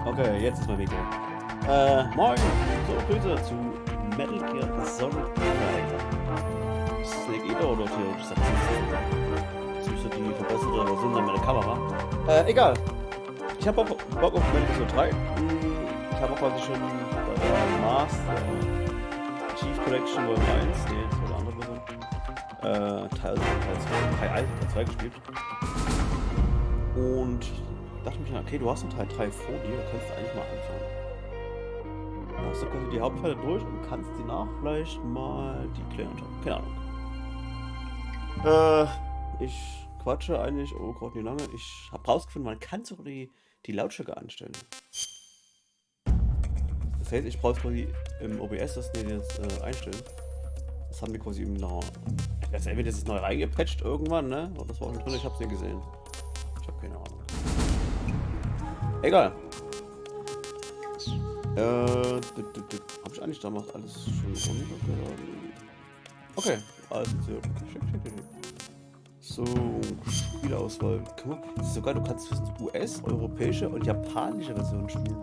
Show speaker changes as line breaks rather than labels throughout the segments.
Okay, jetzt ist mein Mikro. Moin! So, Grüße zu Metal Gear Solid 3. Ist das eine Edo oder theoretisch? Das müsste die verbesserte Version sein mit der Kamera. Egal. Ich habe Bock auf Metal Gear Solid 3. Ich habe auch quasi schon bei der Master Chief Collection Volume 1, nee, das war eine andere Version, Teil 2 gespielt. Und dachte mich, okay, du hast einen Teil 3 vor dir, da kannst du eigentlich mal anfangen. Dann hast du quasi die Hauptteile durch und kannst die nach vielleicht mal die klären. Keine Ahnung. Ich quatsche eigentlich, oh Gott, nicht lange. Ich habe rausgefunden, man kann sogar die Lautstärke einstellen. Das heißt, ich brauche quasi im OBS das jetzt einstellen. Das haben die quasi im das entweder ist es neu reingepatcht irgendwann, ne? Oder das war auch schon drin, ich hab's nicht gesehen. Ich habe keine Ahnung. Egal. Hab ich eigentlich damals alles schon runtergeladen? Okay, alles schick. So, Spielauswahl. Guck mal, das ist sogar, du kannst zwischen US, europäische und japanische Versionen spielen.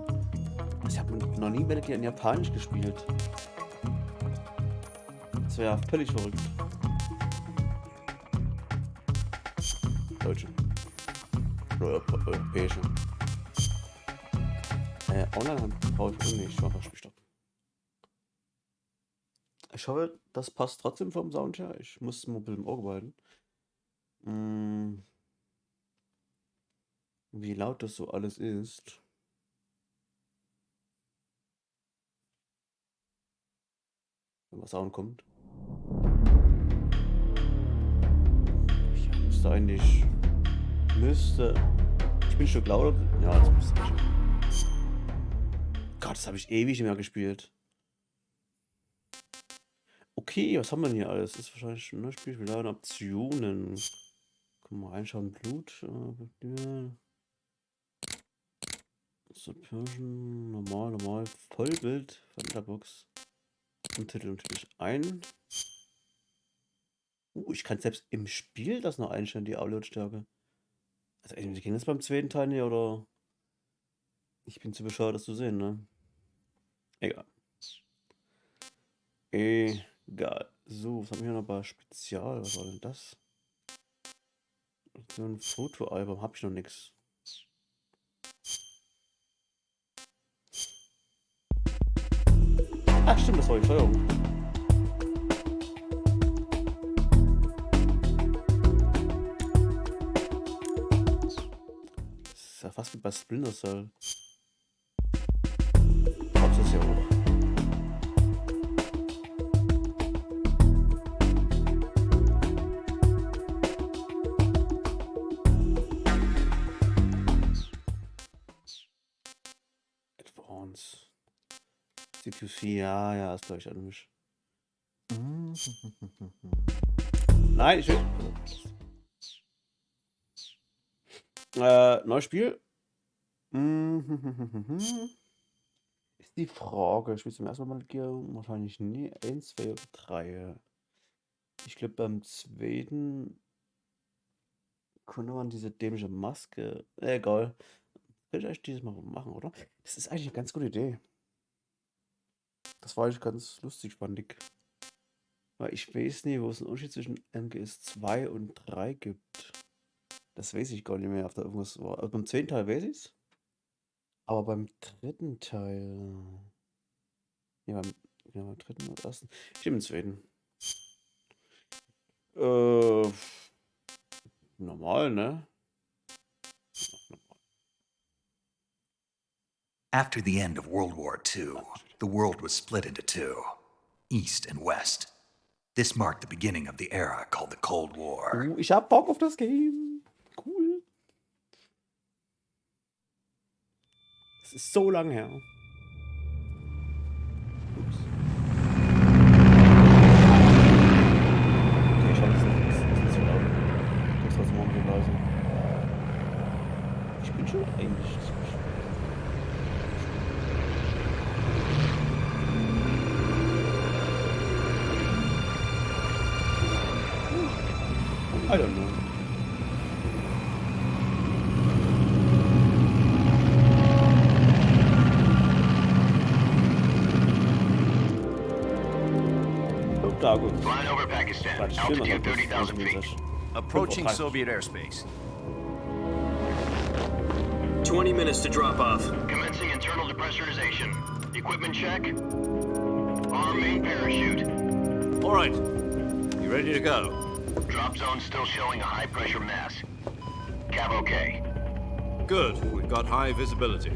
Also ich habe noch nie Metal Gear in Japanisch gespielt. Das wäre ja völlig verrückt. Deutsche. Oder europäische. Online brauche ich nicht. Ich mache Spiel stoppen. Ich hoffe, das passt trotzdem vom Sound her. Ich muss es mobil im Auge behalten. Wie laut das so alles ist. Wenn was Sound kommt. Ich müsste. Ich bin schon lauter. Ja, das müsste ich. Gott, das habe ich ewig nicht mehr gespielt. Okay, was haben wir denn hier alles? Das ist wahrscheinlich ein Spiel mit lauten Optionen. Können wir mal reinschauen. Blut. Subversion, normal, Vollbild von der Box. Und Titel natürlich ein. Ich kann selbst im Spiel das noch einstellen, die Lautstärke. Also, ging das beim zweiten Teil nicht, oder? Ich bin zu bescheuert, das zu sehen, ne? Egal. Egal. So, was haben wir hier noch bei Spezial? Was war denn das? So ein Fotoalbum, hab ich noch nichts. Ach stimmt, das war die Steuerung. Das ist ja fast wie bei Splinter Cell. Hab's das ja auch. Advance. CQC, ja, ist glaube ich an mich. Nein, ich will. Neues Spiel. Ist die Frage. Ich will zum ersten Mal wahrscheinlich nie. 1, 2 oder 3. Ich glaube beim zweiten konnte man diese dämliche Maske. Egal. Will ich eigentlich dieses Mal machen, oder? Das ist eigentlich eine ganz gute Idee. Das war eigentlich ganz lustig, fand ich. Weil ich weiß nicht, wo es einen Unterschied zwischen MGS 2 und 3 gibt. Das weiß ich gar nicht mehr, ob da irgendwas war. Also beim zweiten Teil weiß ich es. Aber beim dritten Teil. Ja, beim dritten oder ersten. Ich nehme den zweiten. Normal, ne?
After the end of World War II, the world was split into two. east and west. This marked the beginning of the era called the Cold War.
Ich hab Bock auf das Game. Cool. Es ist so lange her. Ups. Okay, ich hoffe, es ist nicht zu laut. Ich muss das mal leise. Ich bin schon eigentlich zu I don't know. Oh, da gut.
Flying over Pakistan, altitude 30,000 feet.
Approaching Soviet airspace.
20 minutes to drop off.
Commencing internal depressurization. Equipment check. Arm main parachute.
All right. You ready to go?
Drop zone still showing a high pressure mass. Cav okay.
Good. We've got high visibility.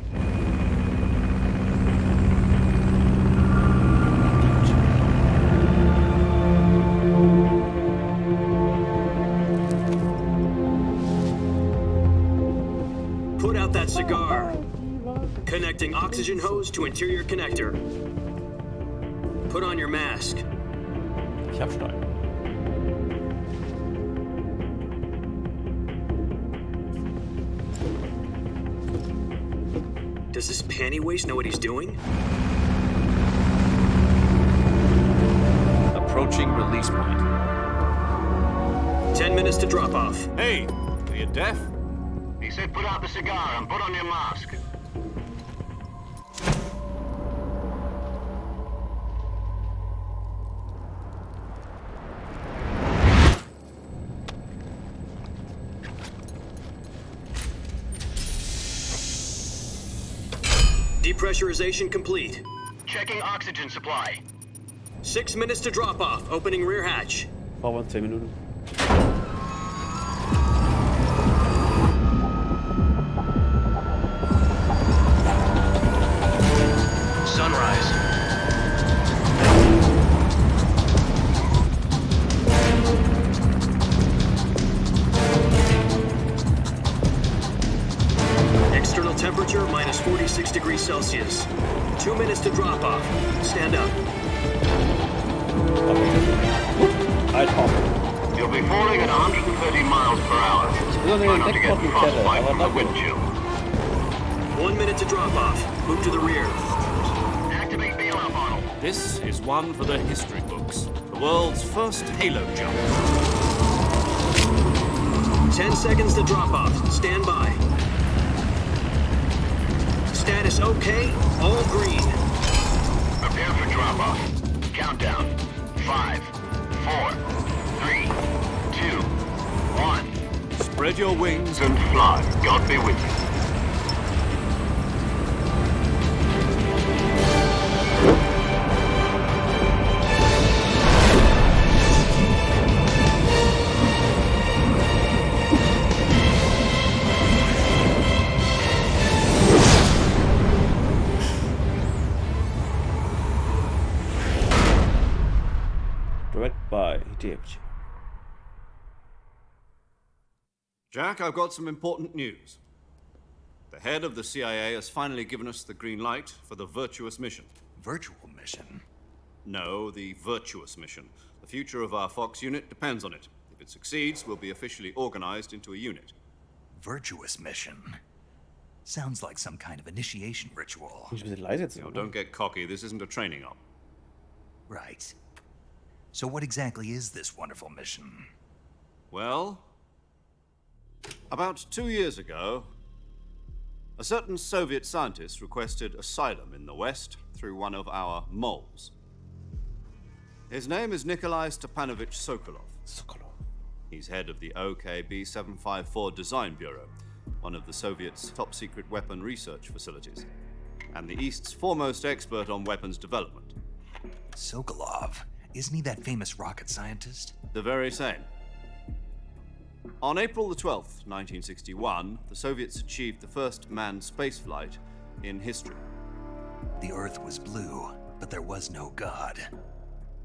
Put out that cigar. Connecting oxygen hose to interior connector. Put on your mask.
Ich hab Stein.
Does this panty waste know what he's doing?
Approaching release point.
10 minutes to drop off.
Hey, are you deaf?
He said put out the cigar and put on your mask.
Depressurization complete.
Checking oxygen supply.
6 minutes to drop off. Opening rear hatch.
Brauchen wir 10 Minuten.
Sunrise.
External temperature minus 46 degrees Celsius. 2 minutes to drop off. Stand up.
Alter.
You'll be falling at 130 miles per hour.
will
Try
den
not to get
Deckbottom
frostbite from the
aber
wind chill.
1 minute to drop off. Move to the rear.
Activate bailout model.
This is one for the history books. The world's first halo jump.
10 seconds to drop off. Stand by. Status okay. All green.
Prepare for drop off. Countdown. 5, 4, 3, 2, 1.
Spread your wings.
And fly. God be with you.
Direct by Hideyuki.
Jack, I've got some important news. The head of the CIA has finally given us the green light for the virtuous mission.
Virtual mission?
No, the virtuous mission. The future of our Fox unit depends on it. If it succeeds, we'll be officially organized into a unit.
Virtuous mission? Sounds like some kind of initiation ritual.
Muss ich ein bisschen leise jetzt
Now, don't get cocky. This isn't a training op.
Right. So what exactly is this wonderful mission?
Well, about 2 years ago, a certain Soviet scientist requested asylum in the West through one of our moles. His name is Nikolai Stepanovich Sokolov. He's head of the OKB 754 Design Bureau, one of the Soviets' top-secret weapon research facilities, and the East's foremost expert on weapons development.
Sokolov? Isn't he that famous rocket scientist?
The very same. On April the 12th, 1961, the Soviets achieved the first manned spaceflight in history.
The Earth was blue, but there was no God.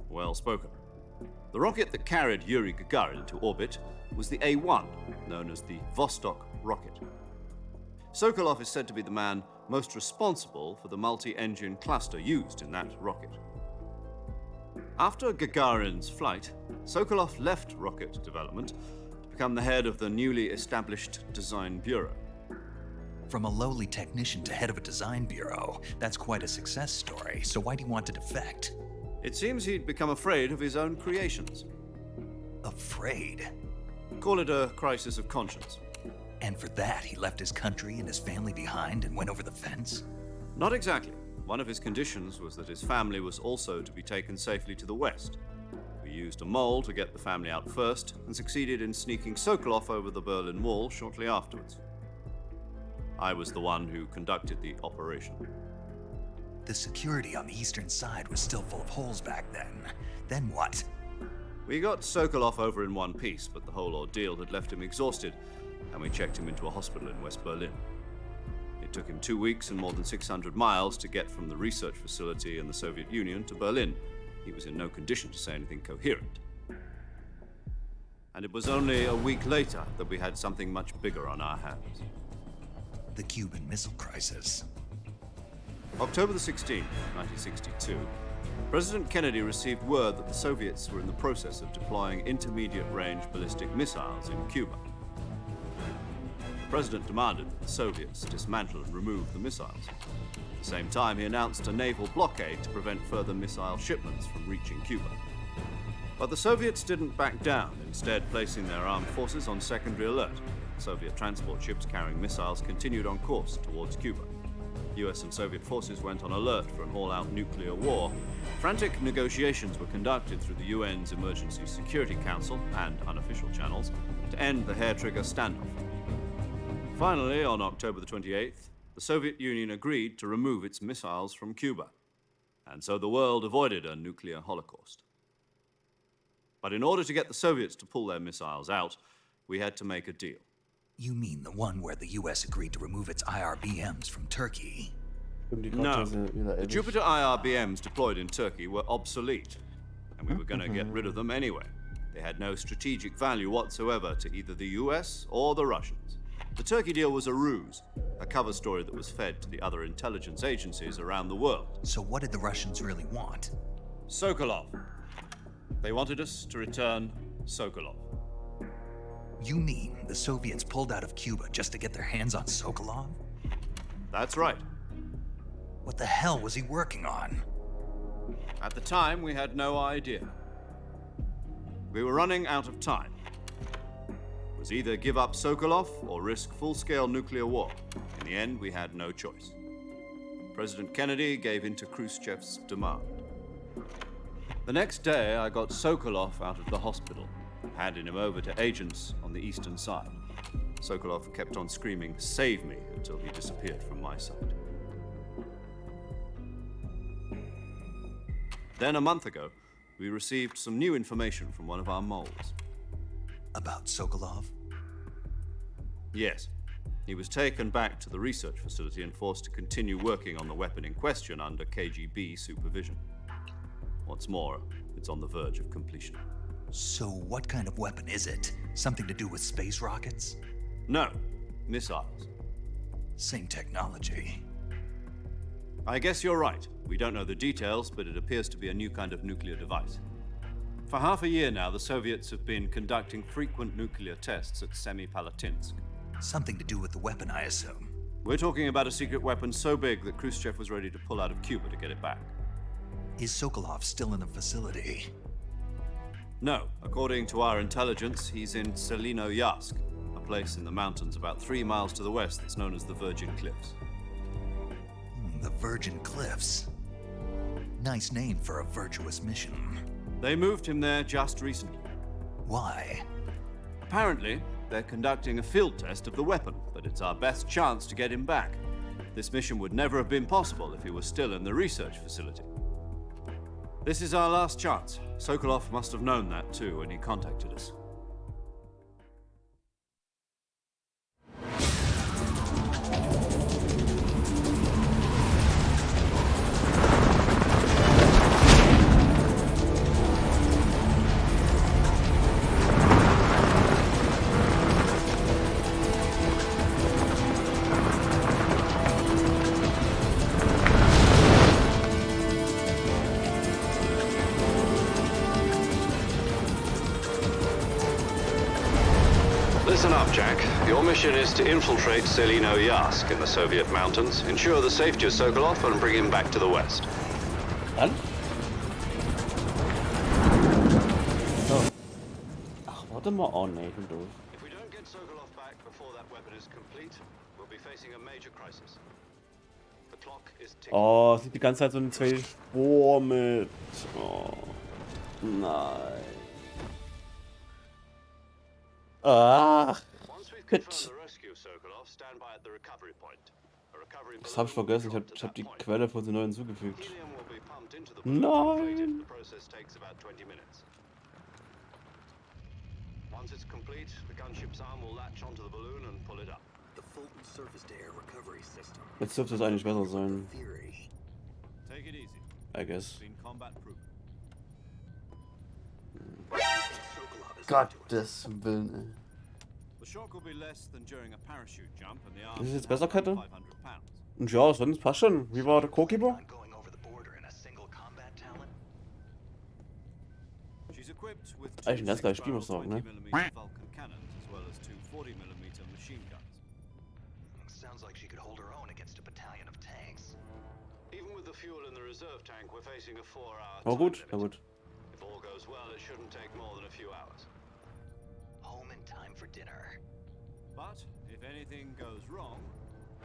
Well spoken. The rocket that carried Yuri Gagarin into orbit was the A-1, known as the Vostok rocket. Sokolov is said to be the man most responsible for the multi-engine cluster used in that rocket. After Gagarin's flight, Sokolov left rocket development to become the head of the newly established Design Bureau.
From a lowly technician to head of a design bureau, that's quite a success story, so why do you want to defect?
It seems he'd become afraid of his own creations.
Afraid?
Call it a crisis of conscience.
And for that, he left his country and his family behind and went over the fence?
Not exactly. One of his conditions was that his family was also to be taken safely to the west. We used a mole to get the family out first and succeeded in sneaking Sokolov over the Berlin Wall shortly afterwards. I was the one who conducted the operation.
The security on the eastern side was still full of holes back then. Then what?
We got Sokolov over in one piece, but the whole ordeal had left him exhausted, and we checked him into a hospital in West Berlin. It took him 2 weeks and more than 600 miles to get from the research facility in the Soviet Union to Berlin. He was in no condition to say anything coherent. And it was only a week later that we had something much bigger on our hands.
The Cuban Missile Crisis.
October the 16th, 1962, President Kennedy received word that the Soviets were in the process of deploying intermediate-range ballistic missiles in Cuba. The president demanded that the Soviets dismantle and remove the missiles. At the same time, he announced a naval blockade to prevent further missile shipments from reaching Cuba. But the Soviets didn't back down, instead placing their armed forces on secondary alert. Soviet transport ships carrying missiles continued on course towards Cuba. US and Soviet forces went on alert for an all-out nuclear war. Frantic negotiations were conducted through the UN's Emergency Security Council and unofficial channels to end the hair-trigger standoff. Finally, on October the 28th, the Soviet Union agreed to remove its missiles from Cuba, and so the world avoided a nuclear holocaust. But in order to get the Soviets to pull their missiles out, we had to make a deal.
You mean the one where the US agreed to remove its IRBMs from Turkey?
No, the Jupiter IRBMs deployed in Turkey were obsolete, and we were going to get rid of them anyway. They had no strategic value whatsoever to either the US or the Russians. The Turkey deal was a ruse, a cover story that was fed to the other intelligence agencies around the world.
So what did the Russians really want?
Sokolov. They wanted us to return Sokolov.
You mean the Soviets pulled out of Cuba just to get their hands on Sokolov?
That's right.
What the hell was he working on?
At the time, we had no idea. We were running out of time. It was either give up Sokolov or risk full-scale nuclear war. In the end, we had no choice. President Kennedy gave in to Khrushchev's demand. The next day, I got Sokolov out of the hospital, handing him over to agents on the eastern side. Sokolov kept on screaming, "Save me," until he disappeared from my sight. Then a month ago, we received some new information from one of our moles.
About Sokolov?
Yes. He was taken back to the research facility and forced to continue working on the weapon in question under KGB supervision. What's more, it's on the verge of completion.
So what kind of weapon is it? Something to do with space rockets?
No, missiles.
Same technology.
I guess you're right. We don't know the details, but it appears to be a new kind of nuclear device. For half a year now, the Soviets have been conducting frequent nuclear tests at Semipalatinsk.
Something to do with the weapon, I assume.
We're talking about a secret weapon so big that Khrushchev was ready to pull out of Cuba to get it back.
Is Sokolov still in the facility?
No, according to our intelligence, he's in Selino-Yarsk, a place in the mountains about 3 miles to the west that's known as the Virgin Cliffs.
The Virgin Cliffs. Nice name for a virtuous mission.
They moved him there just recently.
Why?
Apparently, they're conducting a field test of the weapon, but it's our best chance to get him back. This mission would never have been possible if he was still in the research facility. This is our last chance. Sokolov must have known that too when he contacted us. Listen up, Jack. Your mission is to infiltrate Selino Yask in the Soviet mountains, ensure the safety of Sokolov, and bring him back to the west.
Dann? So. Ach, warte mal. Oh ne, ich bin doof.
If we don't get Sokolov back before that weapon is complete, we'll be facing a major crisis. The clock is ticking.
Oh, sieht die ganze Zeit so ein 2 Spur mit. Oh. Nein. Ach.
Once we've
Shit.
confirmed the rescue of Sokolov, stand by at the recovery point. A recovery
Das habe ich vergessen. Ich
balloon
hab die
will be
Quelle von den neuen hinzugefügt.
Helium will be pumped into the balloon and inflated.
Nein.
The process takes about 20 minutes. Once it's complete, the gunship's arm will latch onto the balloon and pull it up.
The Fulton surface-to-air recovery system.
Jetzt dürfte es eigentlich besser sein.
Theory.
Take it easy.
I guess.
Been combat proof.
Sokolov is
Gottes Willen, ey.
The shock will be less than during a parachute jump and the arm
Ist es jetzt
is
besser, Kette?
500 pounds.
Und ja, sonst passt schon. Wie war der Co-Keeper?
going over the border in a single combat talent.
She's equipped with
Eigentlich ein ganz geiles
6
Spiel, muss ich sagen, ne?
20mm Vulcan cannons as well as 2 40mm machine guns.
Sounds like she could hold her own against a battalion of tanks.
Even with the fuel in the reserve tank, we're facing a 4-hour
Oh
time
gut,
limit.
ja gut.
If all goes well, it shouldn't take more than a few hours.
Home in time for dinner.
But if anything goes wrong,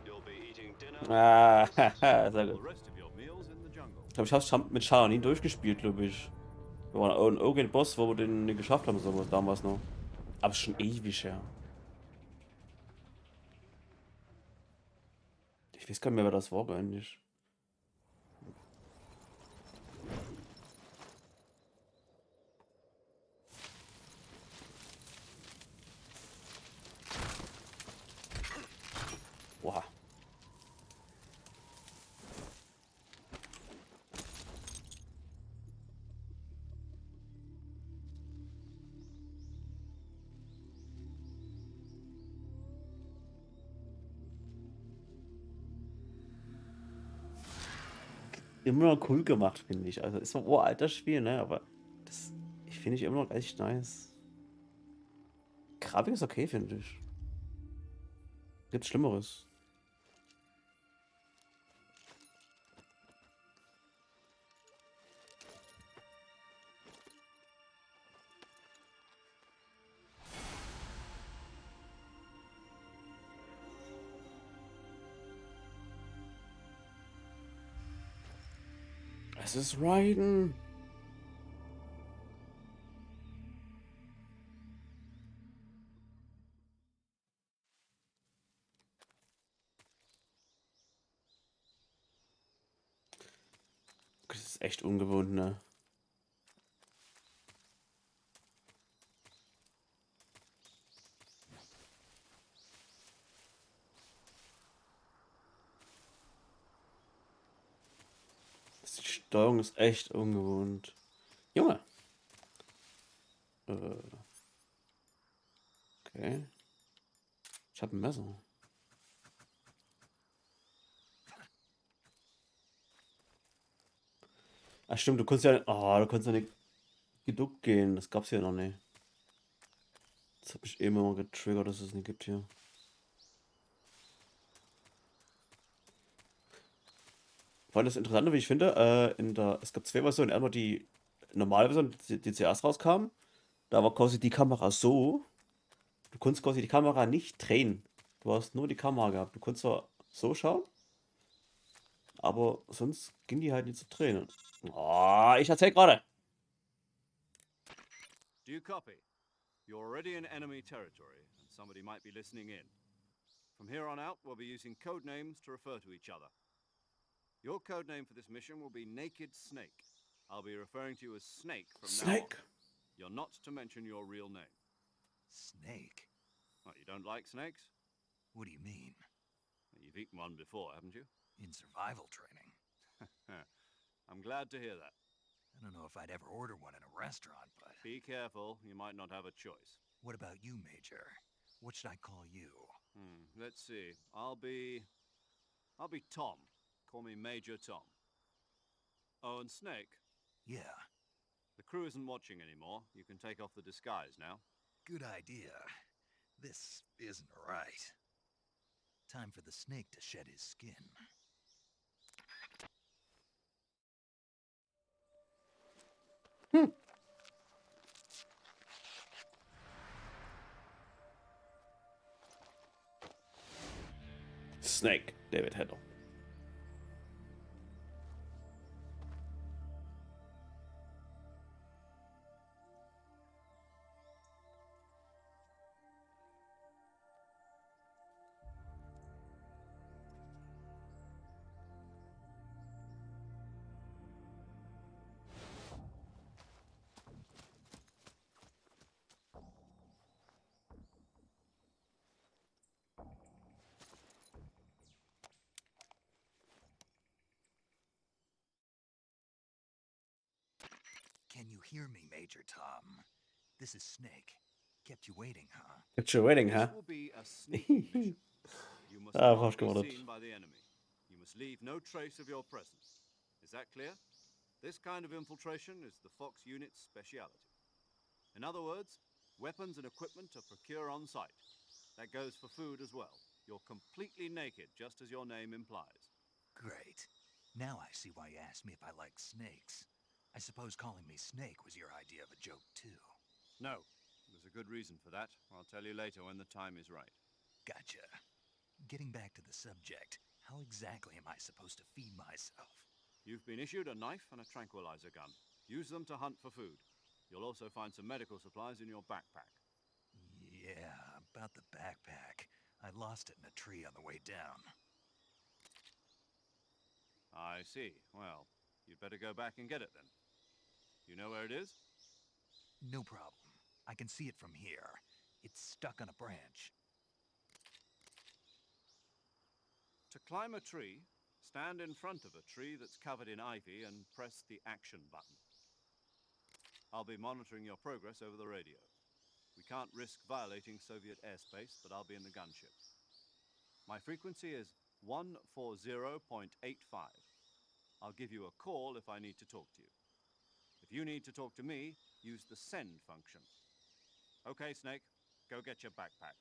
you'll be eating dinner
Ah,
and
sehr
the
gut.
rest of your meals in the jungle.
Ich glaube, ich habe es mit Shaolin durchgespielt, glaube ich. Wir waren irgendein Boss, wo wir den nicht geschafft haben, so damals noch. Aber schon ewig her. Ich weiß gar nicht mehr, wer das war eigentlich. Oha. Immer noch cool gemacht, finde ich. Also ist so ein uraltes Spiel, ne? Aber das finde ich immer noch echt nice. Grafik ist okay, finde ich. Gibt's Schlimmeres. Es ist Raiden. Das ist echt ungewohnt, ne? Die Steuerung ist echt ungewohnt. Junge. Okay. Ich habe ein Messer. Ach stimmt, du konntest ja. Oh, du konntest ja nicht geduckt gehen. Das gab's hier noch nicht. Das hat mich immer mal getriggert, dass es nicht gibt hier. Weil das Interessante, wie ich finde, es gab 2 Versionen. Einmal die normale Version, die zuerst rauskam. Da war quasi die Kamera so. Du konntest quasi die Kamera nicht drehen. Du hast nur die Kamera gehabt. Du konntest zwar so schauen, aber sonst ging die halt nicht zu drehen. Oh, ich erzähl gerade.
Do you copy? You're already in enemy territory, and somebody might be listening in. From here on out, we'll be using code names to refer to each other. Your code name for this mission will be Naked Snake. I'll be referring to you as Snake from now
Snake.
on. You're not to mention your real name.
Snake?
What, you don't like snakes?
What do you mean?
You've eaten one before, haven't you?
In survival training?
I'm glad to hear that.
I don't know if I'd ever order one in a restaurant, but...
Be careful, you might not have a choice.
What about you, Major? What should I call you?
Let's see. I'll be Tom. Call me Major Tom. Oh, and Snake.
Yeah,
The crew isn't watching anymore. You can take off the disguise now.
good idea. This isn't right. Time for the snake to shed his skin.
Snake, David Hedl.
Can you hear me, Major Tom? This is Snake. Kept you waiting, huh?
Kept you waiting, huh?
This will be a sneaking mission. You must
Ah,
not
falsch
be
geordnet.
seen by the enemy. You must leave no trace of your presence. Is that clear? This kind of infiltration is the Fox unit's speciality. In other words, weapons and equipment are procured on site. That goes for food as well. You're completely naked, just as your name implies.
Great. Now I see why you asked me if I like snakes. I suppose calling me Snake was your idea of a joke, too.
No, there's a good reason for that. I'll tell you later when the time is right.
Gotcha. Getting back to the subject, how exactly am I supposed to feed myself?
You've been issued a knife and a tranquilizer gun. Use them to hunt for food. You'll also find some medical supplies in your backpack.
Yeah, about the backpack. I lost it in a tree on the way down.
I see. Well, you'd better go back and get it then. You know where it is?
No problem. I can see it from here. It's stuck on a branch.
To climb a tree, stand in front of a tree that's covered in ivy and press the action button. I'll be monitoring your progress over the radio. We can't risk violating Soviet airspace, but I'll be in the gunship. My frequency is 140.85. I'll give you a call if I need to talk to you. If you need to talk to me, use the send function. Okay, Snake, go get your backpack.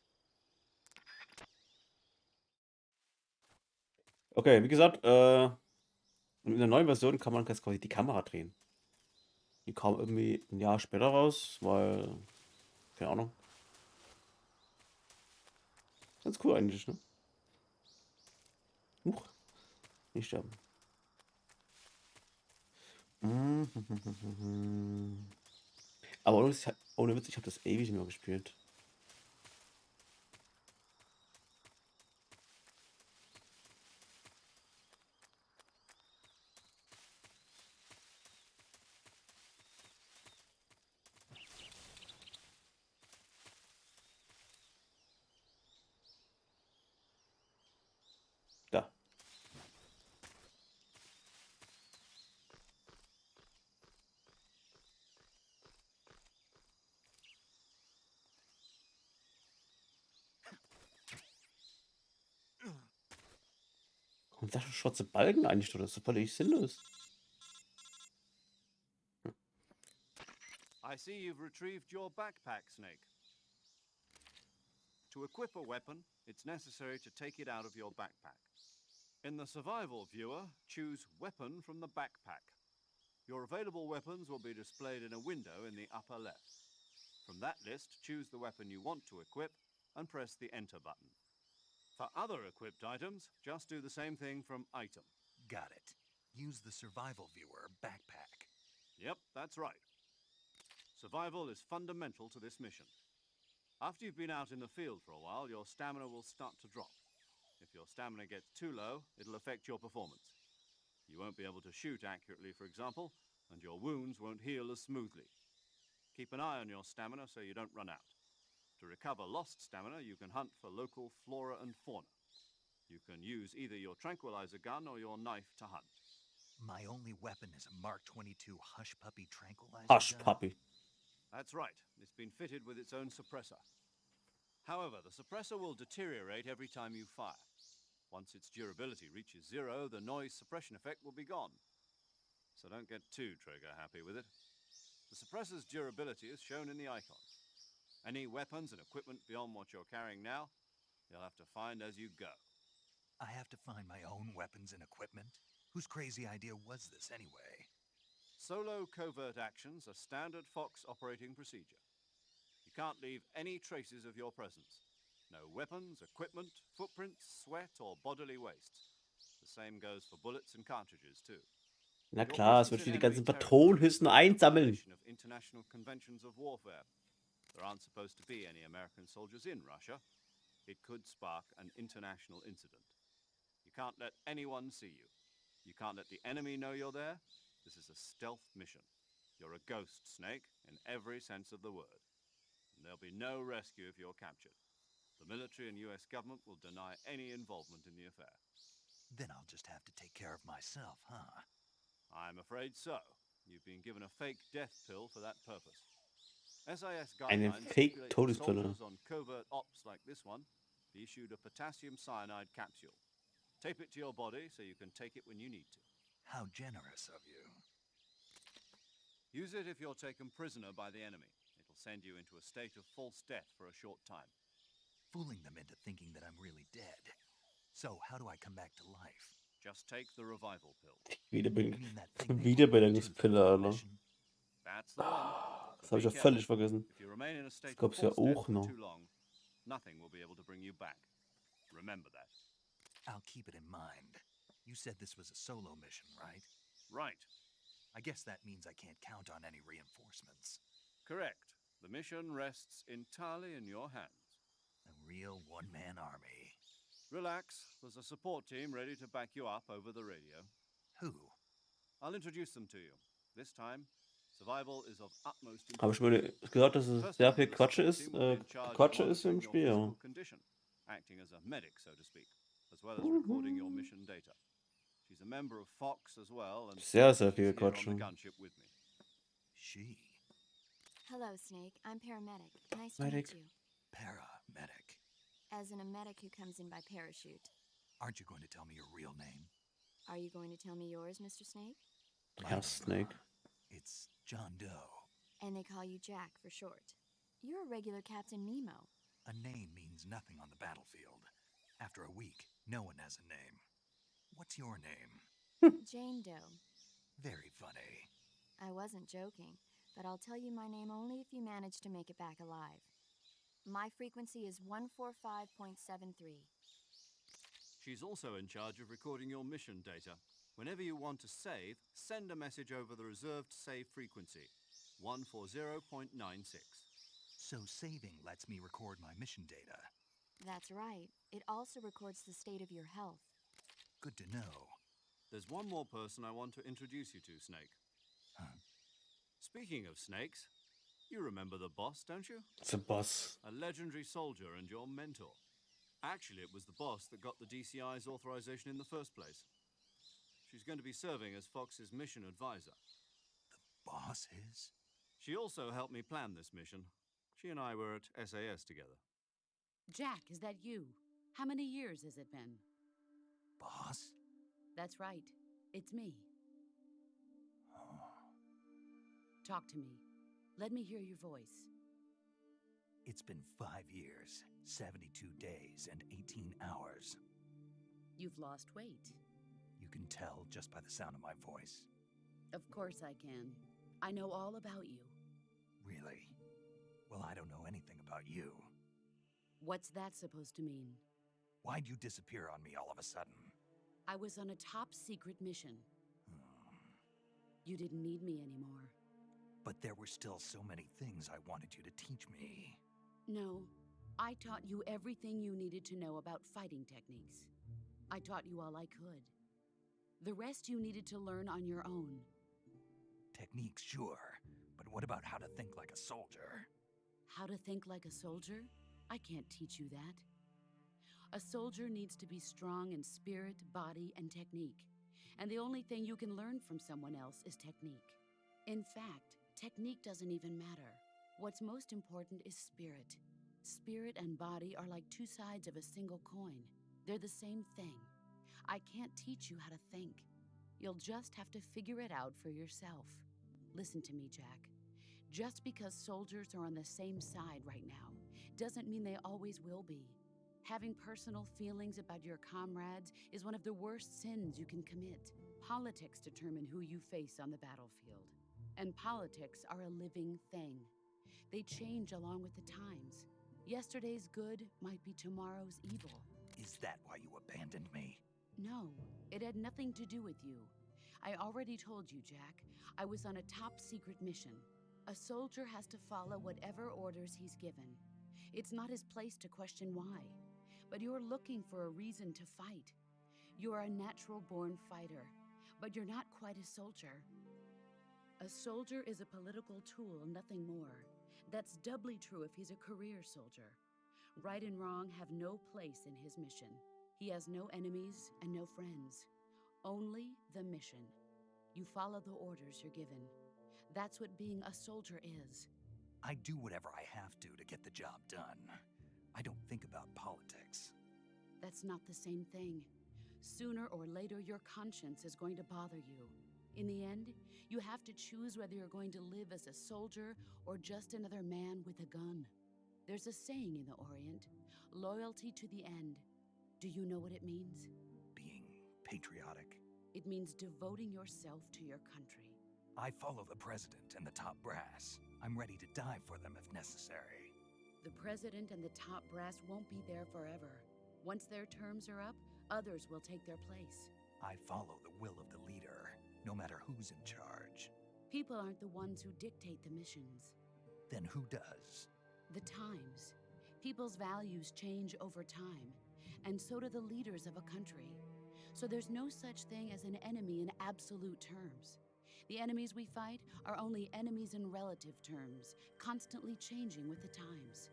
Okay, wie gesagt, in der neuen Version kann man jetzt quasi die Kamera drehen. Die kam irgendwie ein Jahr später raus, weil, keine Ahnung. Ganz cool eigentlich, ne? Huch, nicht sterben. Aber ohne Witz, ich habe das ewig nicht mehr gespielt. Da. Und da schwarze Balken eigentlich, das ist völlig sinnlos.
I see you've retrieved your backpack, Snake. To equip a weapon, it's necessary to take it out of your backpack. In the survival viewer, choose Weapon from the backpack. Your available weapons will be displayed in a window in the upper left. From that list, choose the weapon you want to equip and press the Enter button. For other equipped items, just do the same thing from Item.
Got it. Use the survival viewer backpack.
Yep, that's right. Survival is fundamental to this mission. After you've been out in the field for a while, your stamina will start to drop. If your stamina gets too low, it'll affect your performance. You won't be able to shoot accurately, for example, and your wounds won't heal as smoothly. Keep an eye on your stamina so you don't run out. To recover lost stamina, you can hunt for local flora and fauna. You can use either your tranquilizer gun or your knife to hunt.
My only weapon is a Mark 22 Hush Puppy tranquilizer
Hush
gun.
Puppy.
That's right. It's been fitted with its own suppressor. However, the suppressor will deteriorate every time you fire. Once its durability reaches 0, the noise suppression effect will be gone. So don't get too trigger happy with it. The suppressor's durability is shown in the icon. Any weapons and equipment beyond what you're carrying now, you'll have to find as you go.
I have to find my own weapons and equipment? Whose crazy idea was this anyway?
Solo covert actions are standard Fox operating procedure. You can't leave any traces of your presence. No weapons, equipment, footprints, sweat, or bodily waste. The same goes for bullets and cartridges, too.
Na
Your
klar, es
presence
wird
in
die ganzen
enemy territory
Patronenhülsen
is a
einsammeln.
violation of international conventions of warfare. There aren't supposed to be any American soldiers in Russia. It could spark an international incident. You can't let anyone see you. You can't let the enemy know you're there. This is a stealth mission. You're a ghost, Snake, in every sense of the word. And there'll be no rescue if you're captured. The military and US government will deny any involvement in the affair.
Then I'll just have to take care of myself, huh?
I'm afraid so. You've been given a fake death pill for that purpose. SIS
Eine
guidelines
Fake
stipulate that
Todespille.
soldiers on covert ops like this one be issued a potassium cyanide capsule. Tape it to your body so you can take it when you need to.
How generous of you.
Use it if you're taken prisoner by the enemy. It'll send you into a state of false death for a short time.
Fooling them into thinking that I'm really dead. So, how do I come back to life?
Just take the revival pill.
You mean that thing they put me to
Wiederbelebungspille,
for the
Alter.
mission?
That's the one.
Das habe ich ja völlig vergessen.
If you remain in a state of
gab's ja
false death
auch
for
noch.
too long, nothing will be able to bring you back. Remember that.
I'll keep it in mind. You said this was a solo mission, right?
Right.
I guess that means I can't count on any reinforcements.
Correct. The mission rests entirely in your hands.
A real one-man army.
Relax. There's a support team ready to back you up over the radio.
Who?
I'll introduce them to you. This time, survival is of utmost
Habe ich
importance.
mir gehört, dass es
First
sehr
member
viel
of the
Quatsche
support
ist,
team will be in charge of
Quatsche ist im
monitoring your
Spiel, ja.
physical condition, acting as a medic, so to speak, as well as recording your mission data. She's a member of Fox as well, and
Sehr, sehr
she's
viel
here on
Quatschen.
the gunship with me.
She.
Hello, Snake. I'm paramedic. Nice to
Medic.
meet you.
Paramedic.
As in a medic who comes in by parachute.
Aren't you going to tell me your real name?
Are you going to tell me yours, Mr. Snake?
Herr Snake.
It's John Doe.
And they call you Jack for short. You're a regular Captain Nemo.
A name means nothing on the battlefield. After a week, no one has a name. What's your name?
Jane Doe.
Very funny.
I wasn't joking, but I'll tell you my name only if you manage to make it back alive. My frequency is 145.73.
She's also in charge of recording your mission data. Whenever you want to save, send a message over the reserved save frequency, 140.96.
So saving lets me record my mission data.
That's right. It also records the state of your health.
Good to know.
There's one more person I want to introduce you to, Snake.
Huh?
Speaking of snakes, you remember the boss, don't you?
The Boss.
A legendary soldier and your mentor. Actually, it was the boss that got the DCI's authorization in the first place. She's going to be serving as Fox's mission advisor.
Boss is?
She also helped me plan this mission. She and I were at SAS together.
Jack, is that you? How many years has it been?
Boss?
That's right. It's me. Talk to me. Let me hear your voice.
It's been 5 years, 72 days, and 18 hours.
You've lost weight.
You can tell just by the sound of my voice.
Of course I can. I know all about you.
Really? Well, I don't know anything about you.
What's that supposed to mean?
Why'd you disappear on me all of a sudden?
I was on a top secret mission. You didn't need me anymore.
But there were still so many things I wanted you to teach me.
No, I taught you everything you needed to know about fighting techniques. I taught you all I could. The rest you needed to learn on your own.
Techniques, sure. But what about how to think like a soldier?
How to think like a soldier? I can't teach you that. A soldier needs to be strong in spirit, body, and technique. And the only thing you can learn from someone else is technique. In fact, technique doesn't even matter. What's most important is spirit. Spirit and body are like two sides of a single coin. They're the same thing. I can't teach you how to think. You'll just have to figure it out for yourself. Listen to me, Jack. Just because soldiers are on the same side right now doesn't mean they always will be. Having personal feelings about your comrades is one of the worst sins you can commit. Politics determine who you face on the battlefield. And politics are a living thing. They change along with the times. Yesterday's good might be tomorrow's evil.
Is that why you abandoned me?
No, it had nothing to do with you. I already told you, Jack. I was on a top-secret mission. A soldier has to follow whatever orders he's given. It's not his place to question why. But you're looking for a reason to fight. You are a natural-born fighter, but you're not quite a soldier. A soldier is a political tool, nothing more. That's doubly true if he's a career soldier. Right and wrong have no place in his mission. He has no enemies and no friends. Only the mission. You follow the orders you're given. That's what being a soldier is.
I do whatever I have to get the job done. I don't think about politics.
That's not the same thing. Sooner or later, your conscience is going to bother you. In the end, you have to choose whether you're going to live as a soldier or just another man with a gun. There's a saying in the Orient, loyalty to the end. Do you know what it means?
Being patriotic.
It means devoting yourself to your country.
I follow the president and the top brass. I'm ready to die for them if necessary.
The president and the top brass won't be there forever. Once their terms are up, others will take their place.
I follow the will of the leader, no matter who's in charge.
People aren't the ones who dictate the missions.
Then who does?
The times. People's values change over time, and so do the leaders of a country. So there's no such thing as an enemy in absolute terms. The enemies we fight are only enemies in relative terms, constantly changing with the times.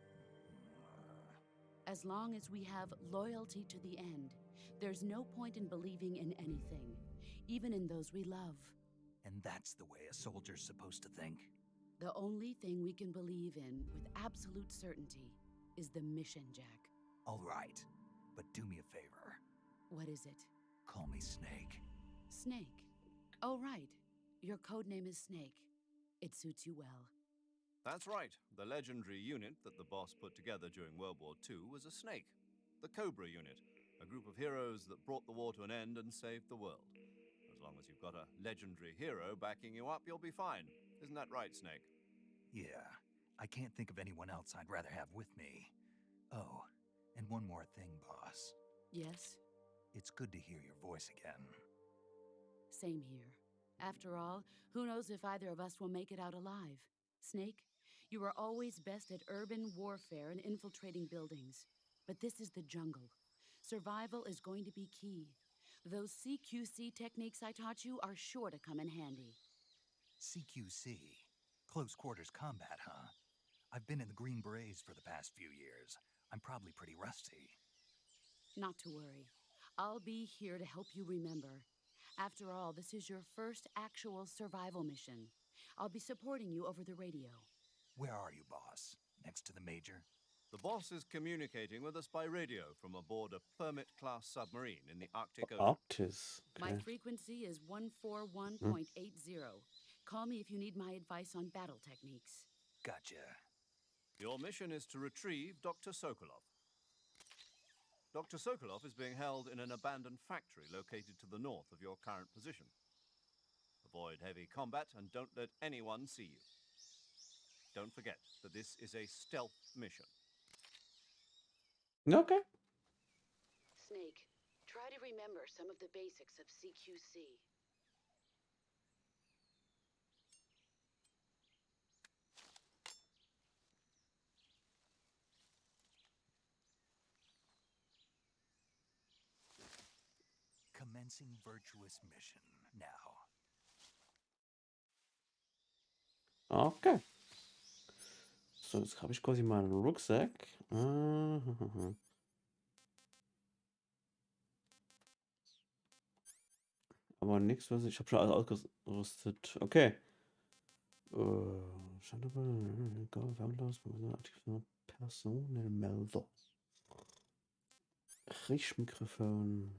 As long as we have loyalty to the end, there's no point in believing in anything, even in those we love.
And that's the way a soldier's supposed to think?
The only thing we can believe in with absolute certainty is the mission, Jack.
All right, but do me a favor.
What is it?
Call me Snake.
Snake. Oh, right. Your codename is Snake. It suits you well.
That's right. The legendary unit that the boss put together during World War II was a snake. The Cobra unit, a group of heroes that brought the war to an end and saved the world. As long as you've got a legendary hero backing you up, you'll be fine. Isn't that right, Snake?
Yeah, I can't think of anyone else I'd rather have with me. Oh, and one more thing, boss.
Yes?
It's good to hear your voice again.
Same here. After all, who knows if either of us will make it out alive? Snake, you are always best at urban warfare and infiltrating buildings. But this is the jungle. Survival is going to be key. Those CQC techniques I taught you are sure to come in handy.
CQC? Close quarters combat, huh? I've been in the Green Berets for the past few years. I'm probably pretty rusty.
Not to worry. I'll be here to help you remember. After all, this is your first actual survival mission. I'll be supporting you over the radio.
Where are you, boss? Next to the Major?
The boss is communicating with us by radio from aboard a Permit-class submarine in the Arctic Ocean.
Arctis.
My
Okay.
frequency is 141.80. Call me if you need my advice on battle techniques.
Gotcha.
Your mission is to retrieve Dr. Sokolov. Dr. Sokolov is being held in an abandoned factory located to the north of your current position. Avoid heavy combat and don't let anyone see you. Don't forget that this is a stealth mission.
Okay.
Snake, try to remember some of the basics of CQC.
Commencing virtuous mission now.
Okay. So, jetzt habe ich quasi meinen Rucksack. Aber nichts, was ich habe schon alles ausgerüstet. Okay. Personenmelder. Richtmikrofon.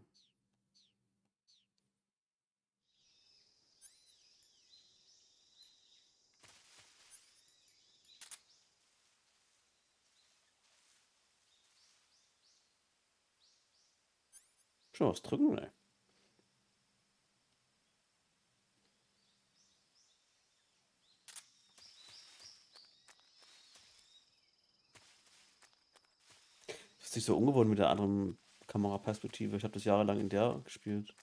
Schon was drücken, ne? Das ist nicht so ungewohnt mit der anderen Kameraperspektive. Ich habe das jahrelang in der gespielt.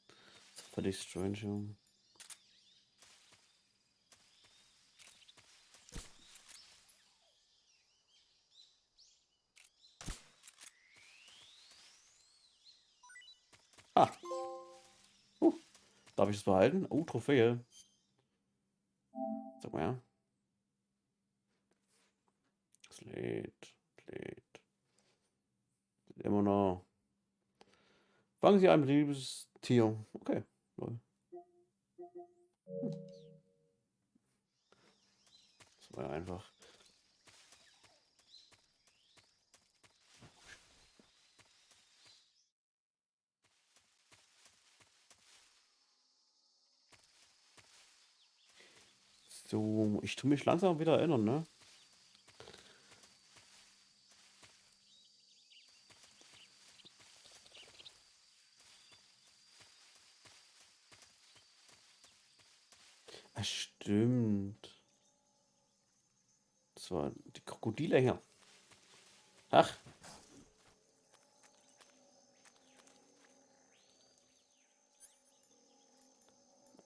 Das ist völlig strange, Junge. Ah. Darf ich das behalten? Oh, Trophäe. Sag mal ja. Es lädt. Immer noch. Fangen Sie ein liebes Tier. Okay. Lol. Das war ja einfach. So, ich tue mich langsam wieder erinnern, ne? Ah, stimmt. Das war die Krokodile hier. Ach.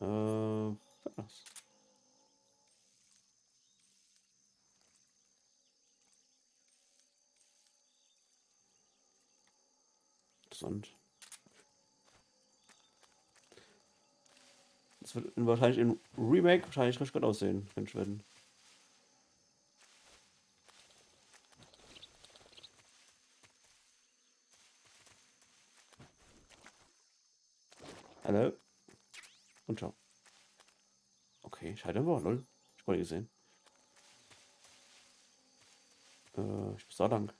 Was? Interessant. Das wird wahrscheinlich im Remake wahrscheinlich richtig gut aussehen, wenn ich wetten. Hallo? Und ciao. Okay, scheitern wir, lol. Ich wollte gesehen. Ich muss da lang.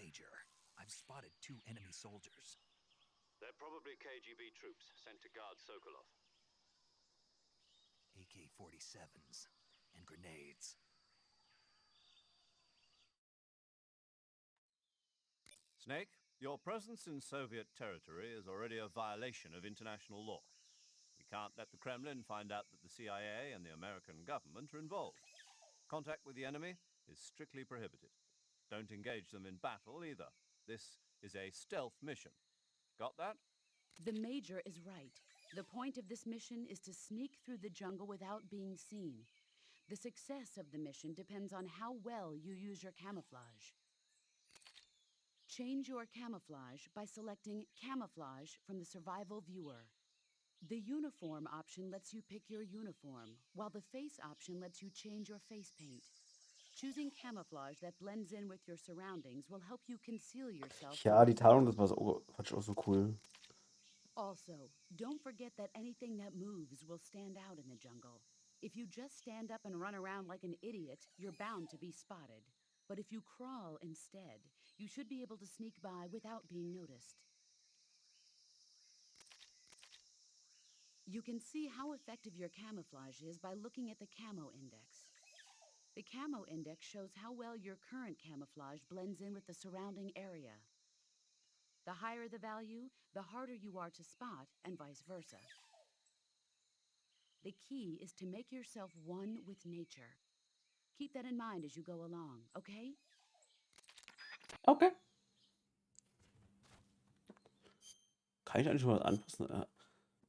Major, I've spotted 2 enemy soldiers.
They're probably KGB troops sent to guard Sokolov.
AK-47s and grenades.
Snake, your presence in Soviet territory is already a violation of international law. We can't let the Kremlin find out that the CIA and the American government are involved. Contact with the enemy is strictly prohibited. Don't engage them in battle either. This is a stealth mission. Got that?
The Major is right. The point of this mission is to sneak through the jungle without being seen. The success of the mission depends on how well you use your camouflage. Change your camouflage by selecting Camouflage from the Survival Viewer. The Uniform option lets you pick your uniform, while the Face option lets you change your face paint. Choosing camouflage that blends in with your surroundings will help you conceal yourself.
Ja, die Tarnung, das war so, fand ich auch so cool.
Also, don't forget that anything that moves will stand out in the jungle. If you just stand up and run around like an idiot, you're bound to be spotted. But if you crawl instead, you should be able to sneak by without being noticed. You can see how effective your camouflage is by looking at the Camo Index. The Camo Index shows how well your current camouflage blends in with the surrounding area. The higher the value, the harder you are to spot, and vice versa. The key is to make yourself one with nature. Keep that in mind as you go along, okay?
Okay. Kann ich eigentlich mal was anpassen?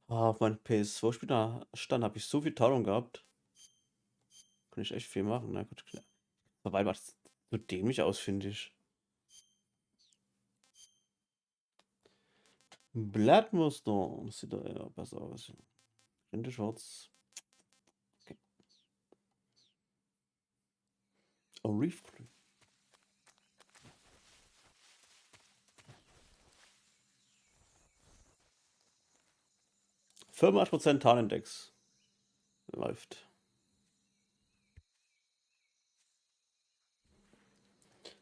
Auf meinem PS2-Stand habe ich so viel Tarnung gehabt. Kann ich echt viel machen. Na gut, klar. Weil was so dämlich aus, finde ich. Blattmuster. Das sieht doch eher besser aus. Rinde schwarz. Okay. Oh, Reef. 85% Tarnindex. Läuft.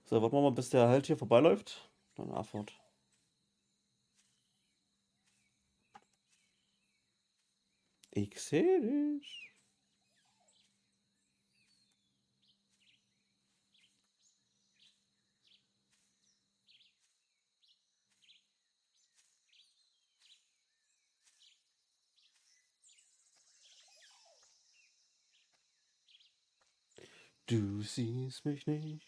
So, warten wir mal, bis der halt hier vorbeiläuft. Dann Abfahrt. Ich sehe dich. Du siehst mich nicht.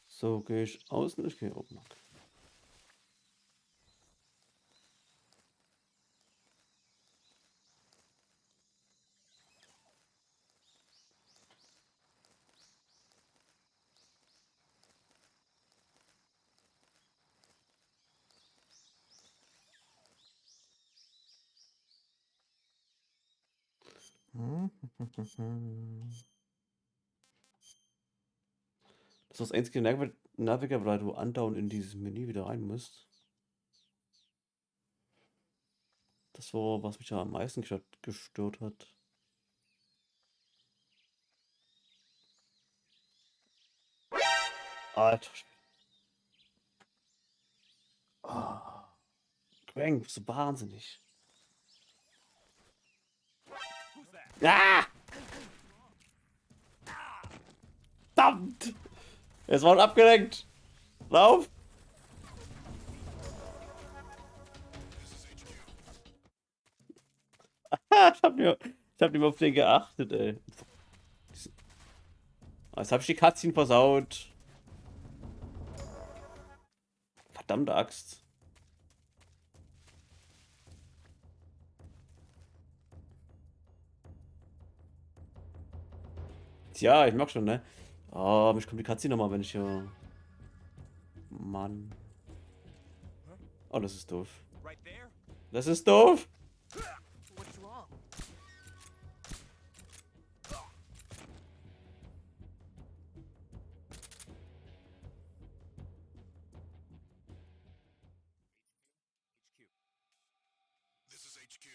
So, gehe ich außen, ich gehe oben. Das ist das einzige Navigator, weil du andauernd in dieses Menü wieder rein musst. Das war, was mich da am meisten gestört hat. Alter. Oh. Quang, bist du wahnsinnig. Ah! Verdammt! Es war abgelenkt. Lauf! ich hab nicht mehr auf den geachtet, ey. Jetzt hab ich die Cutscene versaut. Verdammte Axt. Tja, ich mag schon, ne? Oh, mich kommt die Cutscene nochmal, wenn ich hier... Mann. Oh, das ist doof. Das ist doof!
This is HQ.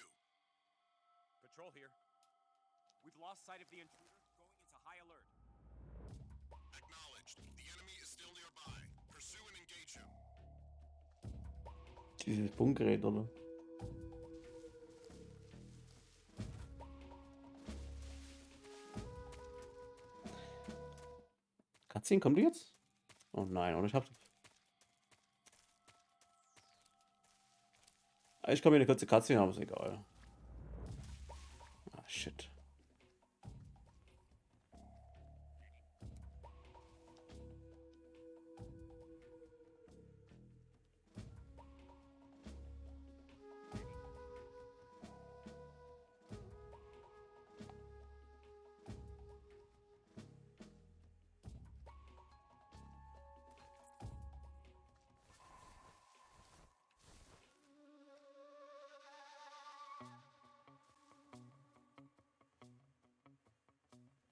Patrol here. We've lost sight of the intruder, going into high alert.
Acknowledged. The enemy is still nearby. Pursue and engage him.
Dieses Funkgerät, oder? Cutscene, kommt die jetzt? Oh nein, oder ich hab... Ich kann mir eine kurze Cutscene, aber ist egal. Ah, shit.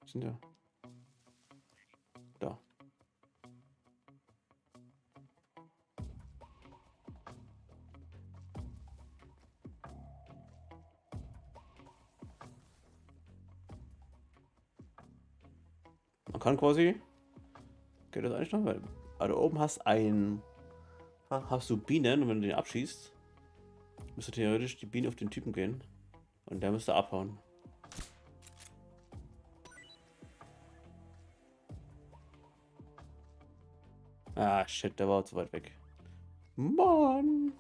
Sind ja. Da. Man kann quasi. Geht das eigentlich noch? Weil da oben hast du Bienen und wenn du den abschießt, müsste theoretisch die Biene auf den Typen gehen. Und der müsste abhauen. Ah, shit, der war zu weit weg. Mann!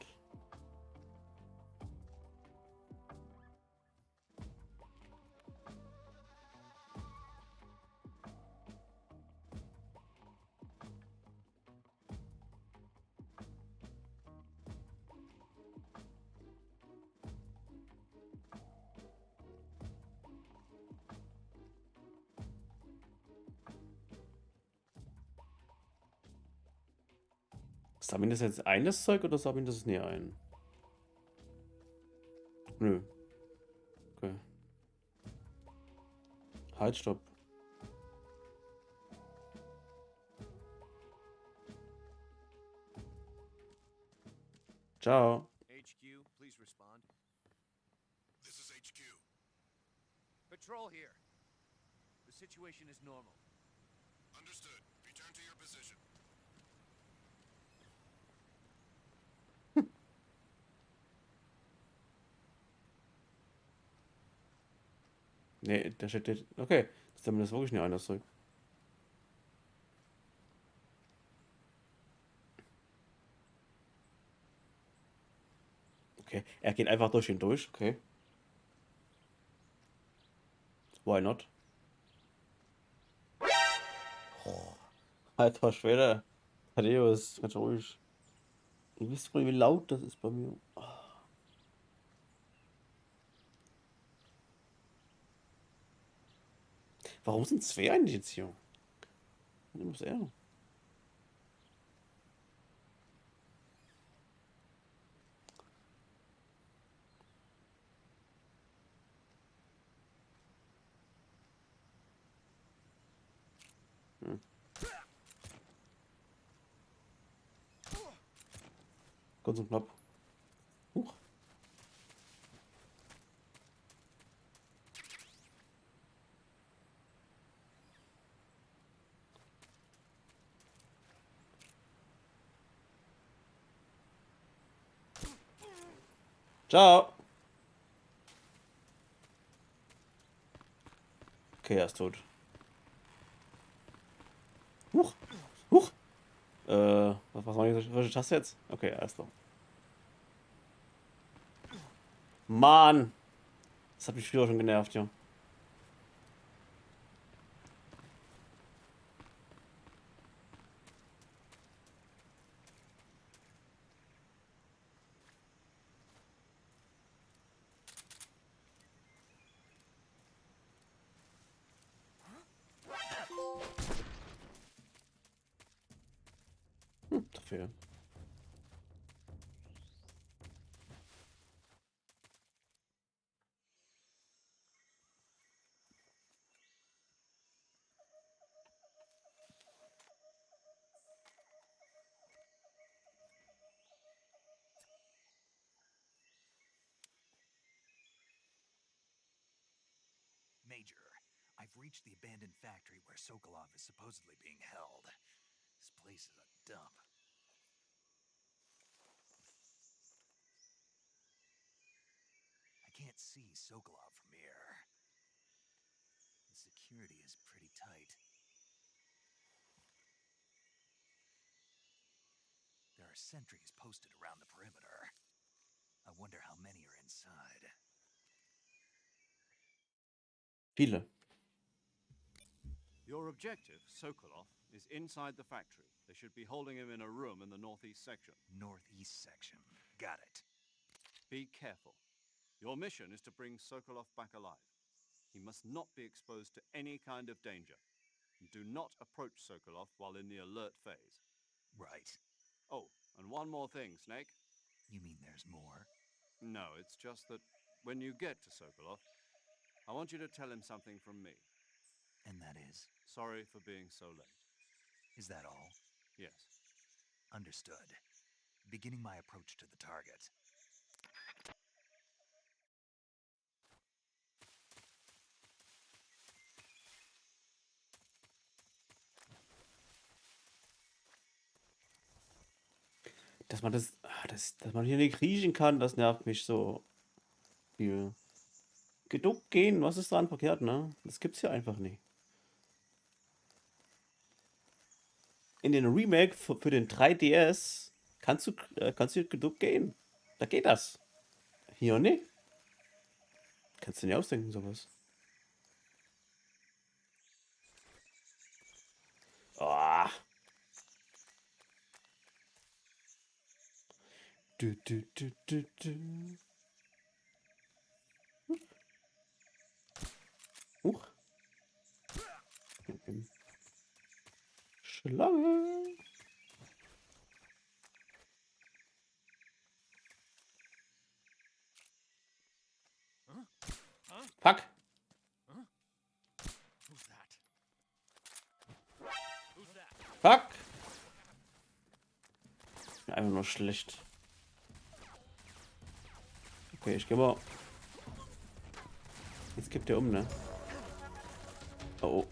Sammelt das jetzt eines Zeug oder sammelt das nie ein? Nö. Okay. Halt, stopp. Ciao.
HQ, please respond.
This is HQ.
Patrol here. The situation is normal.
Understood. Return to your position.
Nee, da steht jetzt. Okay. Das sammelt das wirklich nie ein, das Zeug. Okay. Er geht einfach durch ihn durch. Okay. Why not? Oh, alter Schwede. Thaddeus, ganz ruhig. Ihr wisst wohl, wie laut das ist bei mir. Oh. Warum sind zwei eigentlich jetzt hier? Ich muss er. Kurz und knapp. Huch. Ciao. Okay, er ist tot. Huch. Huch. Was war die welche Taste jetzt? Okay, er ist tot. Mann. Das hat mich früher schon genervt, ja. Dafür.
Major, I've reached the abandoned factory where Sokolov is supposedly being held. This place is a dump. I can't see Sokolov from here. The security is pretty tight. There are sentries posted around the perimeter. I wonder how many are inside.
Viele.
Your objective, Sokolov, is inside the factory. They should be holding him in a room in the northeast section.
Northeast section. Got it.
Be careful. Your mission is to bring Sokolov back alive. He must not be exposed to any kind of danger. Do not approach Sokolov while in the alert phase.
Right.
Oh, and one more thing, Snake.
You mean there's more?
No, it's just that when you get to Sokolov, I want you to tell him something from me.
And that is?
Sorry for being so late.
Is that all?
Yes.
Understood. Beginning my approach to the target.
Dass man dass man hier nicht kriechen kann, das nervt mich so viel. Geduckt gehen, was ist dran verkehrt, ne? Das gibt's hier einfach nicht. In den Remake für den 3DS kannst du geduckt gehen. Da geht das. Hier nicht. Kannst du nicht ausdenken, sowas. Ah. Du. Huch. Schlange. Fuck.
Who's that? Who's that?
Fuck. Ich bin einfach nur schlecht. Okay, ich geh mal. Jetzt kippt der um, ne? Oh.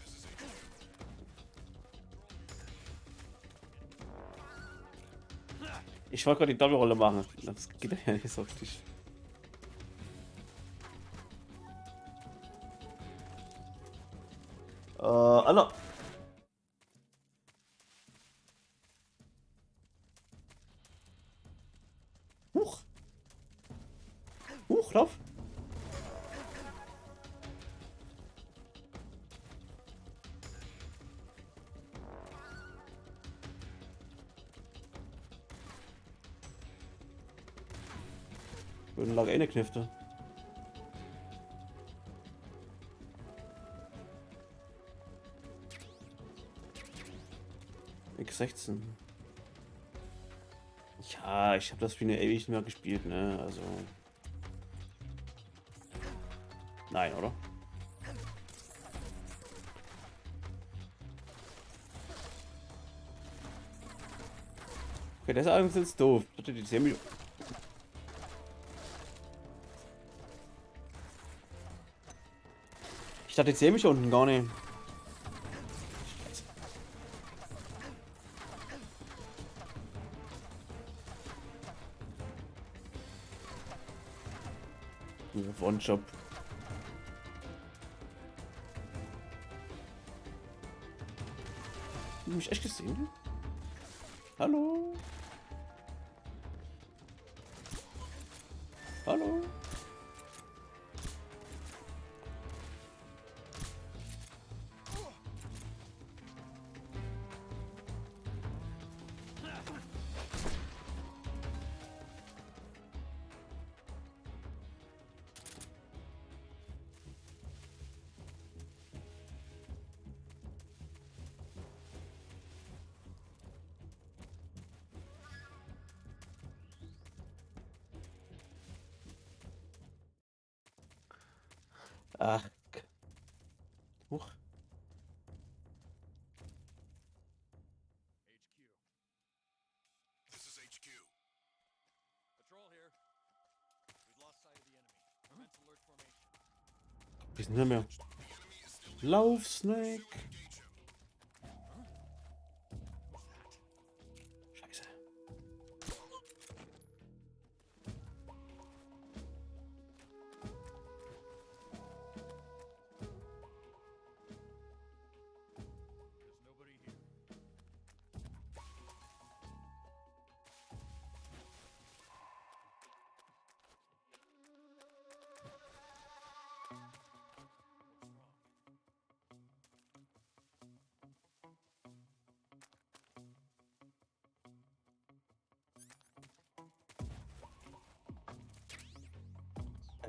Ich wollte gerade die Doppelrolle machen. Das geht ja nicht so richtig. Alter. Huch. Huch, lauf. Schön lag eine Knifte. X16. Ja, ich habe das Spiel ewig nicht mehr gespielt, ne? Also. Nein, oder? Okay, der ist allerdings jetzt doof. Hatte die 10 Minuten. Ich dachte, die 10 mich unten gar nicht. One-Shop. Hast du mich echt gesehen? Hallo? Hallo? Ach. Huch.
HQ.
This is HQ.
Patrol here. We've lost sight of the enemy. Commence alert formation.
Wir sind nicht mehr. Lauf, Snake. Scheiße.
There's nobody here.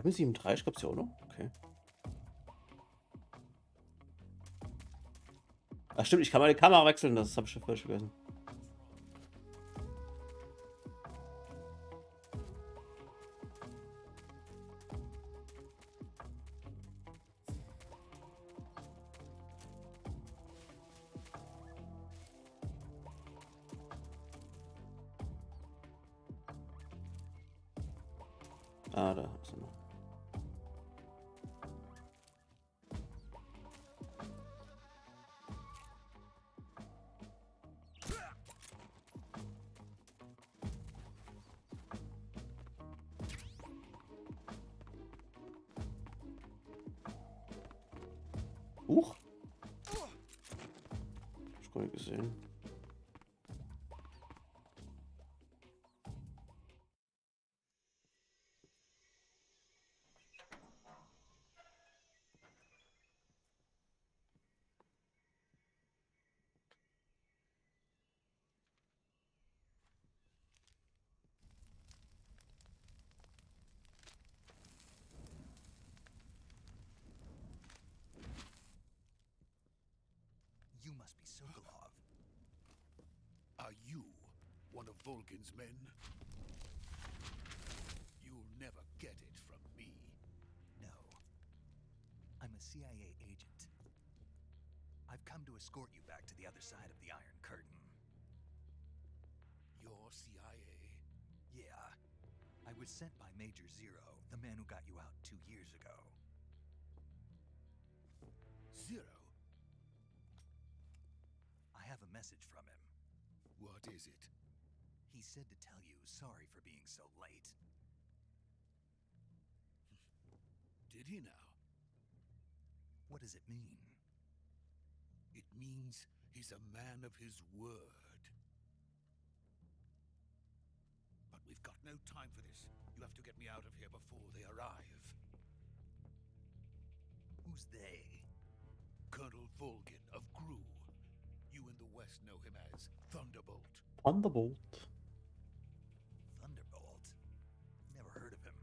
M37 gab's ja auch noch? Okay. Ach stimmt, ich kann meine Kamera wechseln, das habe ich schon völlig vergessen. Ah, da ist er noch. Huch. Hab ich gar nicht gesehen.
You must be Sokolov.
Are you one of Volgin's men? You'll never get it from me.
No. I'm a CIA agent. I've come to escort you back to the other side of the Iron Curtain.
You're CIA?
Yeah. I was sent by Major Zero, the man who got you out 2 years ago.
Zero?
I have a message from him.
What is it?
He said to tell you sorry for being so late.
Did he now?
What does it mean?
It means he's a man of his word. But we've got no time for this. You have to get me out of here before they arrive.
Who's they?
Colonel Volgin of Gru. You in the West know him as Thunderbolt.
Thunderbolt.
Thunderbolt? Never heard of him.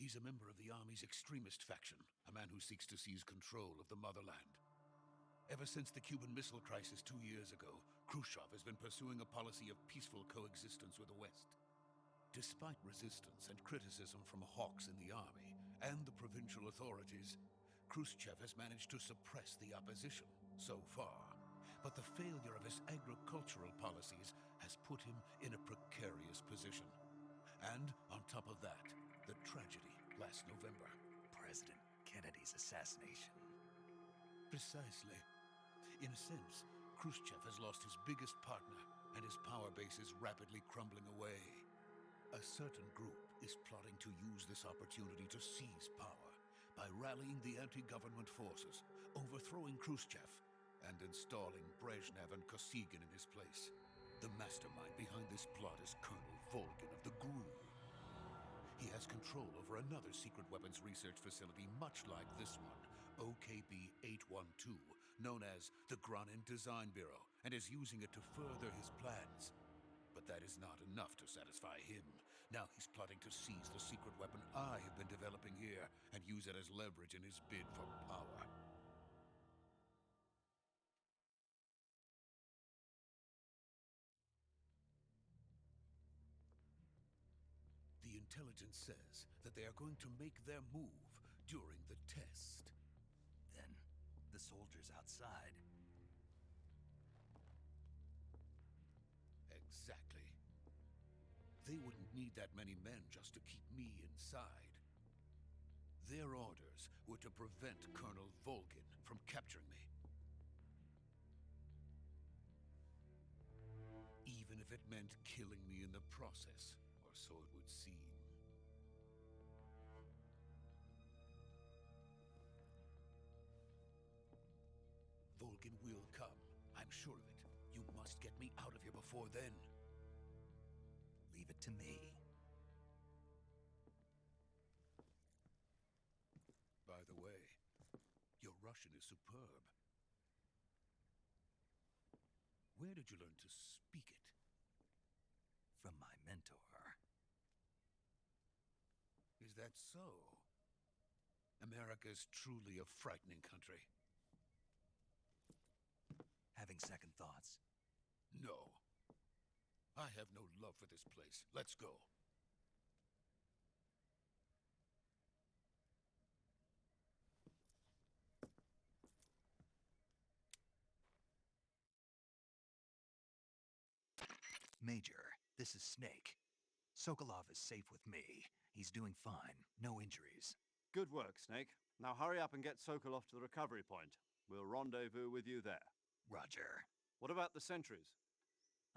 He's a member of the Army's extremist faction, a man who seeks to seize control of the motherland. Ever since the Cuban Missile Crisis 2 years ago, Khrushchev has been pursuing a policy of peaceful coexistence with the West. Despite resistance and criticism from hawks in the army and the provincial authorities, Khrushchev has managed to suppress the opposition so far. But the failure of his agricultural policies has put him in a precarious position. And on top of that, the tragedy last November.
President Kennedy's assassination.
Precisely. In a sense, Khrushchev has lost his biggest partner, and his power base is rapidly crumbling away. A certain group is plotting to use this opportunity to seize power by rallying the anti-government forces, overthrowing Khrushchev, and installing Brezhnev and Kosygin in his place. The mastermind behind this plot is Colonel Volgin of the GRU. He has control over another secret weapons research facility much like this one, OKB 812, known as the Granin Design Bureau, and is using it to further his plans. But that is not enough to satisfy him. Now he's plotting to seize the secret weapon I have been developing here and use it as leverage in his bid for power. The intelligence says that they are going to make their move during the test.
Then, the soldiers outside.
Exactly. They wouldn't need that many men just to keep me inside. Their orders were to prevent Colonel Volgin from capturing me. Even if it meant killing me in the process, or so it would seem. Volgin will come. I'm sure of it. You must get me out of here before then.
Leave it to me.
By the way, your Russian is superb. Where did you learn to speak it?
From my mentor.
Is that so? America is truly a frightening country.
Having second thoughts?
No. I have no love for this place. Let's go.
Major, this is Snake. Sokolov is safe with me. He's doing fine. No injuries.
Good work, Snake. Now hurry up and get Sokolov to the recovery point. We'll rendezvous with you there.
Roger.
What about the sentries?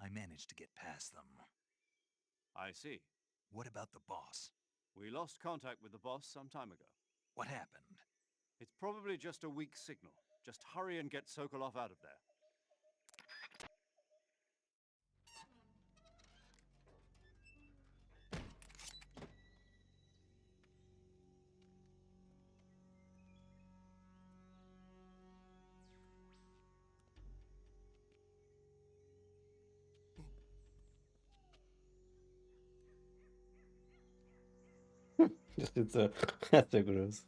I managed to get past them.
I see.
What about the boss?
We lost contact with the boss some time ago.
What happened?
It's probably just a weak signal. Just hurry and get Sokolov out of there.
Das sieht so sehr gut aus.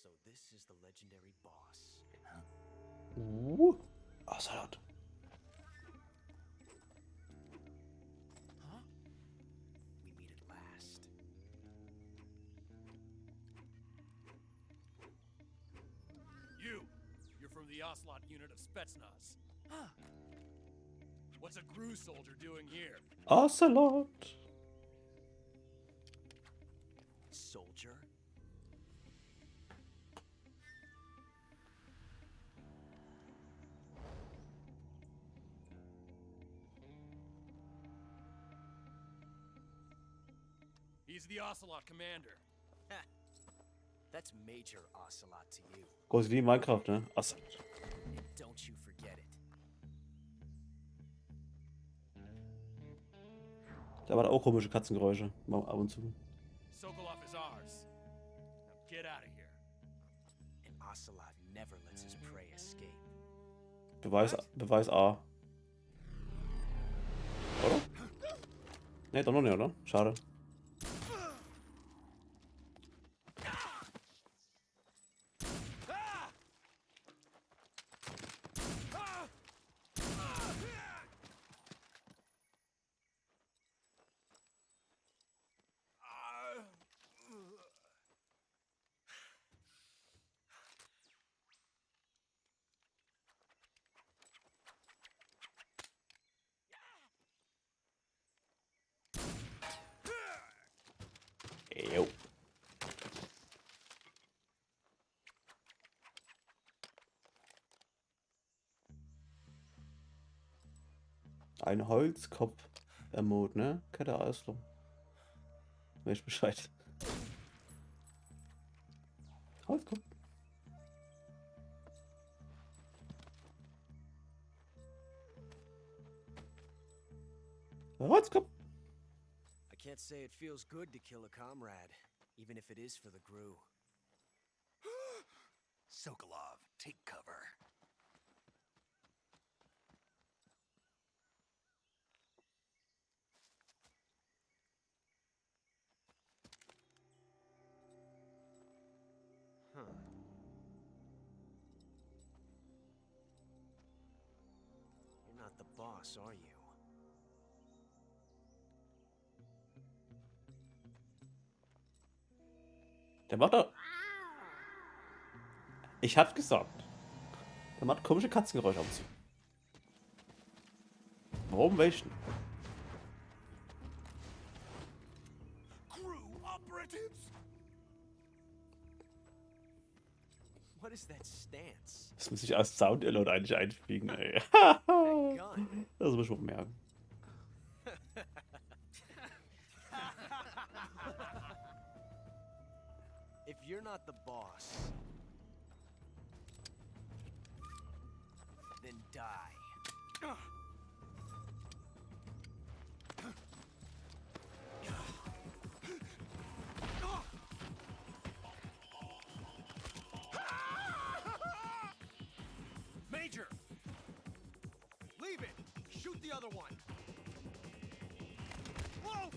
So this is the legendary boss.
Ocelot.
Huh? We meet at last.
You're from the Ocelot unit of Spetsnaz. Huh. What's a Gru soldier doing here?
Ocelot.
Soldier?
He's the Ocelot commander.
That's Major Ocelot to you.
Groß wie Minecraft, ne? Ocelot.
And don't you forget it.
Da waren auch komische Katzengeräusche. Ab und zu.
Sokolov is ours. Now get out of here.
And Ocelot never lets his prey escape.
Beweis A. Oder? Ne, doch noch nicht, oder? Schade. Jo. Ein Holzkopf-Emote, ne? Kette Eisler. Weiß Bescheid. Holzkopf. Holzkopf.
I can't say it feels good to kill a comrade, even if it is for the Gru.
Sokolov, take cover.
Huh. You're not the boss, are you?
Der macht doch. Ich hab's gesagt. Der macht komische Katzengeräusche ab und zu. Warum welchen?
Crew operatives?
What is that stance?
Das muss ich als Sound-Alert eigentlich einfliegen, ey.
That gun.
Das muss ich mal merken.
If you're not the boss, then die.
Major! Leave it! Shoot the other one! Whoa!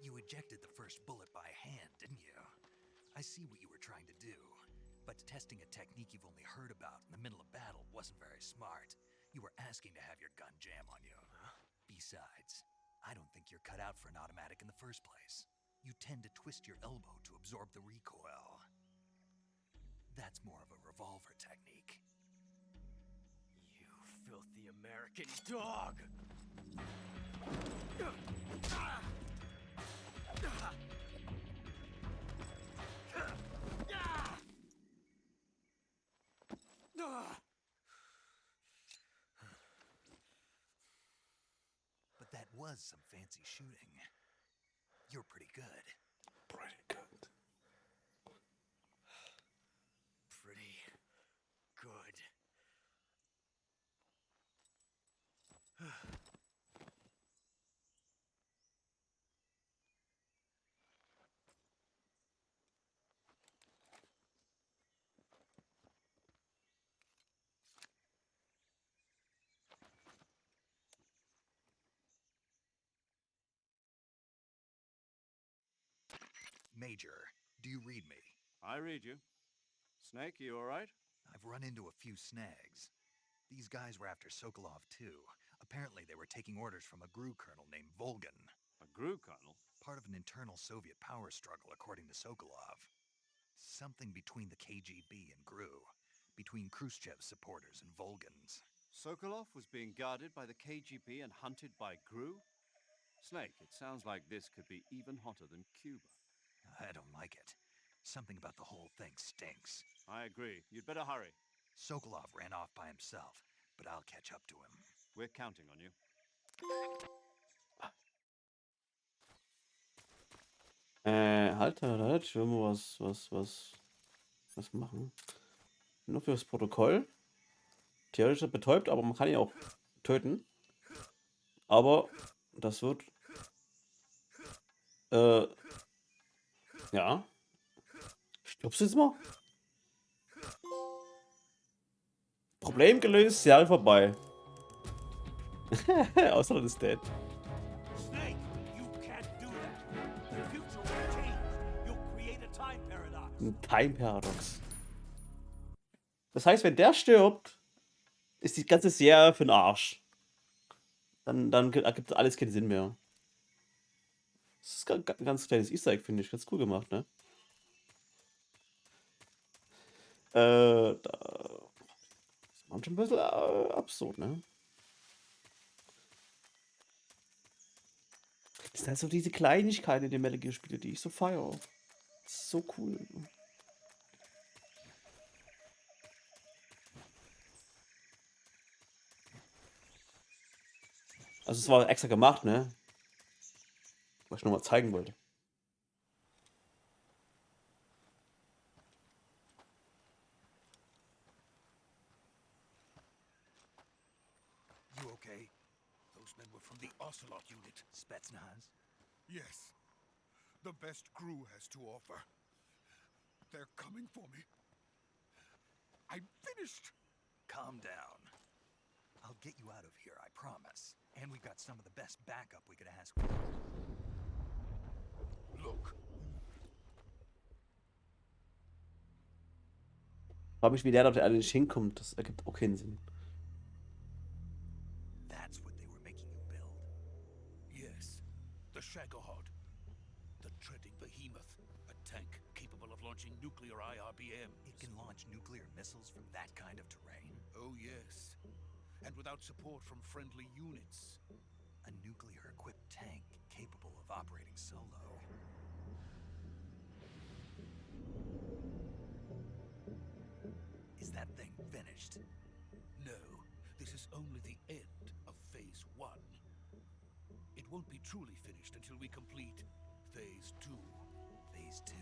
You ejected the first bullet by hand, didn't you? I see what you were trying to do. But testing a technique you've only heard about in the middle of battle wasn't very smart. You were asking to have your gun jam on you. Besides, I don't think you're cut out for an automatic in the first place. You tend to twist your elbow to absorb the recoil. That's more of a revolver technique.
You filthy American dog!
But that was some fancy shooting. You're pretty good.
Pretty good.
Pretty good.
Major, do you read me?
I read you. Snake, you all right?
I've run into a few snags. These guys were after Sokolov too. Apparently they were taking orders from a GRU colonel named Volgan.
A GRU colonel?
Part of an internal Soviet power struggle, according to Sokolov. Something between the KGB and GRU. Between Khrushchev's supporters and Volgan's.
Sokolov was being guarded by the KGB and hunted by GRU? Snake, it sounds like this could be even hotter than Cuba.
I don't like it. Something about the whole thing stinks.
I agree. You'd better hurry.
Sokolov ran off by himself, but I'll catch up to him.
We're counting on you.
Halt. Ich will mal was machen. Nur fürs Protokoll. Theoretisch ist er betäubt, aber man kann ihn auch töten. Aber das wird... ja. Stirbst du jetzt mal? Problem gelöst, Serie vorbei. Außer das ist dead.
Snake, you can't do that. The future will change. You'll create a time paradox.
Ein Time-Paradox. Das heißt, wenn der stirbt, ist die ganze Serie für den Arsch. Dann ergibt alles keinen Sinn mehr. Das ist ein ganz kleines Easter Egg, finde ich. Ganz cool gemacht, ne? Das ist manchmal ein bisschen absurd, ne? Das sind halt so diese Kleinigkeiten in den Metal Gear Spielen, die ich so feiere. Das ist so cool. Also es war extra gemacht, ne? Was ich nur mal zeigen wollte.
You okay?
Those men were from the Ocelot unit.
Spetsnaz?
Yes. The best GRU has to offer. They're coming for me. I'm finished.
Calm down. I'll get you out of here, I promise. And we've got some of the best backup we could ask for.
Look.
Ich frage mich, wie der dort alle nicht hinkommt. Das ergibt auch keinen Sinn.
That's what they were making you build.
Yes. The Shagohod. The treading behemoth. A tank capable of launching nuclear IRBMs.
It can launch nuclear missiles from that kind of terrain?
Oh, yes. And without support from friendly units.
A nuclear-equipped tank capable of operating solo. Is that thing finished?
No, this is only the end of Phase 1. It won't be truly finished until we complete Phase 2.
Phase 2?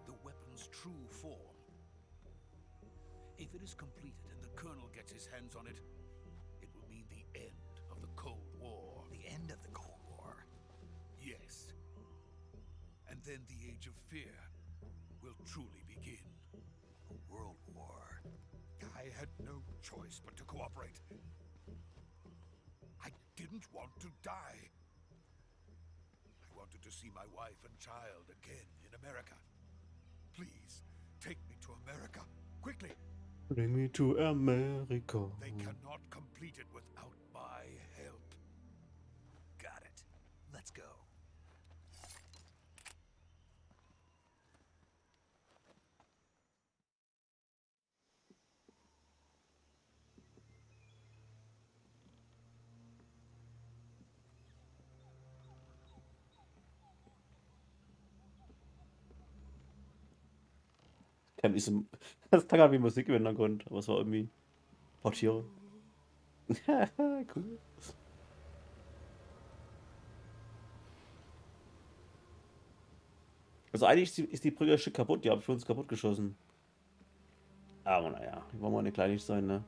The weapon's true form. If it is completed and the Colonel gets his hands on it, it will mean the end of the Cold War.
The end of the Cold War?
Yes. And then the Age of Fear will truly begin.
A world war.
I had no choice but to cooperate. I didn't want to die. I wanted to see my wife and child again in America. Please, take me to America, quickly.
Bring me to America.
They cannot complete it without my help.
Got it. Let's go.
Das klang halt wie Musik im Hintergrund, aber es war irgendwie Portiere. Cool. Also eigentlich ist die Brücke ein Stück kaputt, die habe ich für uns kaputt geschossen. Aber naja, wollen wir nicht kleinlich sein, ne?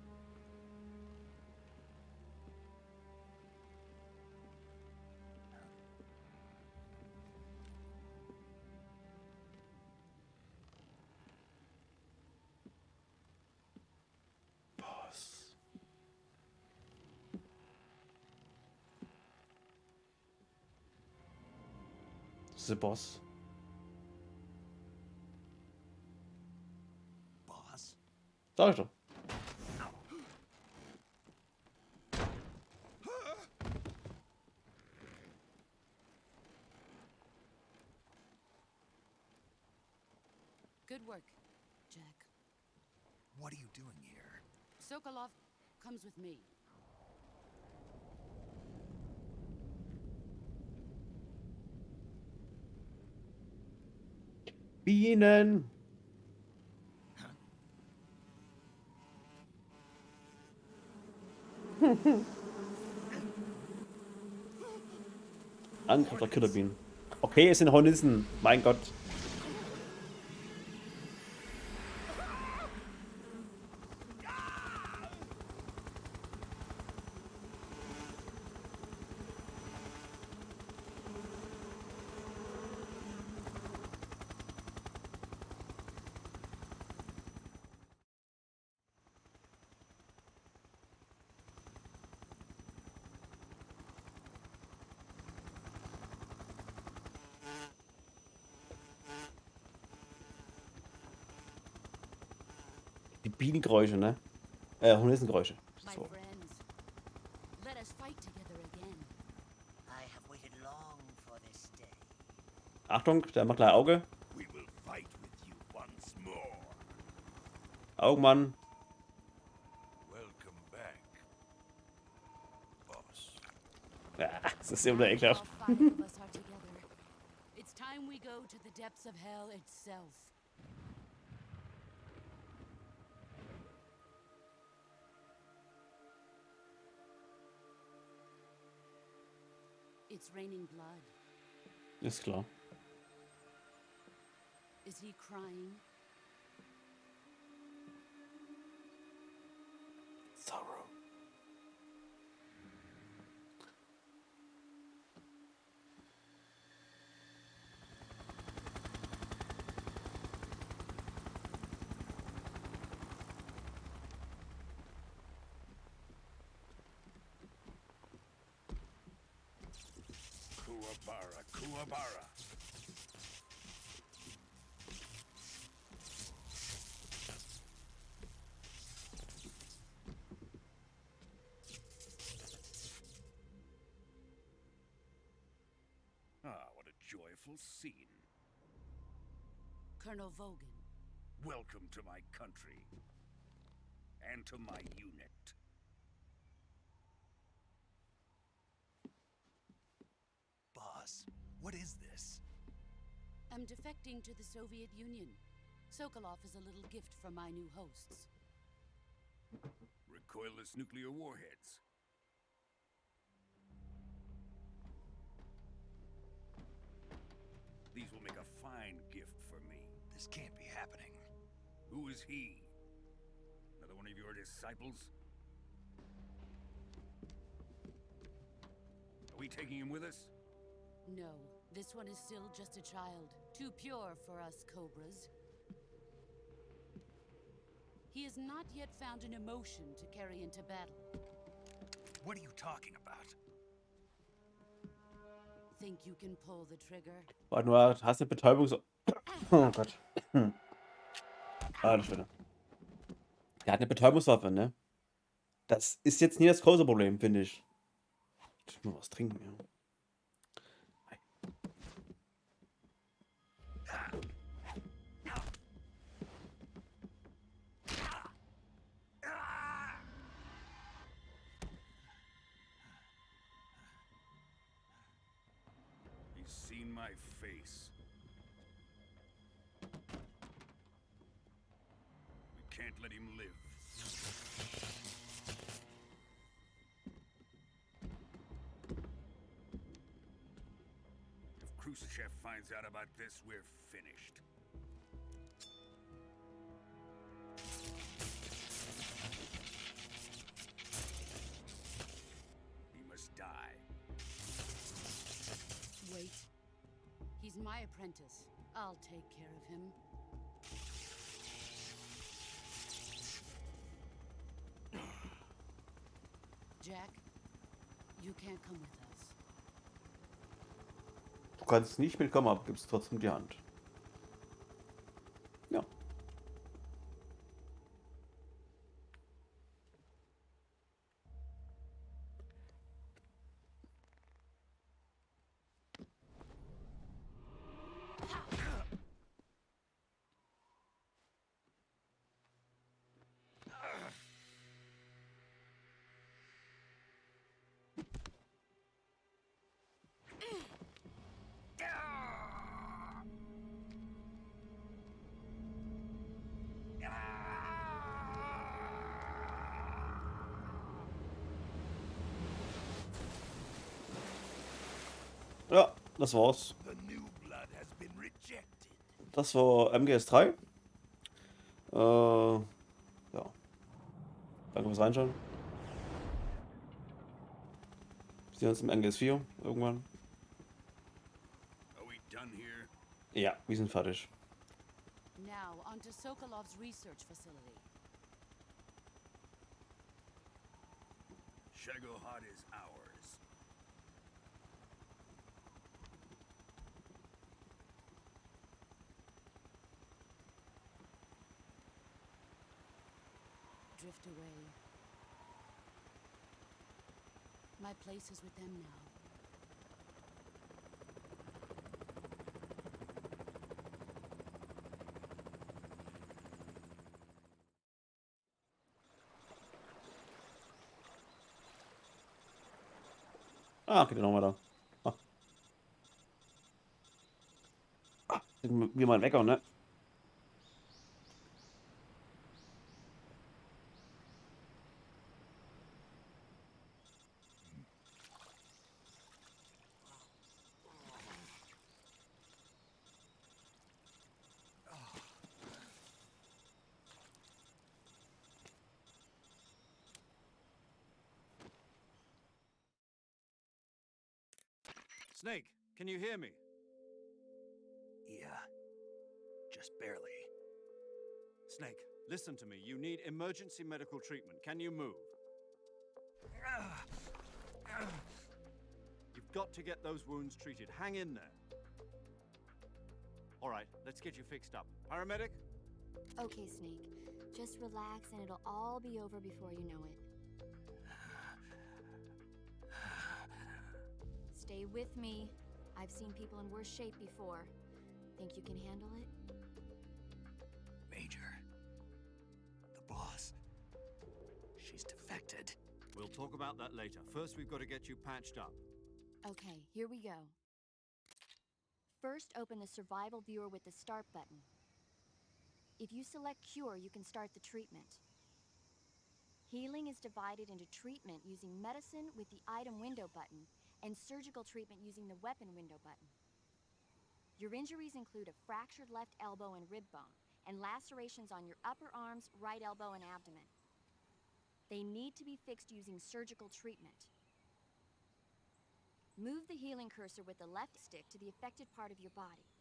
Boss. Das ist der Boss.
Boss?
Sag ich doch.
Good work, Jack.
What are you doing here?
Sokolov comes with me.
Bienen. Angriff der Killerbienen. Okay, es sind Hornissen. Mein Gott. Die Bienengeräusche, ne? Hornissengeräusche.
My
So.
friends, let us fight together again.
I have waited long for this day.
Achtung, der macht gleich Auge.
We will fight with you once more.
Augenmann.
Welcome back, boss.
Ja, das ist immer
Now that
ekelhaft.
all 5 of us are together, it's time we go to the depths of hell itself. It's raining blood.
Ist klar.
Is he crying?
Sorrow.
Kuwabara, Kuwabara. Ah, what a joyful scene.
Colonel Vogan.
Welcome to my country. And to my unit.
Boss, what is this?
I'm defecting to the Soviet Union. Sokolov is a little gift from my new hosts.
Recoilless nuclear warheads. These will make a fine gift for me.
This can't be happening.
Who is he? Another one of your disciples? Are we taking him with us?
No, this one is still just a child. Too pure for us Cobras. He has not yet found an emotion to carry into battle.
What are you talking about?
Think you can pull the trigger?
Warte mal, hast du Betäubungs... Oh Gott. Ah, das Schöne. Er hat eine Betäubungswaffe, ne? Das ist jetzt nie das große Problem, finde ich. Ich muss mal was trinken, ja.
my face. We can't let him live. If Khrushchev finds out about this, we're finished. He must die.
Wait. He's my apprentice. I'll take care of him. Jack, you can't come with us.
Du kannst nicht mitkommen, aber gibst trotzdem die Hand. Ja. Ja, das war's.
The new blood has been rejected.
Das war MGS3. Ja. Danke fürs Reinschauen. Wir sehen uns im MGS4 irgendwann.
Are we done here?
Ja, wir sind fertig.
Now, on to Sokolov's research facility.
Shagohod is ours.
Drift away. My place is with them now.
Ah, geht ja noch weiter. Ah. Wie mal Wecker, ne?
Snake, can you hear me?
Yeah. Just barely.
Snake, listen to me. You need emergency medical treatment. Can you move? You've got to get those wounds treated. Hang in there. All right, let's get you fixed up. Paramedic?
Okay, Snake. Just relax and it'll all be over before you know it. Stay with me. I've seen people in worse shape before. Think you can handle it?
Major. The boss. She's defected.
We'll talk about that later. First, we've got to get you patched up.
Okay, here we go. First, open the survival viewer with the start button. If you select cure, you can start the treatment. Healing is divided into treatment using medicine with the item window button and surgical treatment using the weapon window button. Your injuries include a fractured left elbow and rib bone, and lacerations on your upper arms, right elbow, and abdomen. They need to be fixed using surgical treatment. Move the healing cursor with the left stick to the affected part of your body.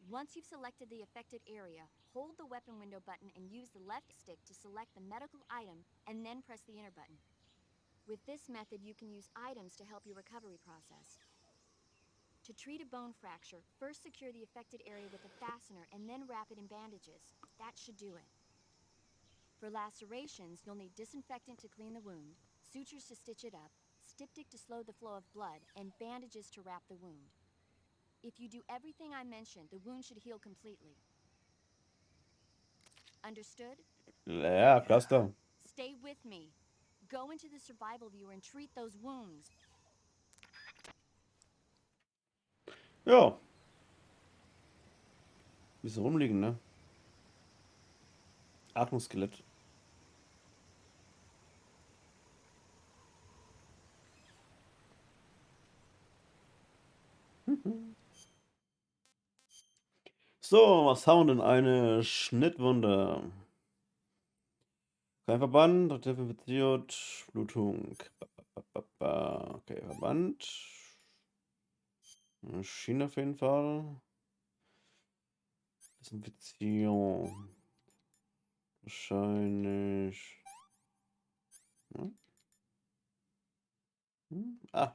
Once you've selected the affected area, hold the weapon window button and use the left stick to select the medical item and then press the enter button. With this method, you can use items to help your recovery process. To treat a bone fracture, first secure the affected area with a fastener and then wrap it in bandages. That should do it. For lacerations, you'll need disinfectant to clean the wound, sutures to stitch it up, styptic to slow the flow of blood, and bandages to wrap the wound. If you do everything I mentioned, the wound should heal completely. Understood?
Ja, Cluster.
Stay with me. Go into the survival viewer and treat those wounds.
Ja. Wie so rumliegen, ne? Atmungsskelett. So, was haben wir denn? Eine Schnittwunde. Kein Verband, infiziert, Blutung. Okay, Verband. Schiene auf jeden Fall. Desinfektion. Wahrscheinlich. Hm? Ah.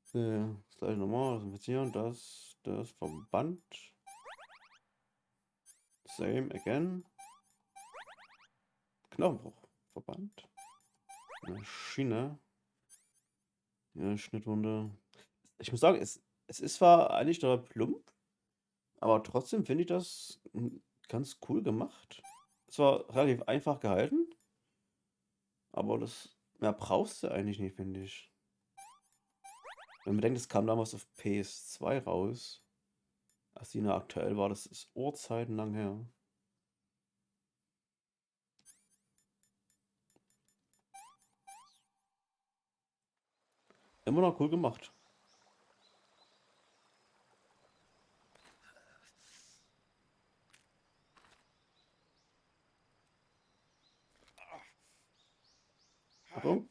Okay, das gleiche nochmal. Desinfizieren. Das Verband. Same again. Knochenbruch. Verband. Eine Schiene. Ja, Schnittwunde. Ich muss sagen, es ist zwar eigentlich total plump, aber trotzdem finde ich das ganz cool gemacht. Es war relativ einfach gehalten, aber das mehr brauchst du eigentlich nicht, finde ich. Wenn man denkt, es kam damals auf PS2 raus, als die noch aktuell war, das ist urzeitenlang her. Immer noch cool gemacht. Achtung.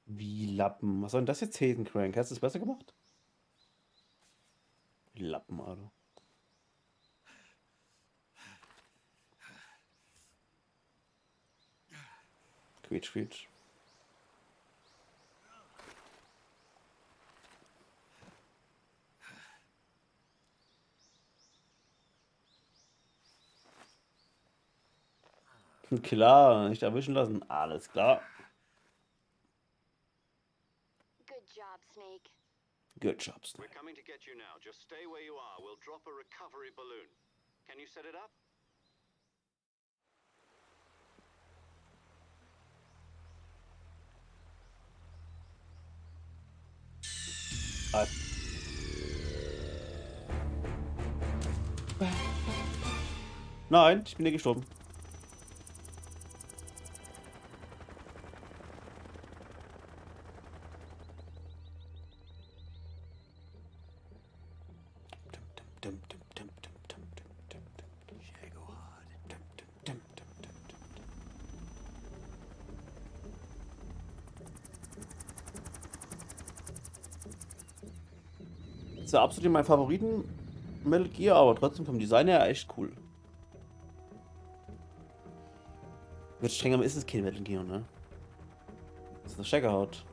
Wie Lappen. Was soll denn das jetzt heißen, Crank? Hast du es besser gemacht? Wie Lappen, Alter. Quietsch, quietsch. Klar, nicht erwischen lassen. Alles klar.
Good job, Snake.
Good job, Snake.
We're coming to get you now. Just stay where you are. We'll drop a recovery balloon. Can you set it up?
Nein, ich bin hier gestorben. Das ist ja absolut mein Favoriten Metal Gear, aber trotzdem vom Design her echt cool. Wird strenger, aber ist es kein Metal Gear, ne? Das ist eine Steckerhaut.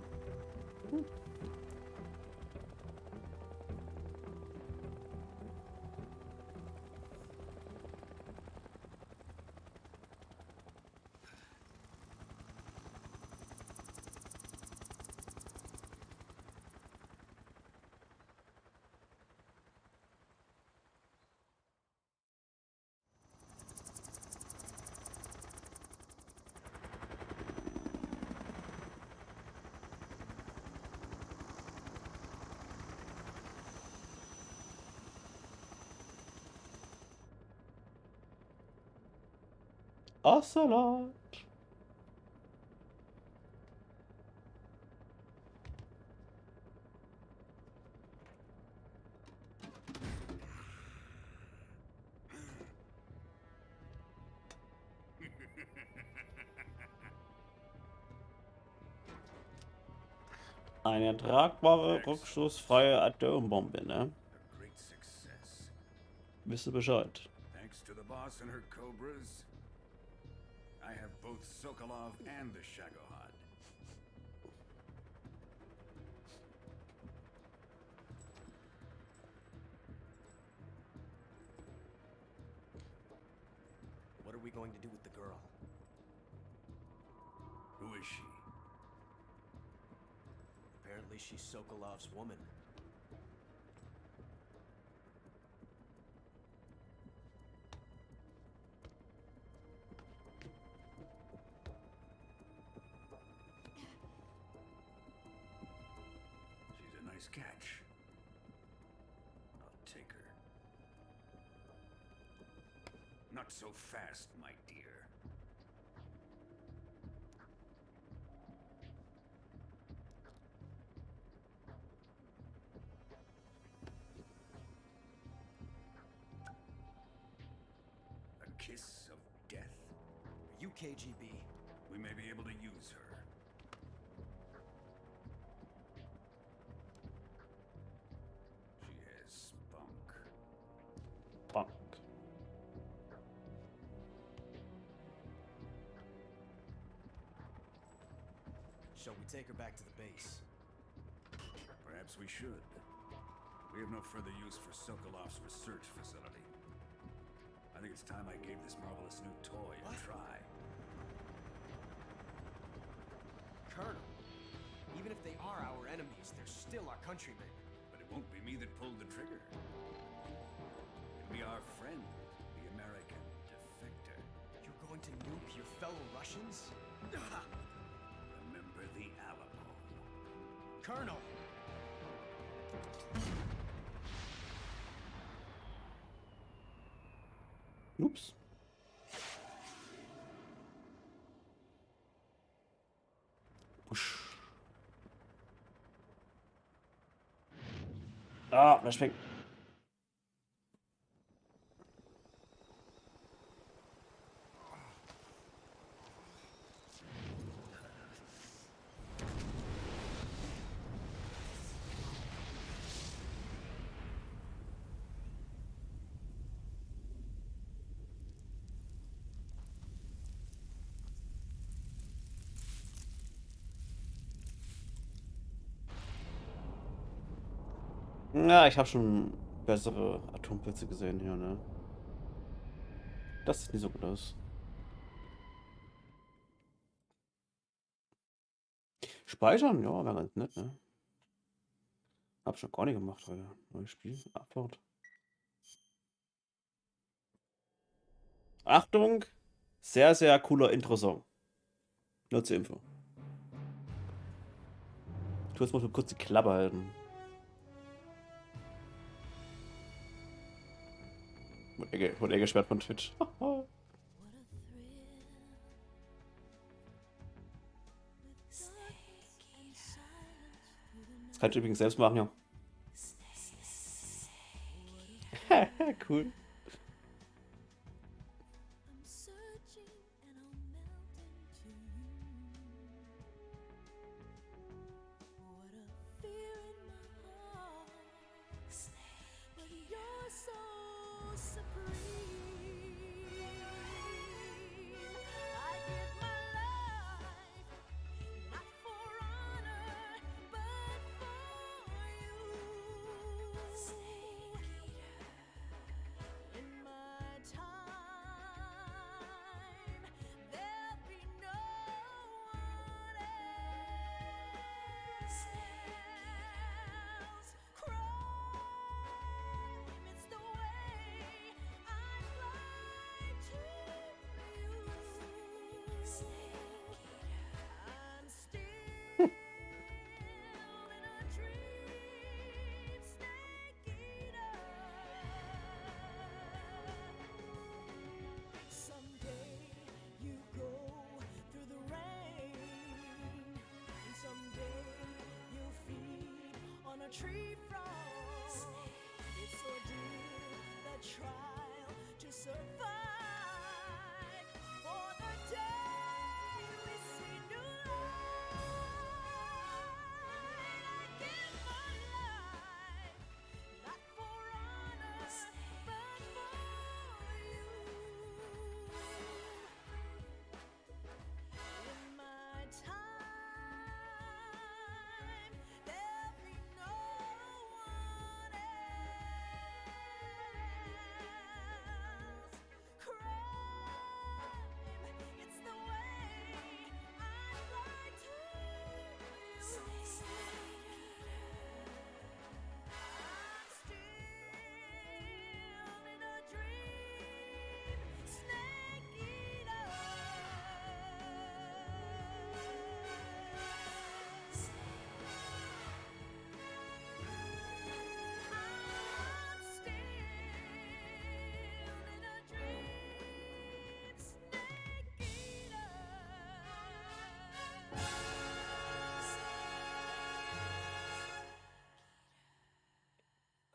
Salat. Eine tragbare, rückstoßfreie Atombombe, ne?
Great success.
Wisst ihr Bescheid?
Thanks to the boss and her cobras, I have both Sokolov and the Shagohod.
What are we going to do with the girl?
Who is she?
Apparently she's Sokolov's woman.
She's a nice catch. I'll take her. Not so fast, my dear. A kiss of death?
Are you KGB?
We may be able to use her. She has spunk.
Fuck.
Shall we take her back to the base?
Perhaps we should. We have no further use for Sokolov's research facility. I think it's time I gave this marvelous new toy a try.
Colonel, even if they are our enemies, they're still our countrymen.
But it won't be me that pulled the trigger. It'll be our friend, the American defector.
You're going to nuke your fellow Russians?
Remember the Alamo.
Colonel!
Ups. Push. Ah, Flashback. Na, ich habe schon bessere Atompilze gesehen hier, ne? Das sieht nicht so gut aus. Speichern? Ja, wäre ganz nett, ne? Hab schon gar nicht gemacht heute. Neues Spiel. Abfahrt. Achtung! Sehr, sehr cooler Intro-Song. Nur zur Info. Tu jetzt mal kurz die Klappe halten. Wurde er gesperrt von Twitch. Das kannst du übrigens selbst machen, ja. Cool.
Tree frog, it's ordeal, the trial to survive. For the day we see new light, I give my life, not for honor, but for you. In my time, there'll be no one else.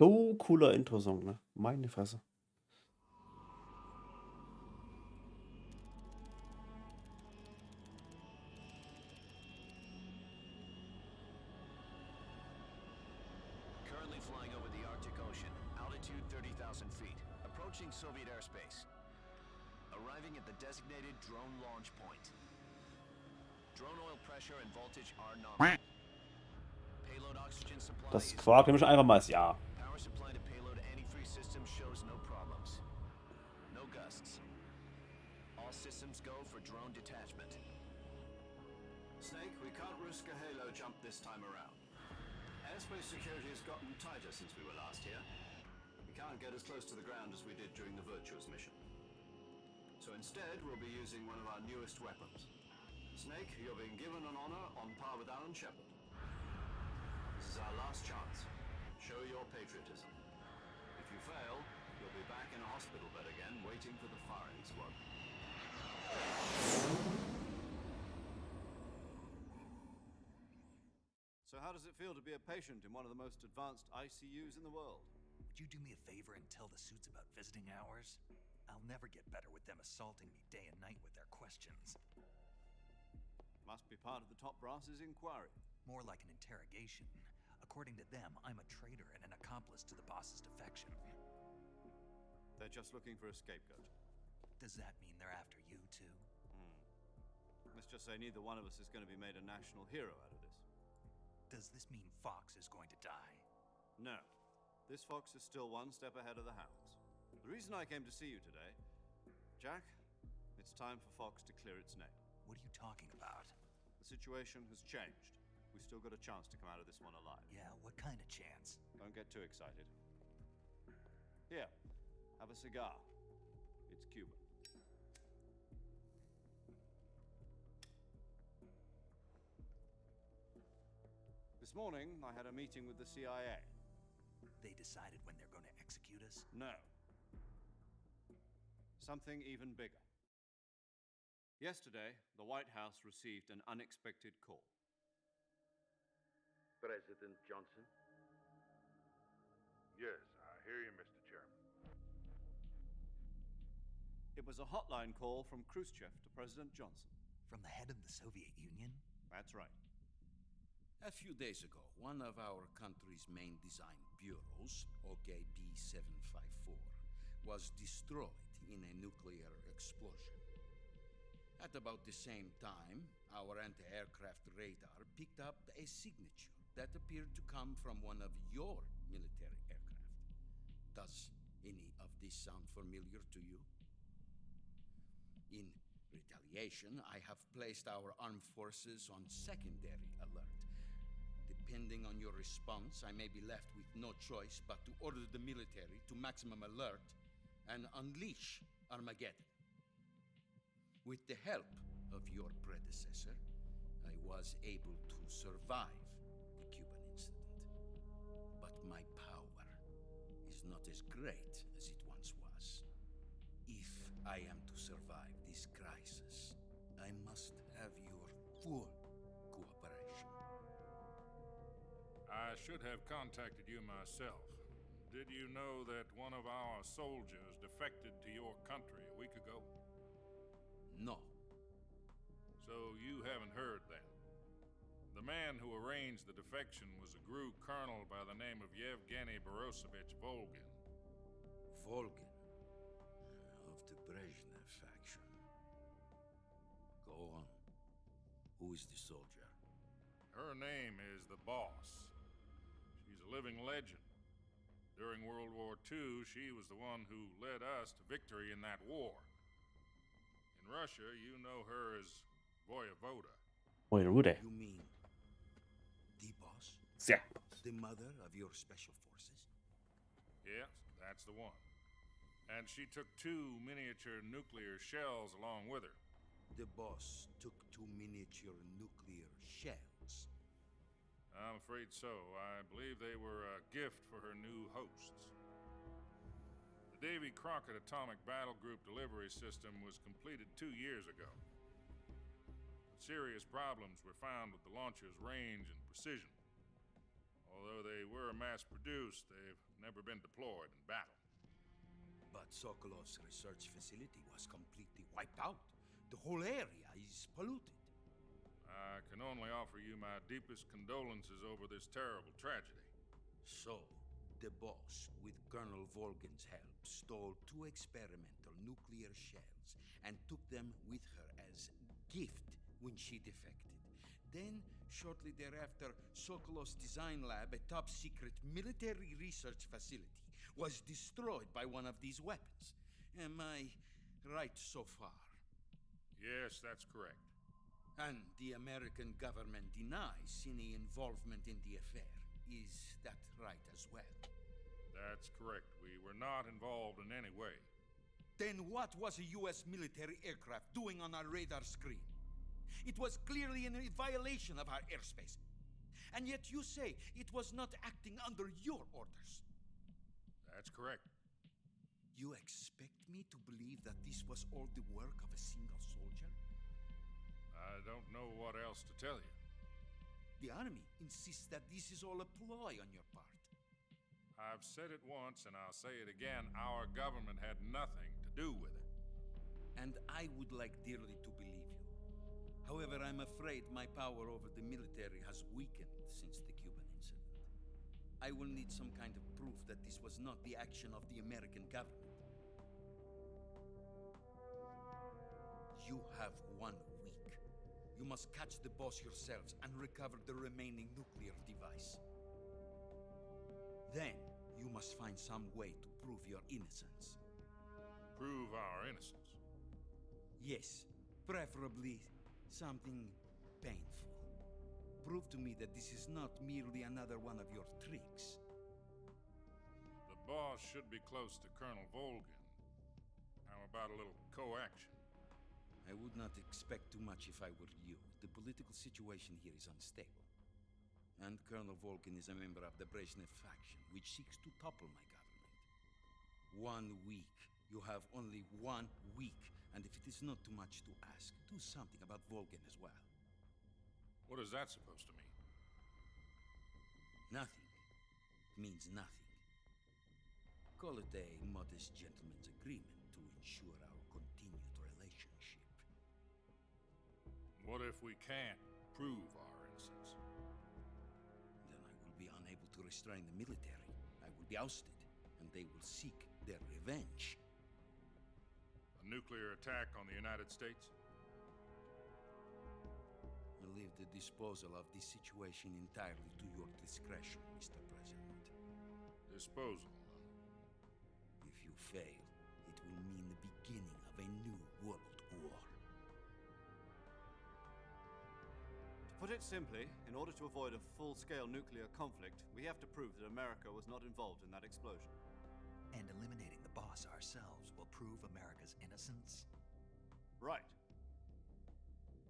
So cooler Intro-Song, ne? Meine Fresse.
Currently flying over the Arctic Ocean, altitude 30,000 feet, approaching Soviet airspace. Arriving at the designated drone launch point. Drone oil pressure and voltage are nominal. Payload oxygen supply
Das
is
Quark nehme ich einfach mal als Ja.
power supply to payload antifreeze system shows no problems. No gusts. All systems go for drone detachment.
Snake, we can't risk a halo jump this time around. Airspace security has gotten tighter since we were last here. We can't get as close to the ground as we did during the Virtuous mission. So instead, we'll be using one of our newest weapons. Snake, you're being given an honor on par with Alan Shepard. This is our last chance. Show your patriotism. If you fail, you'll be back in a hospital bed again, waiting for the firing squad. So how does it feel to be a patient in one of the most advanced ICUs in the world?
Would you do me a favor and tell the suits about visiting hours? I'll never get better with them assaulting me day and night with their questions.
Must be part of the top brass's inquiry.
More like an interrogation. According to them, I'm a traitor and an accomplice to the boss's defection.
They're just looking for a scapegoat.
Does that mean they're after you too?
Let's just say neither one of us is going to be made a national hero out of this.
Does this mean Fox is going to die?
No. This fox is still one step ahead of the hounds. The reason I came to see you today, Jack, it's time for Fox to clear its name.
What are you talking about?
The situation has changed. We've still got a chance to come out of this one alive.
Yeah, what kind of chance?
Don't get too excited. Here, have a cigar. It's Cuban. This morning, I had a meeting with the CIA.
They decided when they're going to execute us?
No. Something even bigger. Yesterday, the White House received an unexpected call.
President Johnson?
Yes, I hear you, Mr. Chairman.
It was a hotline call from Khrushchev to President Johnson.
From the head of the Soviet Union?
That's right.
A few days ago, one of our country's main design bureaus, OKB 754, was destroyed in a nuclear explosion. At about the same time, our anti-aircraft radar picked up a signature that appeared to come from one of your military aircraft. Does any of this sound familiar to you? In retaliation, I have placed our armed forces on secondary alert. Depending on your response, I may be left with no choice but to order the military to maximum alert and unleash Armageddon. With the help of your predecessor, I was able to survive the Cuban incident. But my power is not as great as it once was. If I am to survive this crisis, I must have your full cooperation.
I should have contacted you myself. Did you know that one of our soldiers defected to your country a week ago?
No.
So you haven't heard then. The man who arranged the defection was a GRU colonel by the name of Yevgeny Borosovich Volgin.
Volgin? Of the Brezhnev faction. Go on. Who is the soldier?
Her name is the Boss. She's a living legend. During World War II, she was the one who led us to victory in that war. In Russia, you know her as Voyevoda.
Voyevoda.
You mean the Boss?
Yeah.
The mother of your special forces?
Yes, that's the one. And she took 2 miniature nuclear shells along with her.
The Boss took 2 miniature nuclear shells?
I'm afraid so. I believe they were a gift for her new hosts. The Davy Crockett Atomic Battle Group delivery system was completed 2 years ago. But serious problems were found with the launcher's range and precision. Although they were mass-produced, they've never been deployed in battle.
But Sokolov's research facility was completely wiped out. The whole area is polluted.
I can only offer you my deepest condolences over this terrible tragedy.
So, the boss, with Colonel Volgin's help, stole 2 experimental nuclear shells and took them with her as gift when she defected. Then, shortly thereafter, Sokolov's design lab, a top-secret military research facility, was destroyed by one of these weapons. Am I right so far?
Yes, that's correct.
And the American government denies any involvement in the affair. Is that right as well?
That's correct. We were not involved in any way.
Then what was a U.S. military aircraft doing on our radar screen? It was clearly in a violation of our airspace. And yet you say it was not acting under your orders.
That's correct.
You expect me to believe that this was all the work of a single soldier?
I don't know what else to tell you.
The army insists that this is all a ploy on your part.
I've said it once and I'll say it again. Our government had nothing to do with it.
And I would like dearly to believe you. However, I'm afraid my power over the military has weakened since the Cuban incident. I will need some kind of proof that this was not the action of the American government. You have 1 week. You must catch the boss yourselves and recover the remaining nuclear device. Then, you must find some way to prove your innocence.
Prove our innocence?
Yes, preferably something painful. Prove to me that this is not merely another one of your tricks.
The boss should be close to Colonel Volgin. How about a little co-action?
I would not expect too much if I were you. The political situation here is unstable. And Colonel Volgin is a member of the Brezhnev faction, which seeks to topple my government. 1 week. You have only 1 week. And if it is not too much to ask, do something about Volgin as well.
What is that supposed to mean?
Nothing. It means nothing. Call it a modest gentleman's agreement to ensure our continued relationship.
What if we can't prove our innocence?
Then I will be unable to restrain the military. I will be ousted, and they will seek their revenge.
A nuclear attack on the United States?
I leave the disposal of this situation entirely to your discretion, Mr. President.
Disposal?
If you fail, it will mean the beginning of a new world war.
To put it simply, in order to avoid a full-scale nuclear conflict, we have to prove that America was not involved in that explosion.
And eliminating the boss ourselves will prove America's innocence?
Right.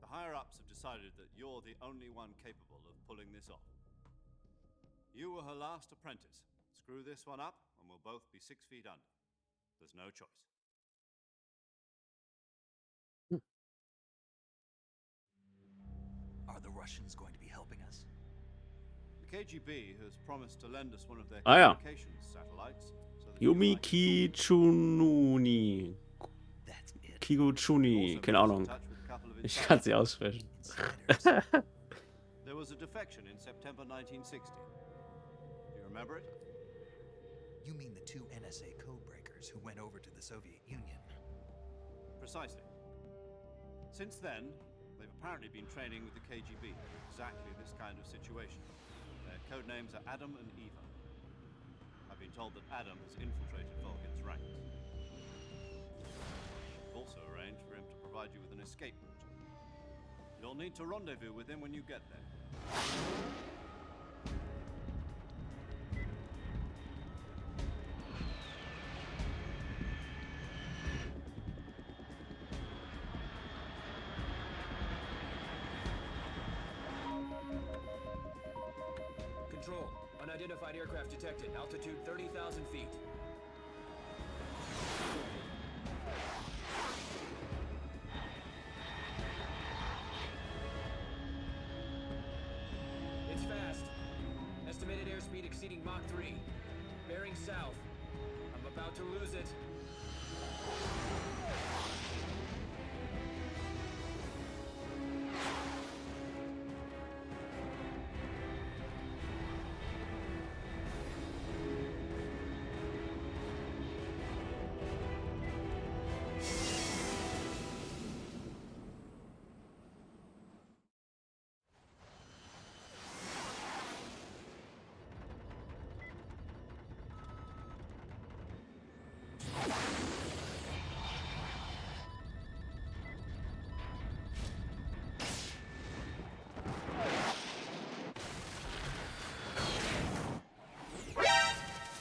The higher-ups have decided that you're the only one capable of pulling this off. You were her last apprentice. Screw this one up, and we'll both be 6 feet under. There's no choice.
Are the Russians going to be helping us?
The KGB has promised to lend us one of their
ja.
communications satellites. So that
Yumi Kichununi. Kiguchuni, keine Ahnung. Ich kann sie aussprechen.
There was a defection in September 1960. Do you remember it?
You mean the 2 NSA codebreakers who went over to the Soviet Union?
Precisely. Since then, they've apparently been training with the KGB for exactly this kind of situation. Their code names are Adam and Eva. I've been told that Adam has infiltrated Volgin's ranks. I've also arranged for him to provide you with an escape route. You'll need to rendezvous with him when you get there.
Control. Unidentified aircraft detected. Altitude 30,000 feet. It's fast. Estimated airspeed exceeding Mach 3. bearing south. I'm about to lose it.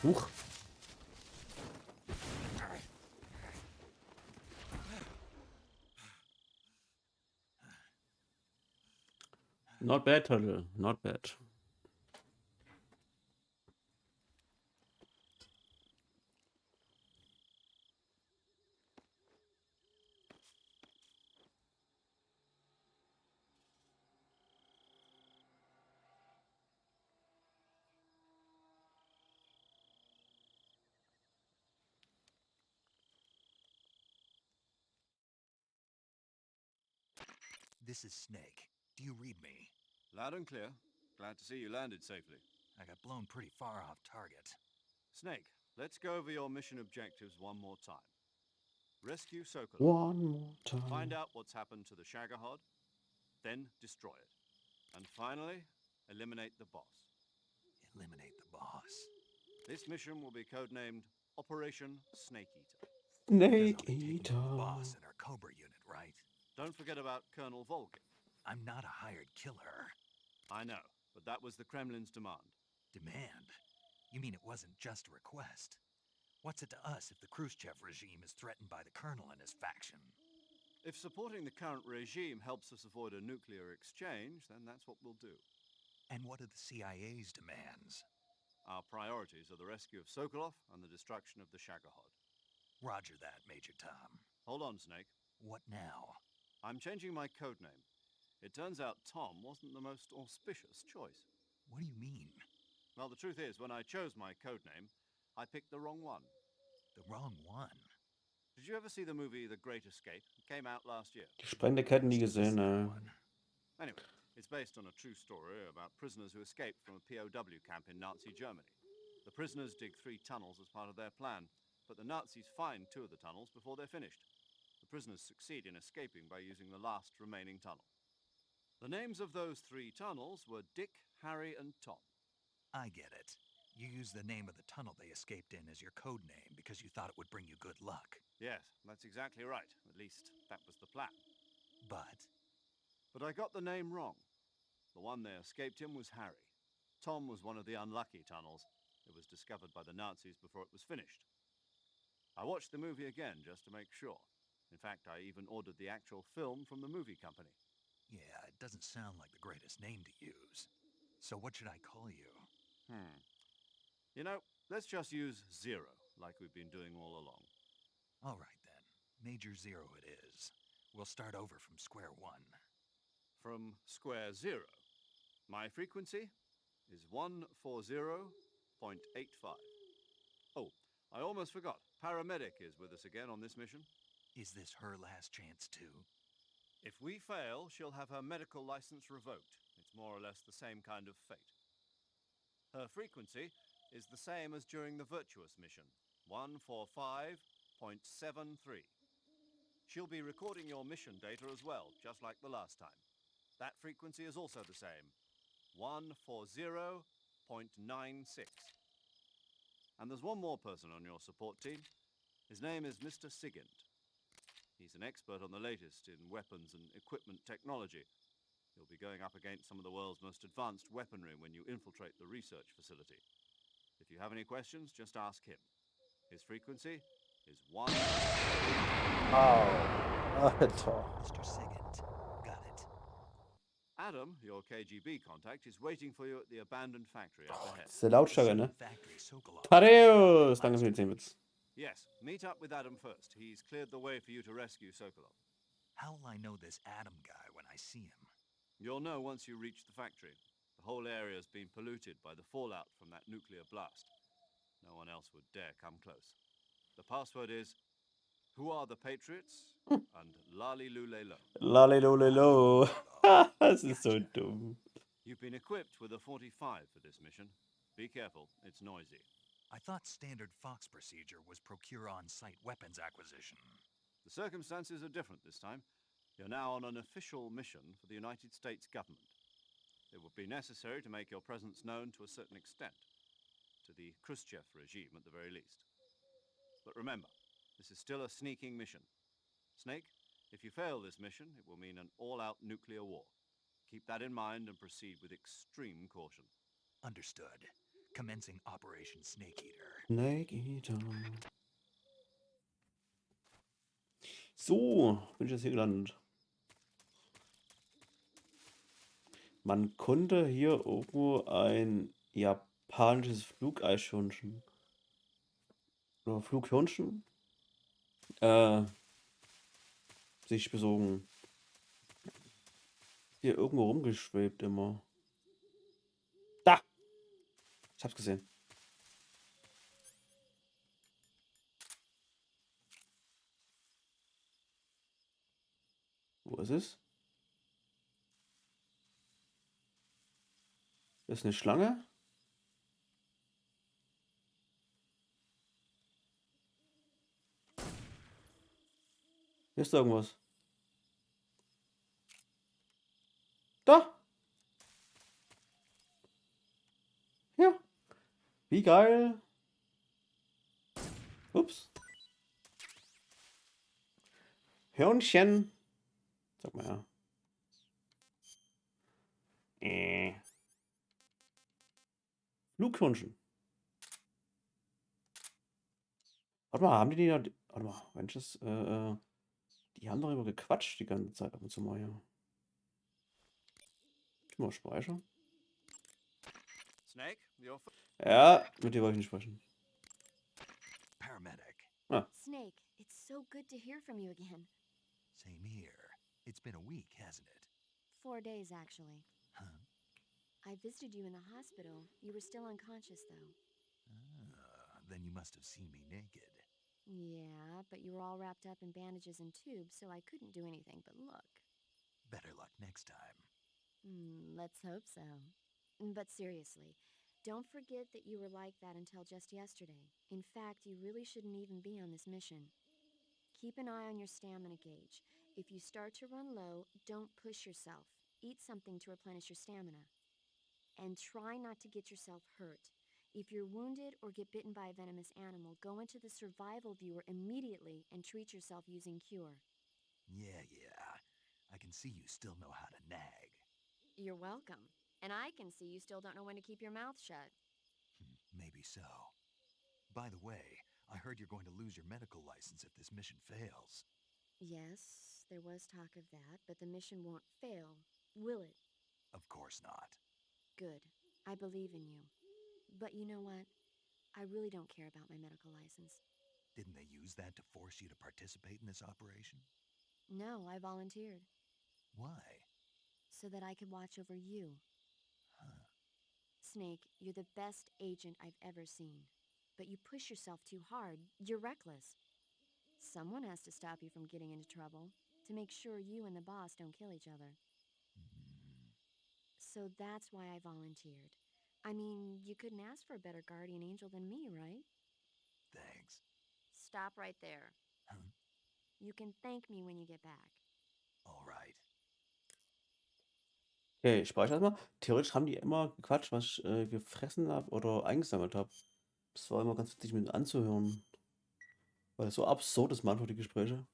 Huch. Not bad, Turtle. Not bad.
This is Snake. Do you read me?
Loud and clear. Glad to see you landed safely.
I got blown pretty far off target.
Snake, let's go over your mission objectives one more time. Rescue Sokolov.
One more time.
Find out what's happened to the Shagohod, then destroy it. And finally, eliminate the boss.
Eliminate the boss.
This mission will be codenamed Operation Snake Eater.
Snake
Taking
Eater.
the boss in our Cobra unit, right?
Don't forget about Colonel Volkin.
I'm not a hired killer.
I know, but that was the Kremlin's demand.
Demand? You mean it wasn't just a request? What's it to us if the Khrushchev regime is threatened by the Colonel and his faction?
If supporting the current regime helps us avoid a nuclear exchange, then that's what we'll do.
And what are the CIA's demands?
Our priorities are the rescue of Sokolov and the destruction of the Shagohod.
Roger that, Major Tom.
Hold on, Snake.
What now?
I'm changing my codename. It turns out Tom wasn't the most auspicious choice.
What do you mean?
Well, the truth is, when I chose my codename, I picked the wrong one.
The wrong one?
Did you ever see the movie The Great Escape? It came out last year.
Die Sprengende Ketten nie gesehen,
Anyway, it's based on a true story about prisoners who escaped from a POW camp in Nazi Germany. The prisoners dig 3 tunnels as part of their plan, but the Nazis find 2 of the tunnels before they're finished. The prisoners succeed in escaping by using the last remaining tunnel. The names of those 3 tunnels were Dick, Harry, and Tom.
I get it. You used the name of the tunnel they escaped in as your code name because you thought it would bring you good luck.
Yes, that's exactly right. At least, that was the plan.
But
I got the name wrong. The one they escaped in was Harry. Tom was one of the unlucky tunnels. It was discovered by the Nazis before it was finished. I watched the movie again just to make sure. In fact, I even ordered the actual film from the movie company.
yeah, it doesn't sound like the greatest name to use. So what should I call you?
You know, let's just use Zero, like we've been doing all along.
All right then. Major Zero it is. We'll start over from square one.
From square 0. My frequency is 140.85. Oh, I almost forgot. Paramedic is with us again on this mission.
Is this her last chance too?
If we fail, she'll have her medical license revoked. It's more or less the same kind of fate. Her frequency is the same as during the Virtuous mission, 145.73. She'll be recording your mission data as well, just like the last time. That frequency is also the same, 140.96. And there's one more person on your support team. His name is Mr. Sigint. He's an expert on the latest in weapons and equipment technology. You'll be going up against some of the world's most advanced weaponry when you infiltrate the research facility. If you have any questions, just ask him. His frequency is 1...
Alter.
Mr. Sigint. Got it.
Adam, your KGB contact, is waiting for you at the abandoned factory up ahead.
Das ist der Lautstärke, ne?
Factory Sokolov.
Tadeus! Danke für den 10 Witz.
Yes, meet up with Adam first. He's cleared the way for you to rescue Sokolov.
How will I know this Adam guy when I see him?
You'll know once you reach the factory. The whole area's been polluted by the fallout from that nuclear blast. No one else would dare come close. The password is, who are the Patriots? And lali lule lo.
Lalelolelo. Das ist so dumm.
You've been equipped with a 45 for this mission. Be careful, it's noisy.
I thought standard Fox procedure was procure on-site weapons acquisition.
The circumstances are different this time. You're now on an official mission for the United States government. It would be necessary to make your presence known to a certain extent, to the Khrushchev regime at the very least. But remember, this is still a sneaking mission. Snake, if you fail this mission, it will mean an all-out nuclear war. Keep that in mind and proceed with extreme caution.
Understood. Commencing Operation Snake Eater.
Snake Eater. So, bin ich jetzt hier gelandet. Man konnte hier irgendwo ein japanisches Flugeichhörnchen oder Flughörnchen sich besorgen. Hier irgendwo rumgeschwebt immer. Da! Ich hab's gesehen. Wo ist es? Ist eine Schlange? Hier ist irgendwas. Da! Ja. Wie geil. Ups. Hörnchen. Sag mal ja. Flughörnchen. Warte mal, haben die da... Warte mal, Mensch, die haben darüber gequatscht die ganze Zeit ab und zu mal hier. Ich mal speichern.
Snake,
Ja, mit dir wollte ich nicht sprechen.
Paramedic.
Ah.
Snake, it's so good to hear from you again.
Same here. It's been a week, hasn't it?
4 days, actually.
Huh?
I visited you in the hospital. You were still unconscious, though.
Then you must have seen me naked.
Yeah, but you were all wrapped up in bandages and tubes, so I couldn't do anything but look.
Better luck next time.
Let's hope so. But seriously, don't forget that you were like that until just yesterday. In fact, you really shouldn't even be on this mission. Keep an eye on your stamina gauge. If you start to run low, don't push yourself. Eat something to replenish your stamina. And try not to get yourself hurt. If you're wounded or get bitten by a venomous animal, go into the survival viewer immediately and treat yourself using Cure.
Yeah. I can see you still know how to nag.
You're welcome. And I can see you still don't know when to keep your mouth shut.
Maybe so. By the way, I heard you're going to lose your medical license if this mission fails.
Yes, there was talk of that, but the mission won't fail, will it?
Of course not.
Good. I believe in you. But you know what? I really don't care about my medical license.
Didn't they use that to force you to participate in this operation?
No, I volunteered.
Why?
So that I could watch over you.
Huh.
Snake, you're the best agent I've ever seen. But you push yourself too hard. You're reckless. Someone has to stop you from getting into trouble, to make sure you and the boss don't kill each other. So that's why I volunteered. I mean, you couldn't ask for a better guardian angel than me, right?
Thanks.
Stop right there.
Huh?
You can thank me when you get back.
All right.
Okay, ich speichere das mal. Theoretisch haben die immer gequatscht, was ich gefressen habe oder eingesammelt habe. Das war immer ganz witzig mit anzuhören. Weil das so absurd ist manchmal, die Gespräche.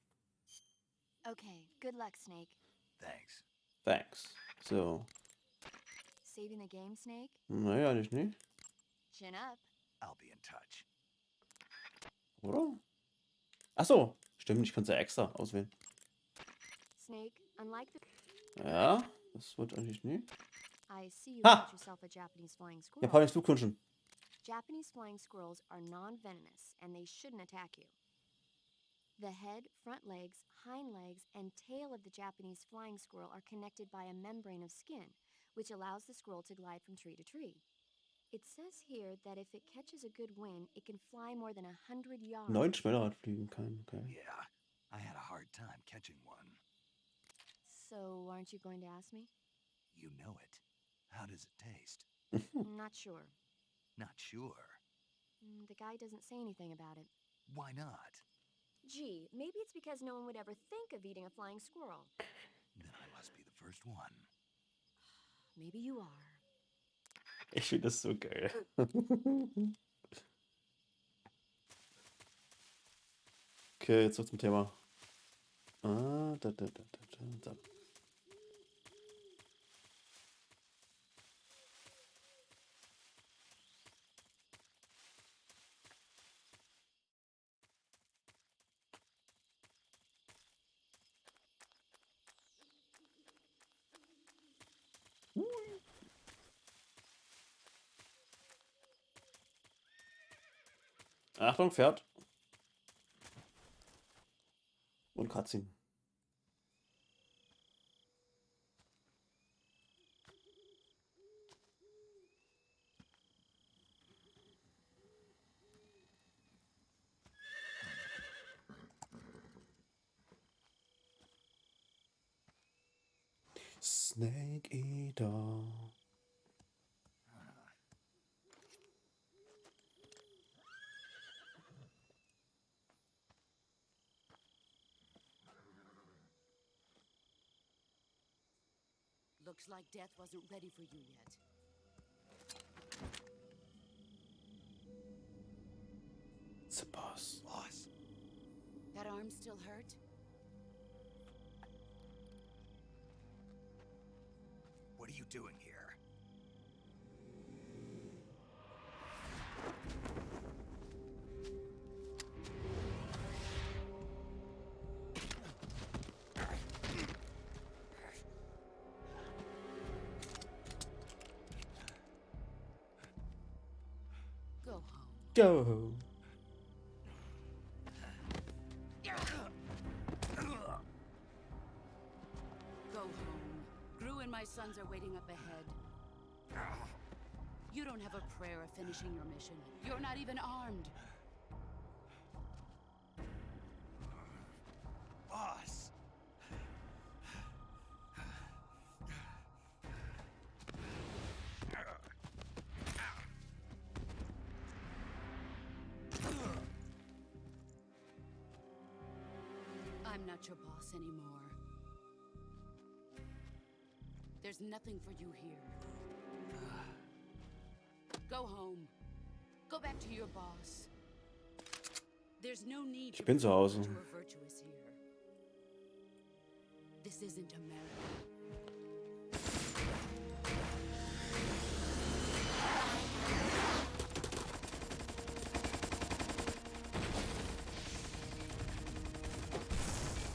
Okay, good luck, Snake.
Thanks.
Thanks. So.
Saving the game, Snake?
Naja, nicht, ne?
Chin up.
I'll be in touch.
Oder? Achso, stimmt, ich kann es ja extra auswählen.
Snake, unlike the...
Ja, das wird eigentlich nie.
I see you
Ha!
got yourself a Japanese flying squirrel.
Japanisches Flughörnchen.
Japanese flying squirrels are non-venomous, and they shouldn't attack you. The head, front legs, hind legs, and tail of the Japanese flying squirrel are connected by a membrane of skin, which allows the squirrel to glide from tree to tree. It says here that if it catches a good wind, it can fly more than 100 yards.
9 Schmellerrad fliegen kann, okay.
Yeah, I had a hard time catching one.
So, aren't you going to ask me?
You know it. How does it taste?
Not sure.
Not sure.
The guy doesn't say anything about it.
Why not?
Gee, maybe it's because no one would ever think of eating a flying squirrel.
Then I must be the first one.
Maybe you are.
Ich finde das so geil. Okay, jetzt zum Thema. Da. Achtung, Pferd. Und Cutscene. Snake Eater.
Looks like death wasn't ready for you yet.
It's a boss.
Boss.
That arm still hurt?
What are you doing here?
Go home.
Go home.
Go home. Gru and my sons are waiting up ahead. You don't have a prayer of finishing your mission. You're not even armed.
Boss.
I'm not your boss anymore. There's nothing for you here. Go home. Go back to your boss. There's no need
Ich bin zu Hause.
you are virtuous here. This isn't America.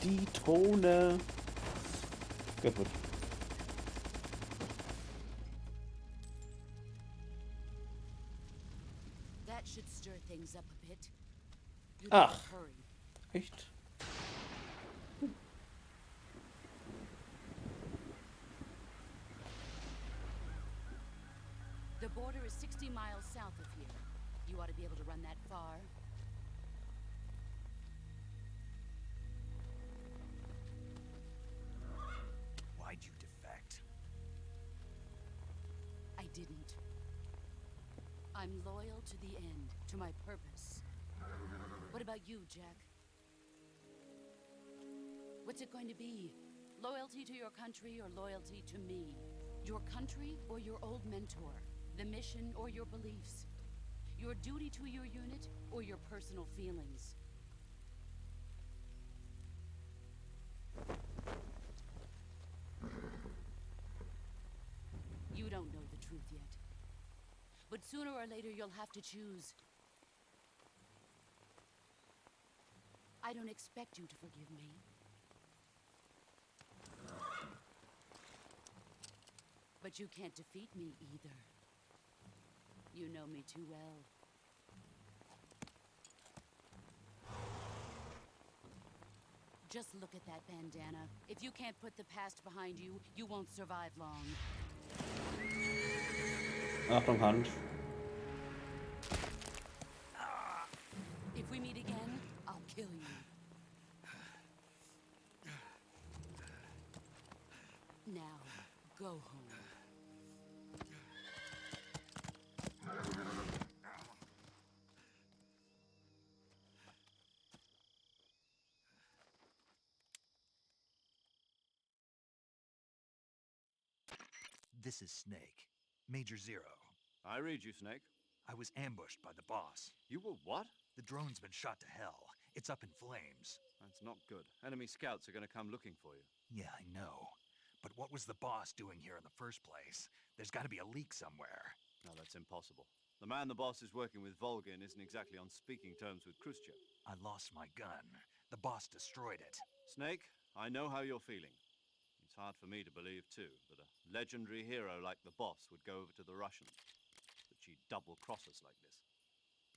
Die Drohne. Kaputt.
That should stir things up a bit. You
Ach.
better hurry.
Echt?
The border is 60 miles south of here. You ought to be able to run that far.
Why'd you defect?
I didn't. I'm loyal to the end, to my purpose. What about you, Jack? What's it going to be? Loyalty to your country or loyalty to me? Your country or your old mentor? The mission or your beliefs? Your duty to your unit or your personal feelings? You don't know the truth yet. But sooner or later you'll have to choose. I don't expect you to forgive me. But you can't defeat me either. You know me too well. Just look at that bandana. If you can't put the past behind you, you won't survive long.
Achtung, Hand.
we meet again, I'll kill you. Now, go home.
This is Snake. Major Zero.
I read you, Snake.
I was ambushed by the boss.
You were what?
The drone's been shot to hell. It's up in flames.
That's not good. Enemy scouts are going to come looking for you.
Yeah, I know. But what was the boss doing here in the first place? There's got to be a leak somewhere.
No, that's impossible. The man the boss is working with, Volgin, isn't exactly on speaking terms with Khrushchev.
I lost my gun. The boss destroyed it.
Snake, I know how you're feeling. It's hard for me to believe, too, that a legendary hero like the boss would go over to the Russians. That she'd double-cross us like this.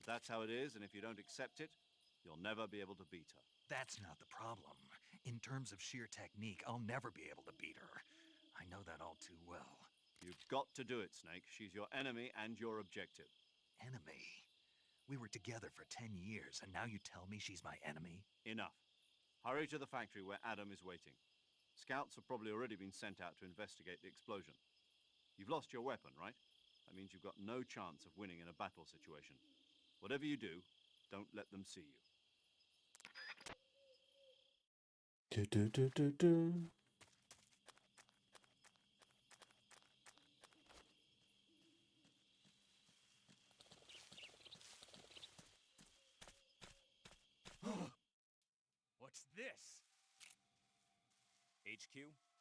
But that's how it is, and if you don't accept it, you'll never be able to beat her.
That's not the problem. In terms of sheer technique, I'll never be able to beat her. I know that all too well.
You've got to do it, Snake. She's your enemy and your objective.
Enemy? We were together for 10 years, and now you tell me she's my enemy?
Enough. Hurry to the factory where Adam is waiting. Scouts have probably already been sent out to investigate the explosion. You've lost your weapon, right? That means you've got no chance of winning in a battle situation. Whatever you do, don't let them see you.
Du, du, du, du, du.
What's this? HQ?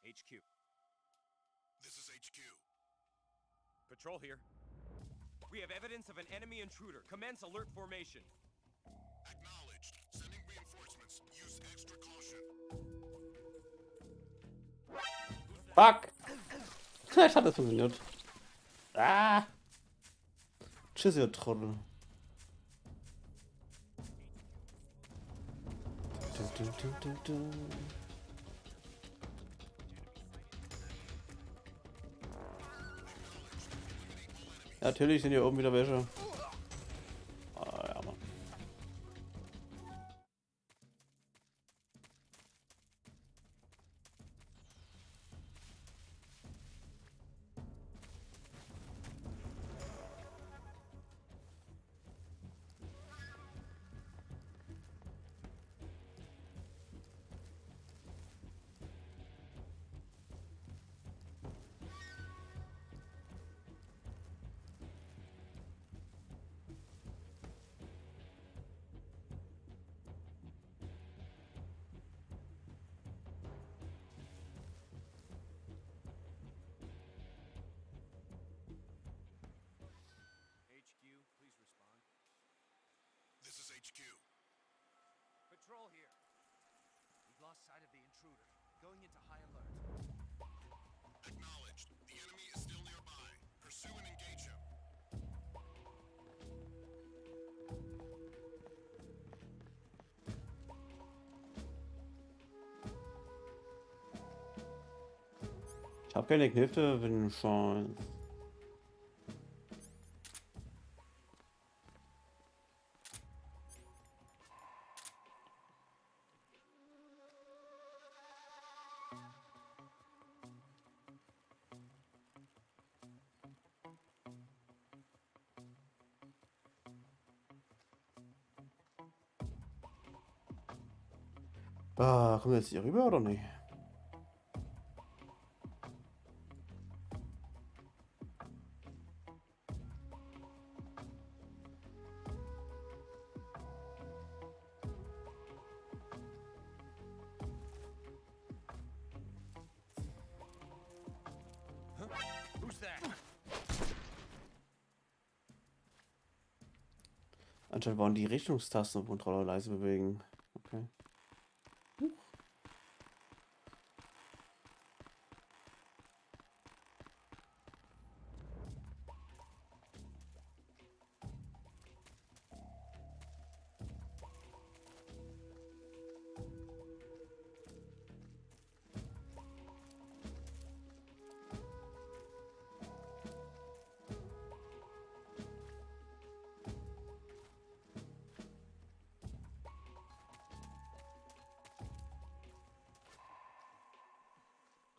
HQ.
This is HQ.
Patrol here. We have evidence of an enemy intruder. Commence alert formation.
Acknowledged. Sending reinforcements. Use extra caution.
Fuck! Vielleicht hat das funktioniert. Ah! Tschüss, ihr Trottel. Du, du, du, du, du. Natürlich sind hier oben wieder welche. Ah, ja, Mann.
This is HQ.
Patrol here. We've lost sight of the intruder. Going into high alert.
Acknowledged. The enemy is still nearby. Pursue and engage him.
Ich hab keine Knifte, wenn schon. Ah, kommen wir jetzt hier rüber oder nicht?
Who's that?
Anscheinend waren die Richtungstasten auf Controller leise bewegen. Okay.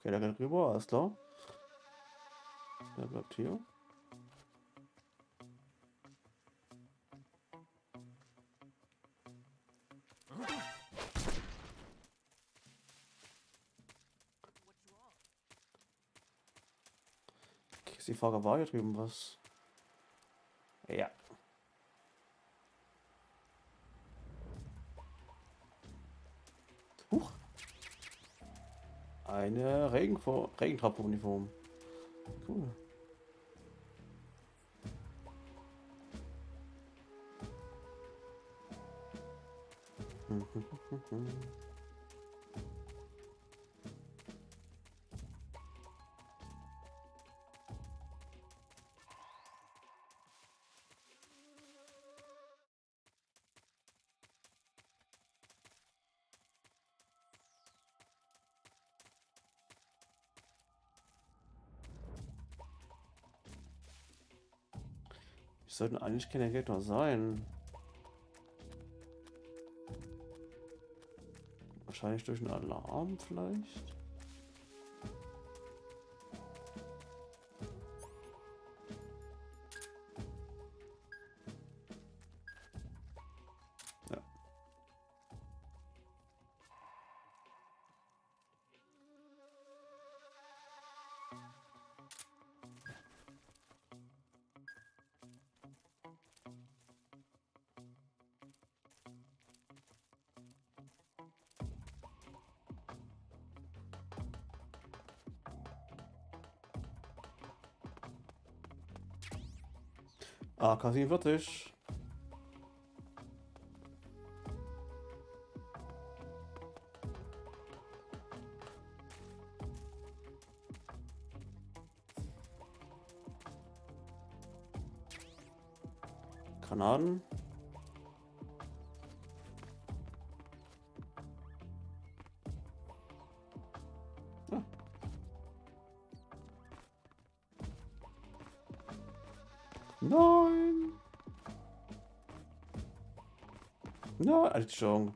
Okay, der geht rüber, alles klar. Der bleibt hier. Okay, ist die Frage, war hier drüben was? Ja. Huch. Eine Regentropfenuniform. Cool. Wir sollten eigentlich keine Gegner sein. Wahrscheinlich durch einen Alarm vielleicht. Ja. AK-47. Granaten. Ja. Nein! Nein, Entschuldigung.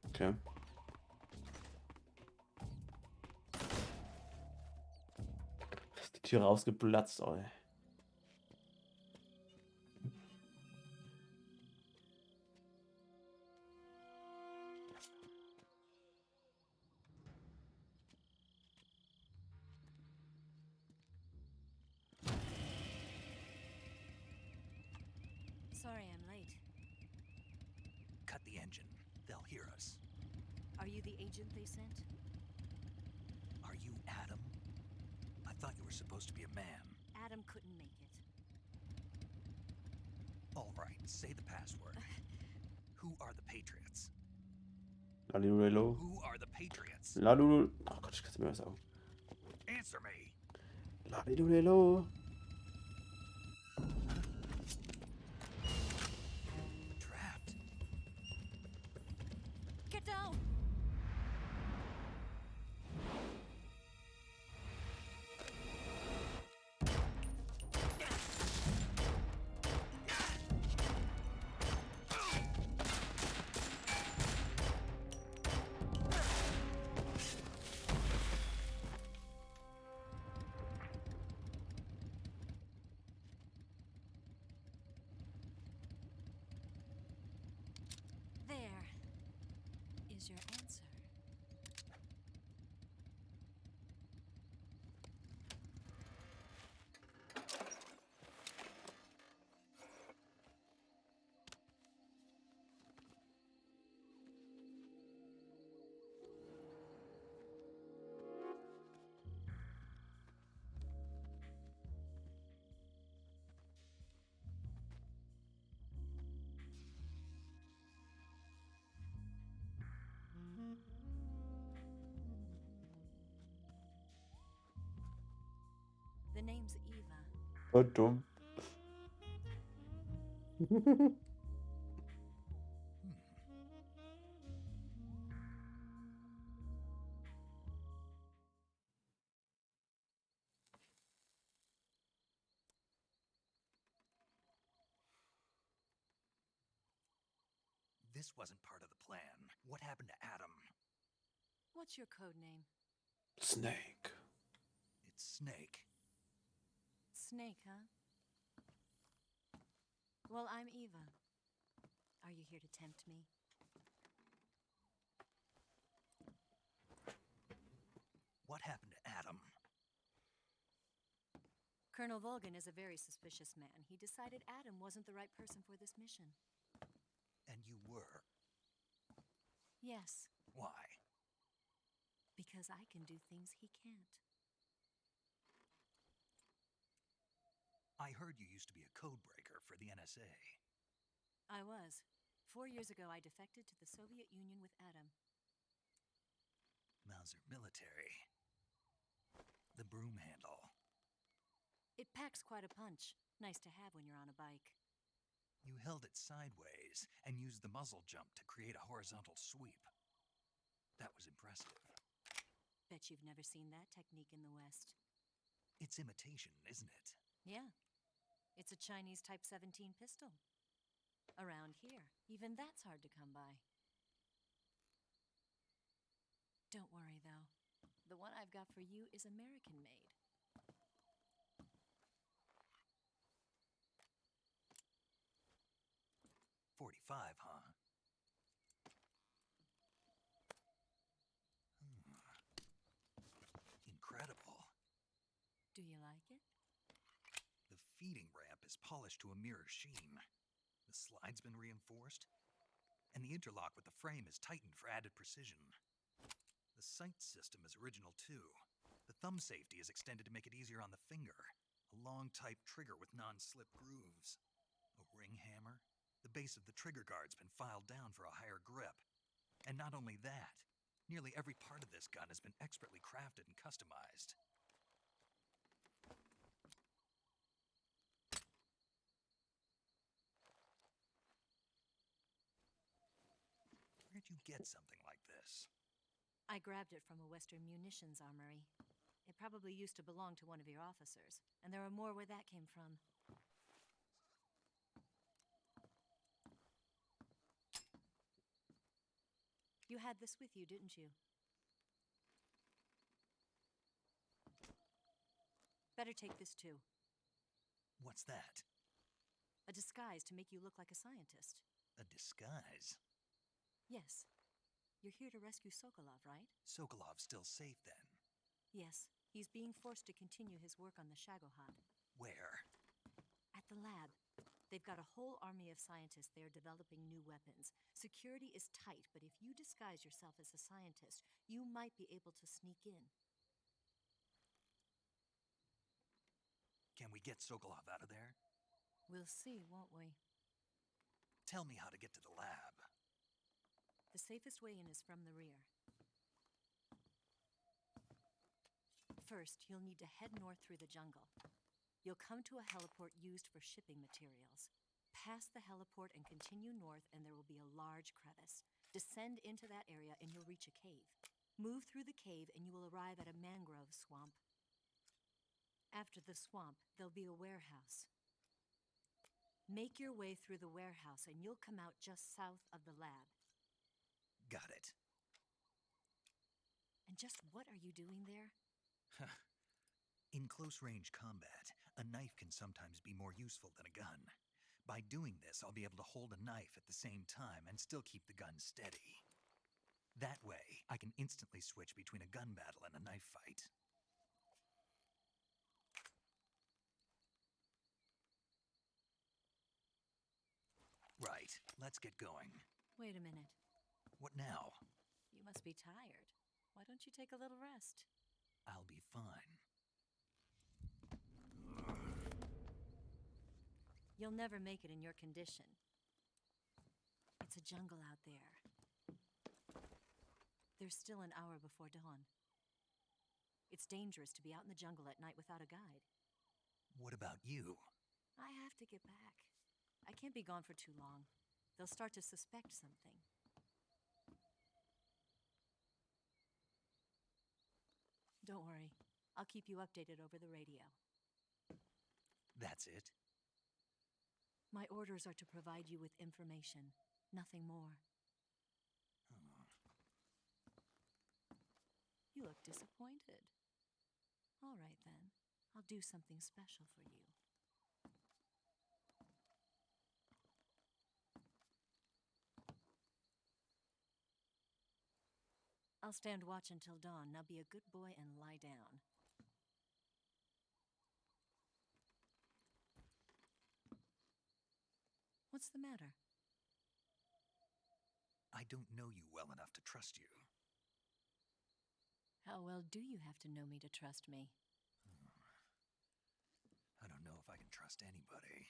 Okay. Ist die Tür rausgeplatzt, ey.
Sorry I'm late.
Cut the engine. They'll hear us.
Are you the agent they sent?
Are you Adam? I thought you were supposed to be a man.
Adam couldn't make it.
All right, say the password. Who are the Patriots?
Lalilulelo.
Who are the Patriots?
Lalulul. Oh Gott, ich kann es mir was sagen.
Answer me.
Lalilulelo.
Trapped.
Get down! There is your answer. The name's Eva.
Oh, dumm.
this wasn't part of the plan. What happened to Adam?
What's your code name?
Snake.
It's Snake.
Snake, huh? Well, I'm Eva. Are you here to tempt me?
What happened to Adam?
Colonel Volgan is a very suspicious man. He decided Adam wasn't the right person for this mission.
And you were?
Yes,
Why?
because I can do things he can't.
I heard you used to be a code breaker for the NSA.
I was. 4 years ago, I defected to the Soviet Union with Adam.
Mauser military. The broom handle.
It packs quite a punch. Nice to have when you're on a bike.
You held it sideways and used the muzzle jump to create a horizontal sweep. That was impressive.
Bet you've never seen that technique in the West.
It's imitation, isn't it?
Yeah. It's a Chinese Type 17 pistol. Around here, even that's hard to come by. Don't worry, though. The one I've got for you is American-made.
.45, huh? Incredible.
Do you like it?
The feeding ramp is polished to a mirror sheen. The slide's been reinforced, and the interlock with the frame is tightened for added precision. The sight system is original too. The thumb safety is extended to make it easier on the finger. A long type trigger with non-slip grooves. A ring hammer. The base of the trigger guard's been filed down for a higher grip. And not only that, nearly every part of this gun has been expertly crafted and customized. Where'd you get something like this?
I grabbed it from a Western munitions armory. It probably used to belong to one of your officers, and there are more where that came from. You had this with you, didn't you? Better take this too.
What's that?
A disguise to make you look like a scientist.
A disguise?
Yes. You're here to rescue Sokolov, right?
Sokolov's still safe then?
Yes. He's being forced to continue his work on the Shagohod.
Where?
At the lab. They've got a whole army of scientists there developing new weapons. Security is tight, but if you disguise yourself as a scientist, you might be able to sneak in.
Can we get Sokolov out of there?
We'll see, won't we?
Tell me how to get to the lab.
The safest way in is from the rear. First, you'll need to head north through the jungle. You'll come to a heliport used for shipping materials. Pass the heliport and continue north, and there will be a large crevice. Descend into that area and you'll reach a cave. Move through the cave and you will arrive at a mangrove swamp. After the swamp, there'll be a warehouse. Make your way through the warehouse and you'll come out just south of the lab.
Got it.
And just what are you doing there?
In close-range combat, a knife can sometimes be more useful than a gun. By doing this, I'll be able to hold a knife at the same time and still keep the gun steady. That way, I can instantly switch between a gun battle and a knife fight. Right, let's get going.
Wait a minute.
What now?
You must be tired. Why don't you take a little rest?
I'll be fine.
You'll never make it in your condition. It's a jungle out there. There's still an hour before dawn. It's dangerous to be out in the jungle at night without a guide.
What about you?
I have to get back. I can't be gone for too long. They'll start to suspect something. Don't worry. I'll keep you updated over the radio.
That's it?
My orders are to provide you with information, nothing more. You look disappointed. All right then. I'll do something special for you. I'll stand watch until dawn. Now be a good boy and lie down. What's the matter?
I don't know you well enough to trust you.
How well do you have to know me to trust me?
I don't know if I can trust anybody.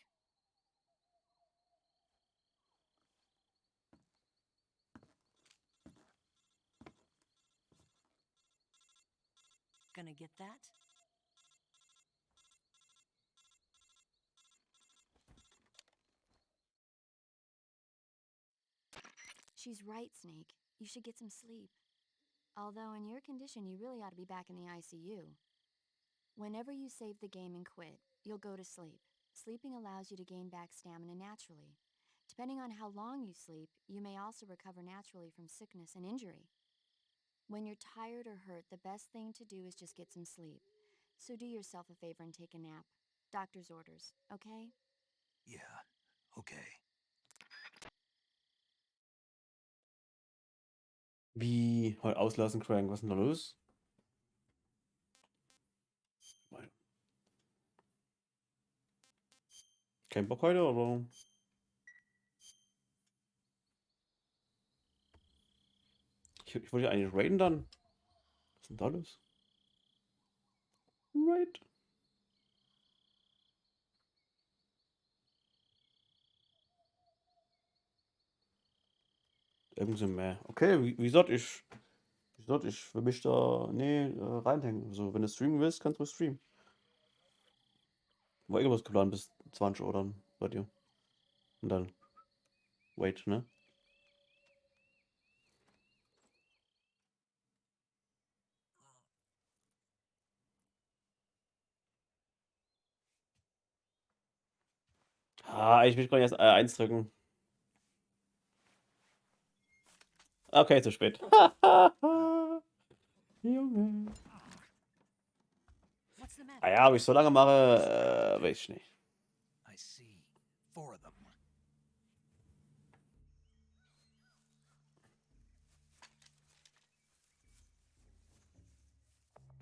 Gonna get that?
She's right, Snake. You should get some sleep. Although in your condition, you really ought to be back in the ICU. Whenever you save the game and quit, you'll go to sleep. Sleeping allows you to gain back stamina naturally. Depending on how long you sleep, you may also recover naturally from sickness and injury. When you're tired or hurt, the best thing to do is just get some sleep. So do yourself a favor and take a nap. Doctor's orders, okay?
Yeah, okay.
Wie? Heute auslassen, Crank. Was ist denn da los? Kein Bock heute, oder? Ich wollte ja eigentlich raiden dann. Was ist denn da los? Raid. Irgendwie mehr. Okay, wie gesagt, ich will mich da reinhängen. Also, wenn du streamen willst, kannst du streamen. War irgendwas geplant bis 20 Uhr dann bei dir. Und dann wait, ne? Ich will gerade erst 1 drücken. Okay, zu spät. Junge. Ja, ob ich so lange mache, weiß ich nicht.
I see. 4 of them.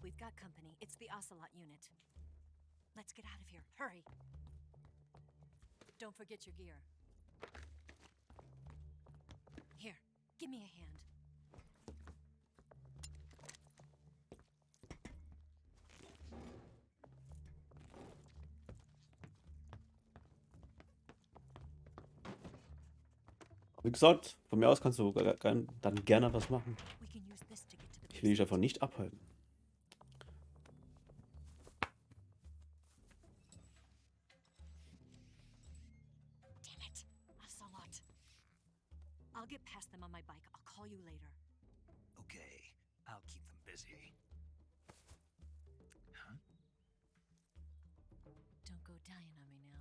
We've got company. It's the Ocelot unit. Let's get out of here. Hurry. Don't forget your gear. Here, give me a hand.
Wie gesagt, von mir aus kannst du dann gerne was machen. Ich will dich davon nicht abhalten.
Damn it, Ocelot. I'll get past them on my bike. I'll call you later.
Okay, I'll keep them busy. Huh?
Don't go dying on me now.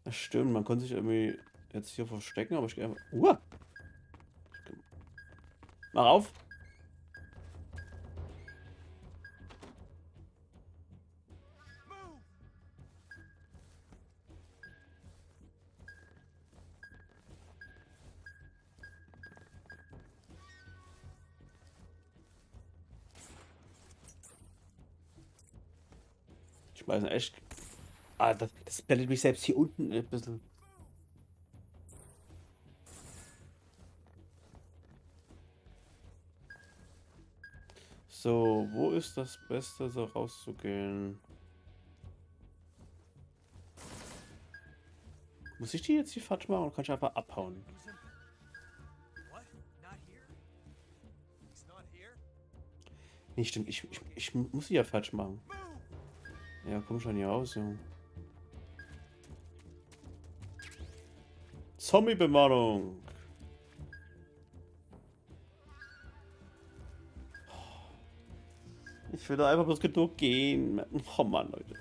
Das stimmt, man konnte sich irgendwie jetzt hier verstecken, aber ich gehe einfach. Mach auf! Ich weiß nicht, echt. Das blendet mich selbst hier unten ein bisschen. So, wo ist das Beste, so rauszugehen? Muss ich die jetzt hier falsch machen oder kann ich einfach abhauen? Nicht stimmt, ich muss sie ja falsch machen. Ja, komm schon hier raus, Junge. Zombie-Bemannung. Ich will da einfach bloß genug gehen. Oh Mann, Leute.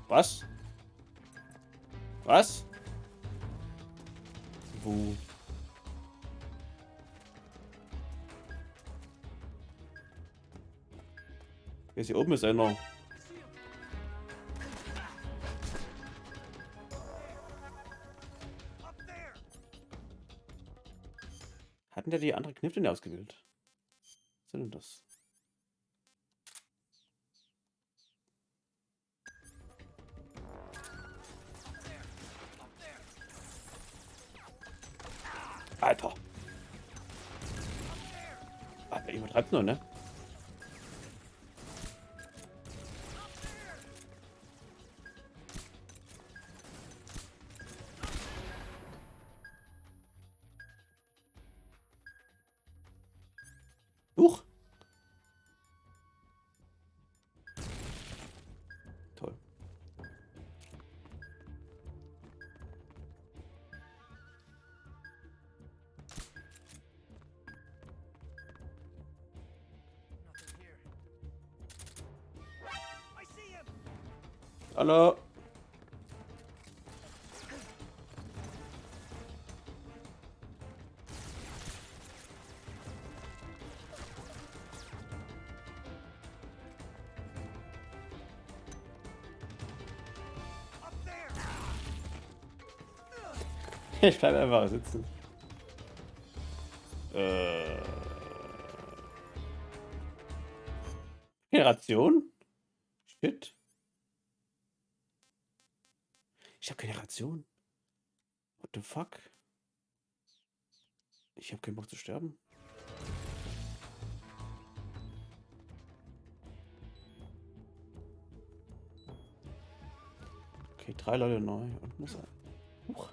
Was? Was? Wo? Jetzt hier oben ist einer. Hatten der die andere Knifte nicht ausgewählt? Was ist denn das? Alter! Alter, übertreibt's nur, ne? Huch! Toll. Hallo. Ich bleibe einfach sitzen. Generation? Shit. Ich habe Generation. What the fuck? Ich habe keinen Bock zu sterben. Okay, 3 Leute neu. Und muss er. Huch.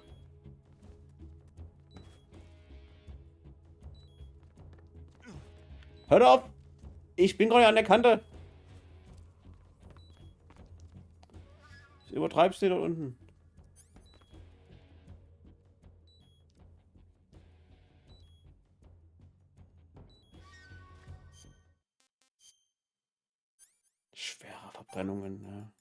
Hört auf! Ich bin gerade an der Kante. Du übertreibst du dort unten. Schwere Verbrennungen, ja.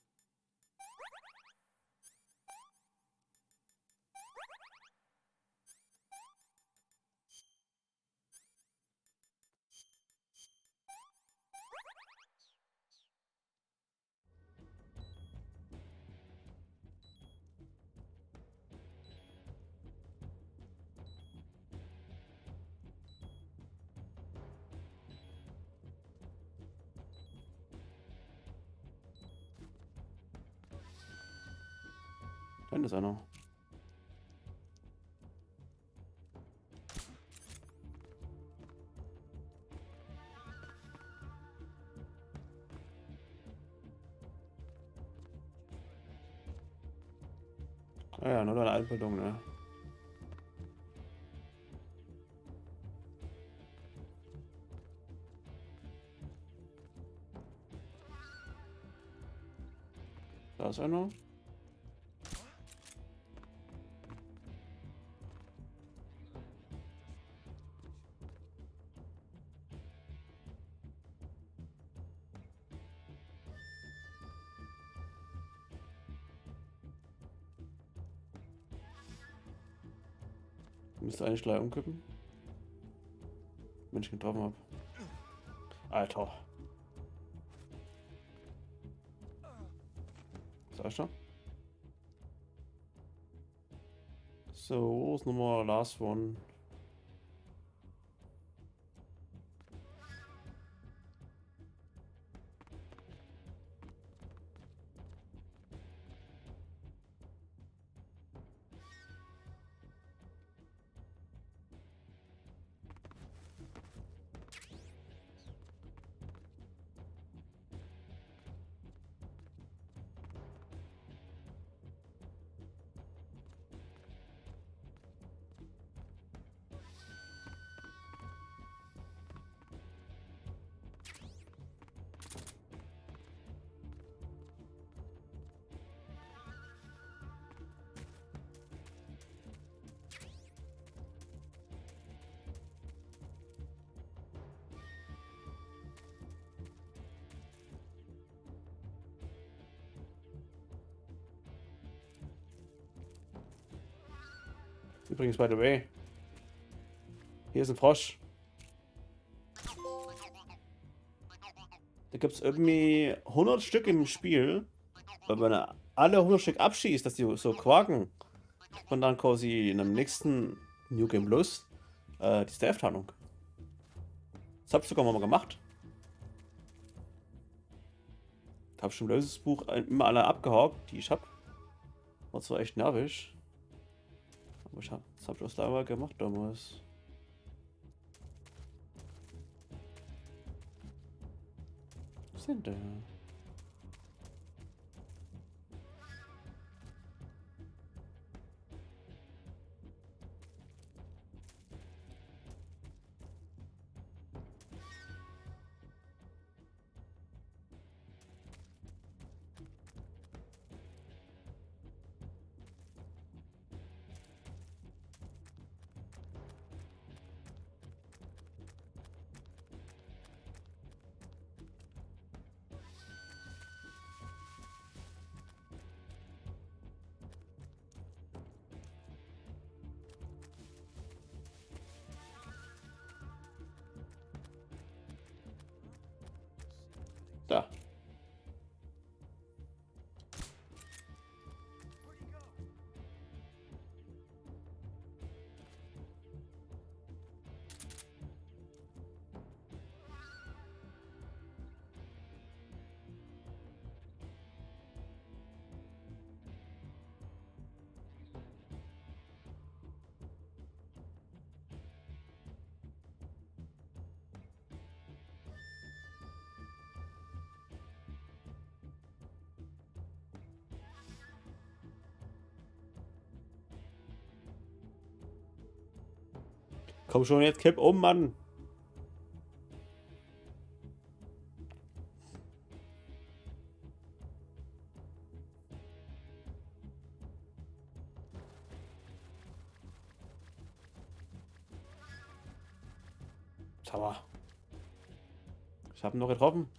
Da hinten ist einer. Ah ja, nur eine Einbildung, ne? Da ist einer. Müsste eigentlich gleich umkippen. Wenn ich getroffen habe. Alter. Sagst du? So, wo ist nochmal Last One? Übrigens, by the way, hier ist ein Frosch. Da gibt es irgendwie 100 Stück im Spiel. Wenn man alle 100 Stück abschießt, dass die so quaken, und dann quasi in einem nächsten New Game Plus die Staff-Tarnung. Das habe ich sogar mal gemacht. Da habe ich schon das Buch immer alle abgehakt, die ich habe. War zwar echt nervig. Aber das habe ich aus einmal gemacht damals. Was sind der? Da. Komm schon, jetzt kipp um, Mann. Sauer. Ich habe ihn noch getroffen.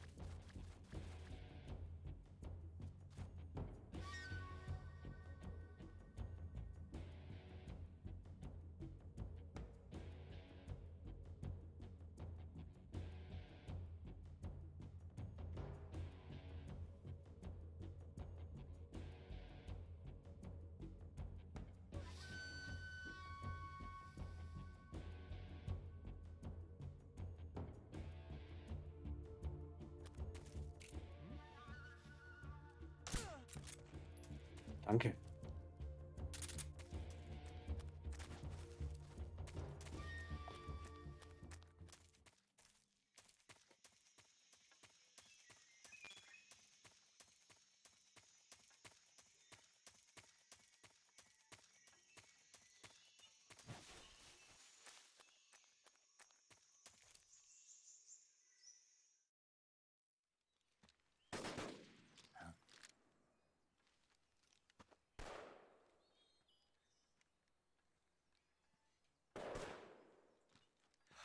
Danke.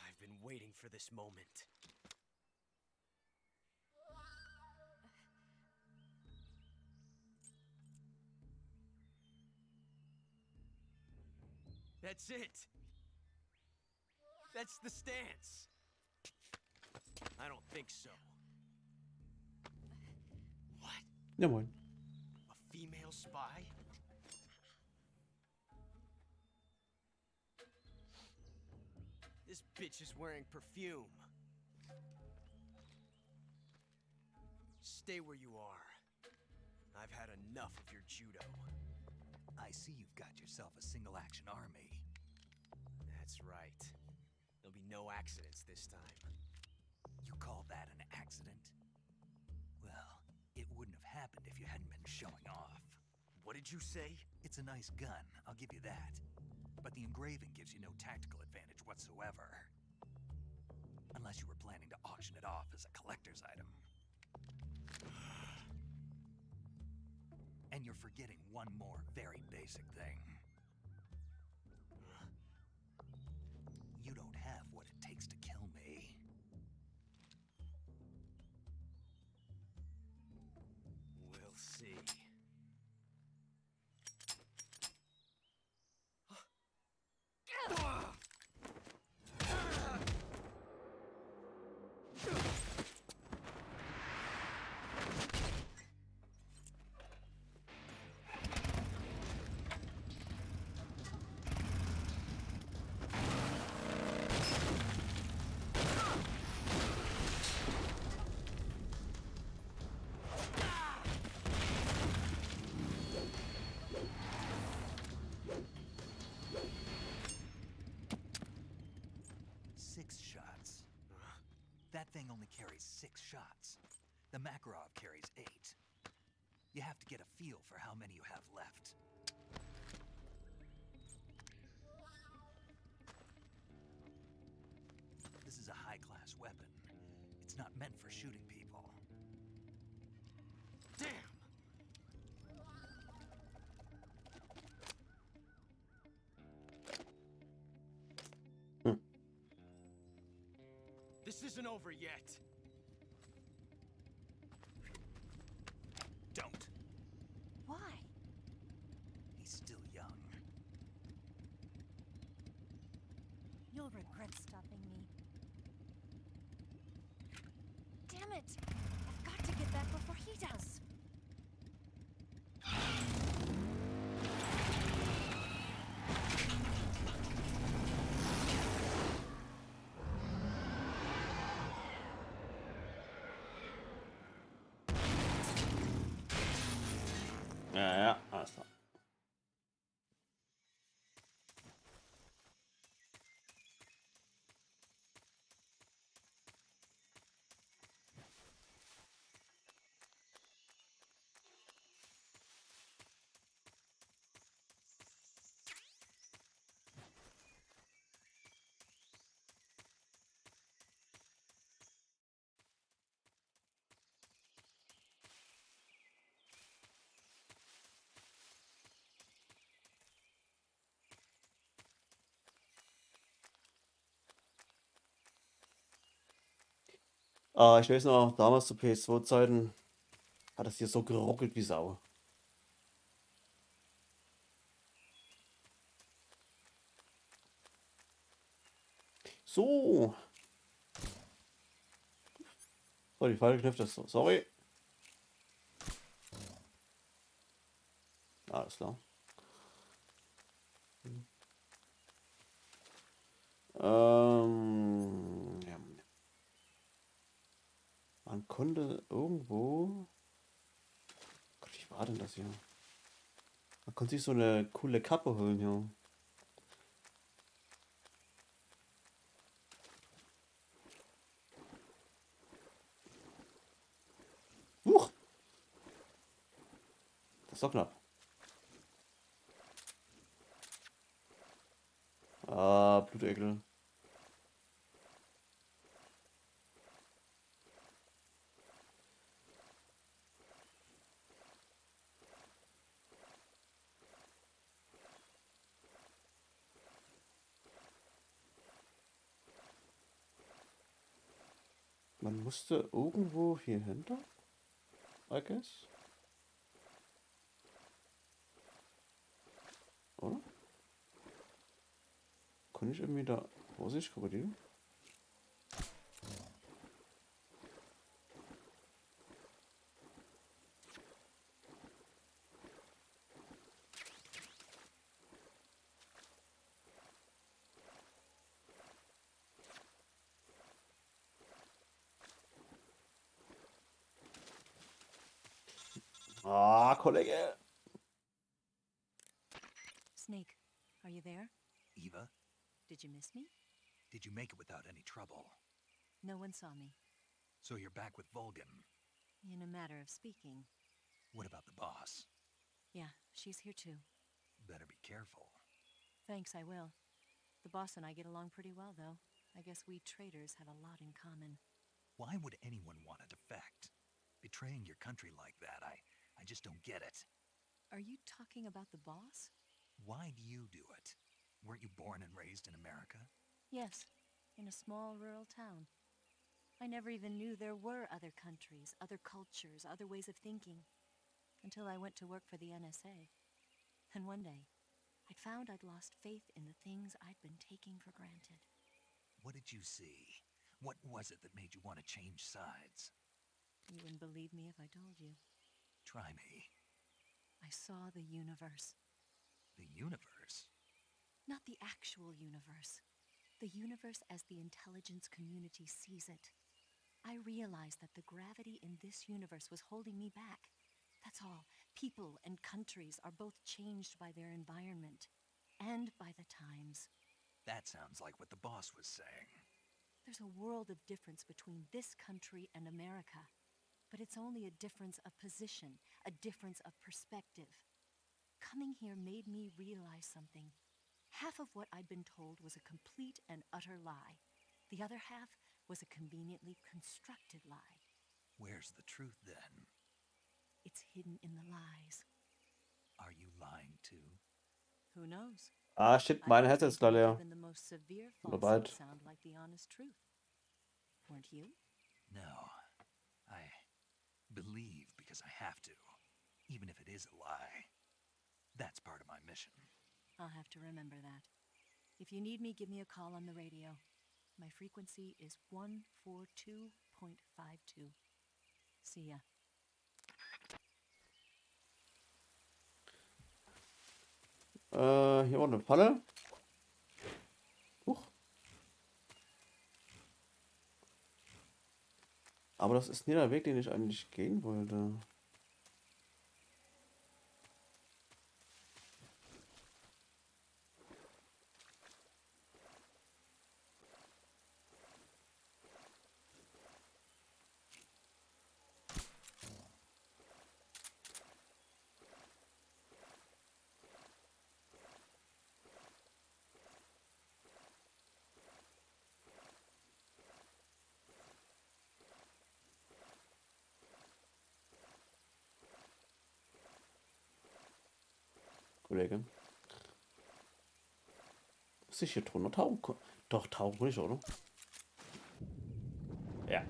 I've been waiting for this moment. That's it. That's the stance. I don't think so. What?
Ja, moin.
A female spy? This bitch is wearing perfume. Stay where you are. I've had enough of your judo.
I see you've got yourself a single-action army.
That's right. There'll be no accidents this time.
You call that an accident? Well, it wouldn't have happened if you hadn't been showing off.
What did you say?
It's a nice gun, I'll give you that. But the engraving gives you no tactical advantage whatsoever. Unless you were planning to auction it off as a collector's item. And you're forgetting one more very basic thing. You don't have what it takes to kill me.
We'll see.
Six shots. That thing only carries 6 shots. The Makarov carries 8. You have to get a feel for how many you have left. This is a high-class weapon. It's not meant for shooting people. Damn!
This isn't over yet.
Don't.
Why?
He's still young.
You'll regret stopping me. Damn it! I've got to get back before he does.
Ja, alles klar. Ich weiß noch, damals zu PS2-Zeiten hat es hier so geruckelt wie Sau. So. So, die falsche Knöpfe ist so. Sorry. Alles klar. Ja. Man konnte irgendwo... Gott, wie war denn das hier? Man konnte sich so eine coole Kappe holen hier. Huch! Das ist doch knapp. Ah, Blutegel. Man musste irgendwo hier hinter, I guess. Oder? Kann ich irgendwie da... Vorsicht, Krokodil. Ah, Kollege.
Snake, are you there?
Eva,
Did you miss me?
did you make it without any trouble?
No one saw me.
So you're back with Volgan.
In a matter of speaking.
What about the boss?
Yeah, she's here too.
Better be careful.
Thanks, I will. The boss and I get along pretty well, though. I guess we traders have a lot in common.
Why would anyone want to defect? Betraying your country like that, I just don't get it.
Are you talking about the boss?
Why do you do it? Weren't you born and raised in America?
Yes, in a small rural town. I never even knew there were other countries, other cultures, other ways of thinking. Until I went to work for the NSA. And one day, I found I'd lost faith in the things I'd been taking for granted.
What did you see? What was it that made you want to change sides?
You wouldn't believe me if I told you.
Try me.
I saw the universe.
The universe?
Not the actual universe. The universe as the intelligence community sees it. I realized that the gravity in this universe was holding me back. That's all. People and countries are both changed by their environment and by the times.
That sounds like what the boss was saying.
There's a world of difference between this country and America. But it's only a difference of position, a difference of perspective. Coming here made me realize something. Half of what I'd been told was a complete and utter lie. The other half was a conveniently constructed lie.
Where's the truth then?
It's hidden in the lies.
Are you lying too?
Who knows?
Ah, shit, meine Herz ist gleich leer.
Even the most severe
Oder
falsehoods
bald.
sound like the honest truth. Weren't you?
No. I believe because I have to, even if it is a lie. That's part of my mission.
I'll have to remember that. If you need me, give me a call on the radio. My frequency is 142.52. See ya.
Hier war eine Falle. Huch. Aber das ist nie der Weg, den ich eigentlich gehen wollte. Kollege. Muss ich hier drunter tauchen? Doch, tauchen nicht, oder? Ja.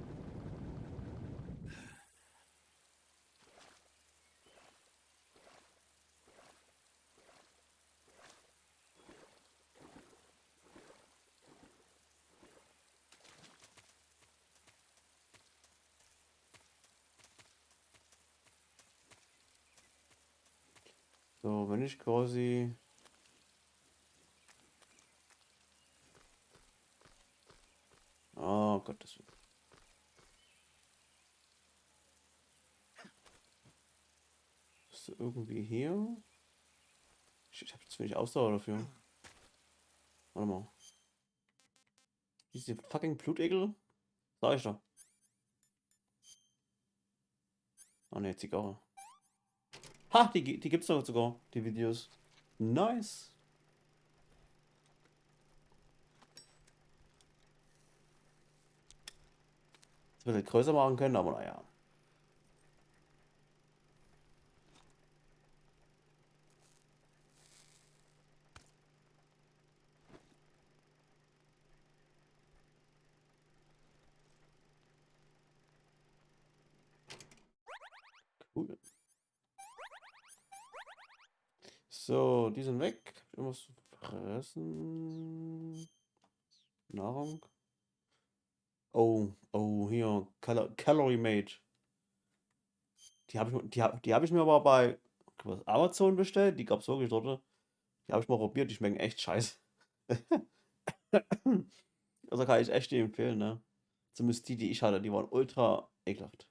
So, wenn ich quasi... Oh Gottes Willen. Ist irgendwie hier? Ich habe zu wenig Ausdauer dafür. Warte mal. Diese fucking Blutegel? Sag ich doch. Oh ne, Zigarre. Ha, die gibt's doch sogar, die Videos. Nice. Das wird größer machen können, aber naja. Cool. So, die sind weg. Hab ich irgendwas zu fressen? Nahrung. Oh, hier. Calorie Mate. Die hab ich mir aber bei Amazon bestellt. Die gab's wirklich dort. Die habe ich mal probiert. Die schmecken echt scheiße. Also kann ich echt die empfehlen, ne? Zumindest die ich hatte. Die waren ultra ekelhaft.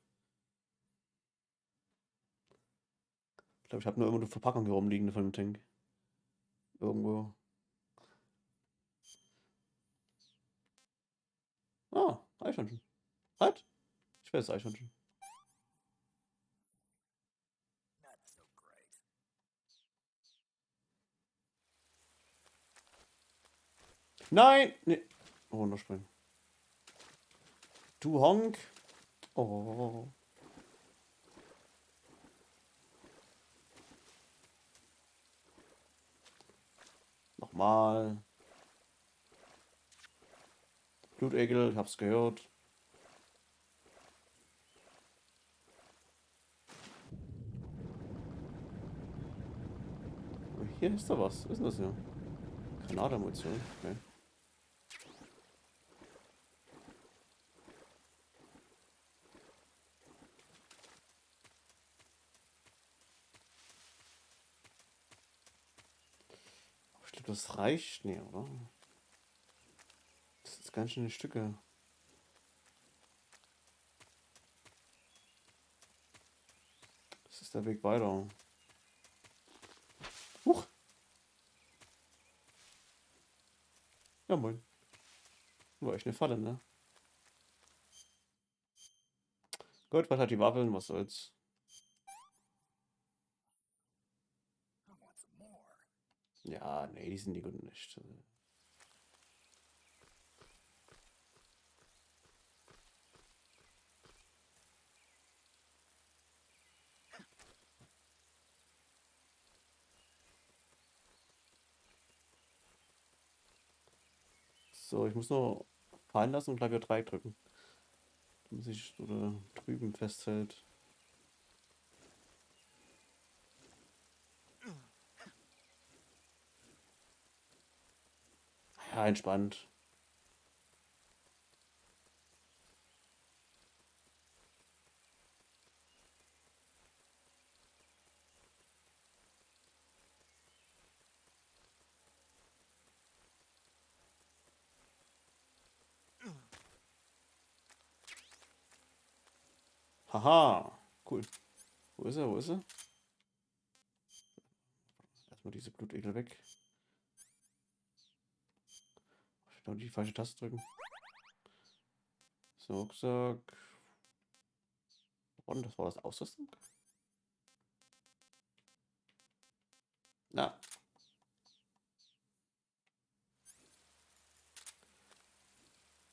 Ich glaube, ich habe nur irgendwo eine Verpackung hier rumliegen von dem Tank. Irgendwo. Ah, Eichhörnchen. Halt? Ich weiß Eichhörnchen.
Not so great.
Nein! Nee. Runterspringen. Du Honk. Oh. Nochmal. Blutegel, ich hab's gehört. Hier ist da was. Was ist denn das hier? Granatmunition. Okay. Ich glaube, das reicht. Nee, oder? ganz schöne Stücke. Das ist der Weg weiter. Huch! Ja, moin. War echt eine Falle, ne? Gut, was hat die Waffeln? Was soll's? Ja, nee, die sind die gut nicht. So, ich muss nur fallen lassen und gleich wieder Dreieck drücken. Damit sich oder drüben festhält. Ja, entspannt. Haha, cool. Wo ist er? Wo ist er? Erstmal diese Blutegel weg. Ich will die falsche Taste drücken. So, Rucksack. Und das war das Ausrüstung? Na.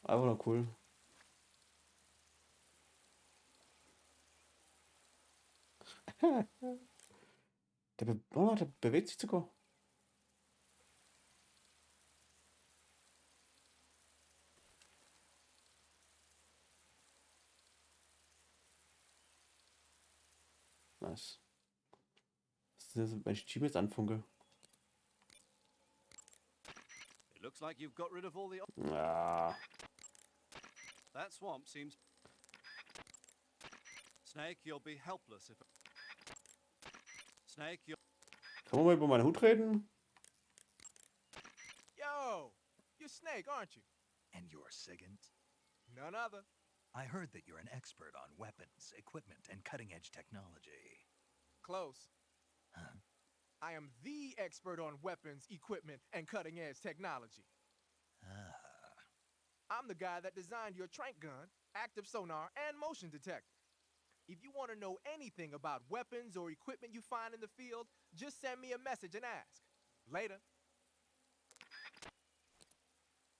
Einfach nur cool. Der bewegt sich sogar. Nice. Was ist das, wenn ich Team jetzt anfunke?
It looks like you've got rid of all the...
Ja.
That swamp seems... Snake, you'll be helpless if... Snake, you'll...
Kann man mal über meinen Hut reden?
Yo, you're Snake, aren't you?
And you're Sigint?
None other.
I heard that you're an expert on weapons, equipment, and cutting-edge technology.
Close.
Huh?
I am the expert on weapons, equipment, and cutting-edge technology.
Ah.
I'm the guy that designed your trank gun, active sonar, and motion detector. If you want to know anything about weapons or equipment you find in the field, just send me a message and ask. Later.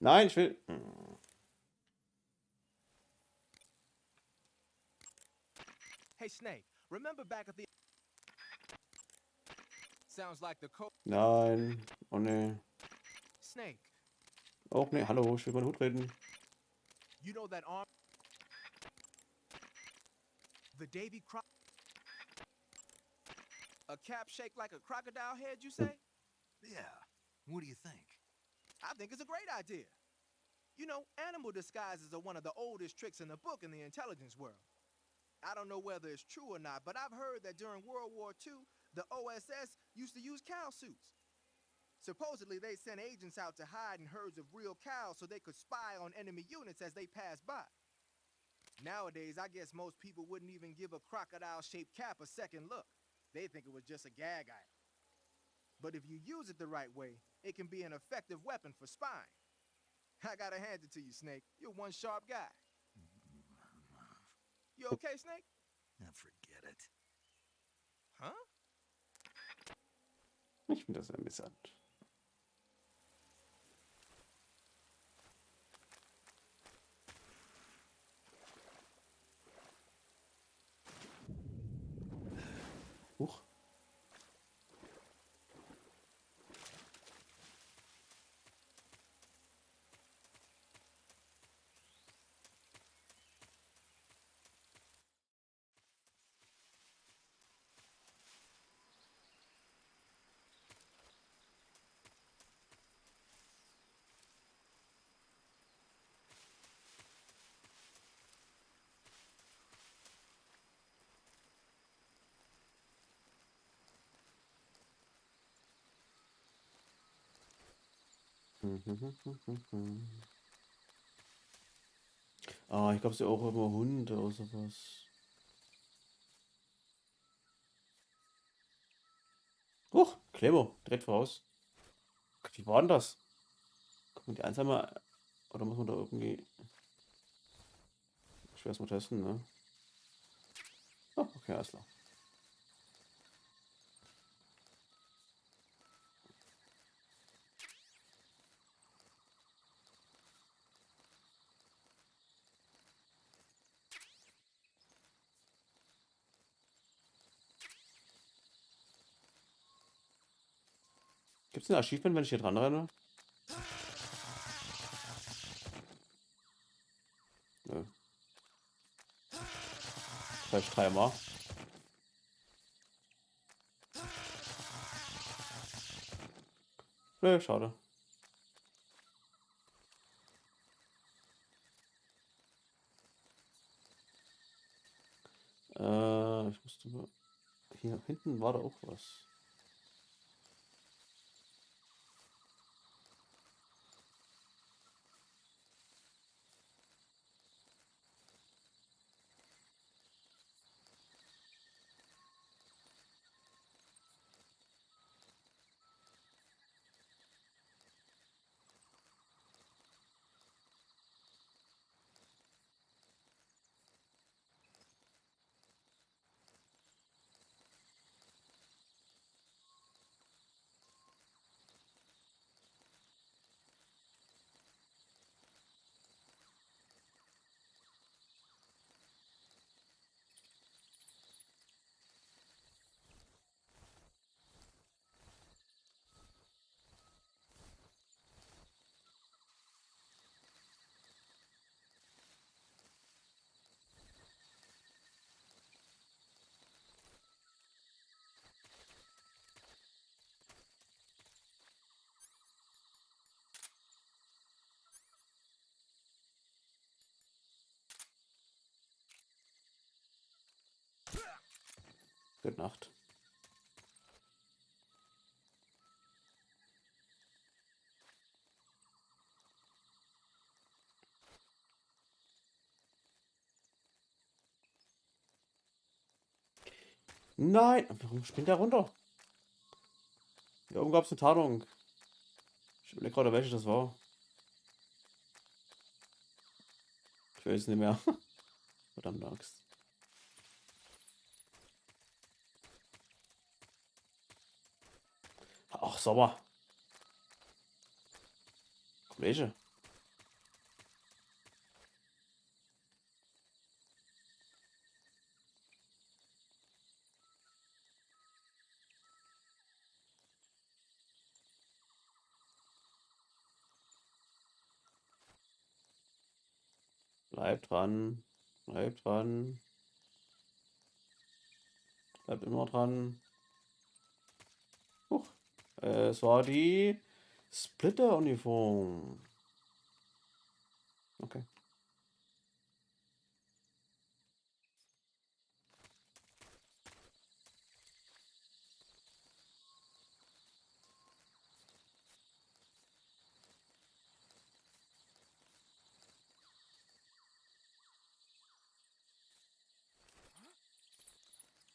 Nein, ich will...
Hey, Snake, remember back at the... Sounds like the code...
Nein. Oh ne.
Snake.
Oh ne, hallo, ich will meinen Hut reden.
You know that arm... The Davy Croc... A cap shaped like a crocodile head, you say?
Yeah. What do you think?
I think it's a great idea. You know, animal disguises are one of the oldest tricks in the book in the intelligence world. I don't know whether it's true or not, but I've heard that during World War II, the OSS used to use cow suits. Supposedly, they sent agents out to hide in herds of real cows so they could spy on enemy units as they passed by. Nowadays, I guess most people wouldn't even give a crocodile-shaped cap a second look. They think it was just a gag item. But if you use it the right way, it can be an effective weapon for spying. I gotta hand it to you, Snake. You're one sharp guy. You okay, Snake?
Forget it.
Huh?
Ich finde das amüsant. Huch. Ah, ich glaube, sie auch immer Hunde oder sowas. Huch, Clemo, direkt voraus. Gott, wie war denn das? Kann man die einsame. Oder muss man da irgendwie. Ich will erst mal testen, ne? Oh, okay, alles klar. Gibt es ein Achievement, wenn ich hier dran renne? Nö. Vielleicht dreimal. Nö, schade. Ich musste mal. Hier hinten war da auch was. Gute Nacht. Nein! Warum springt der runter? Hier oben gab es eine Tarnung. Ich überlege gerade, welche das war. Ich weiß es nicht mehr. Verdammte Axt. Ach, Sommer. Kollege. Bleib dran. Bleib dran. Bleib immer dran. Huch. Es war die Splitter-Uniform. Okay.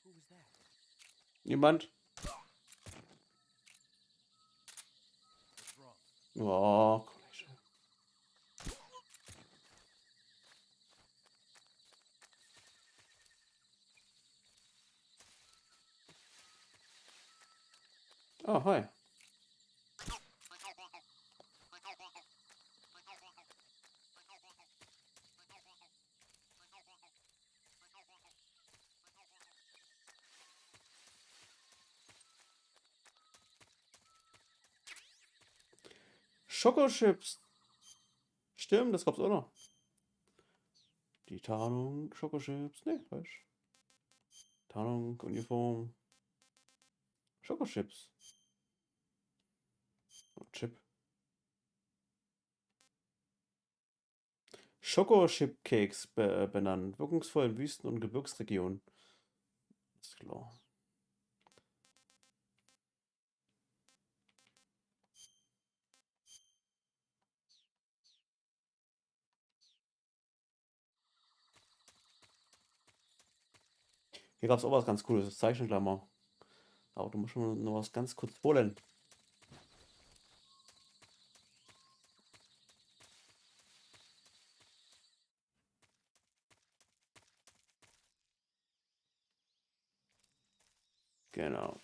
Who was that?
Niemand?
What's wrong?
Ja, Kollege. Oh, hi. Schokochips. Stimmt, das gab's auch noch. Die Tarnung, Schokochips. Nee, falsch. Tarnung, Uniform. Schokochips. Oh, Chip. Schokochip-Cakes benannt. Wirkungsvoll in Wüsten- und Gebirgsregionen. Ist klar. Hier gab es auch was ganz Cooles, das zeichne ich gleich mal. Aber du musst schon noch was ganz kurz holen. Genau.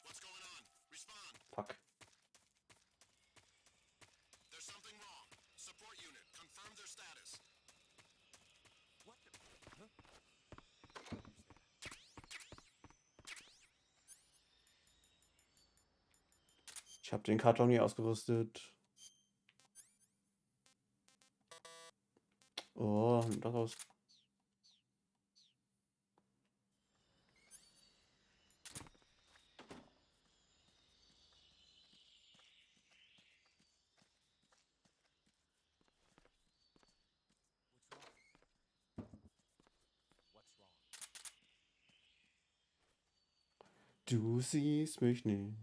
What's going on? Respond.
Fuck.
There's something wrong. Support unit, confirm their status.
What the? Huh?
Ich habe den Karton hier ausgerüstet. Oh, daraus.
What's wrong?
Du siehst mich nicht.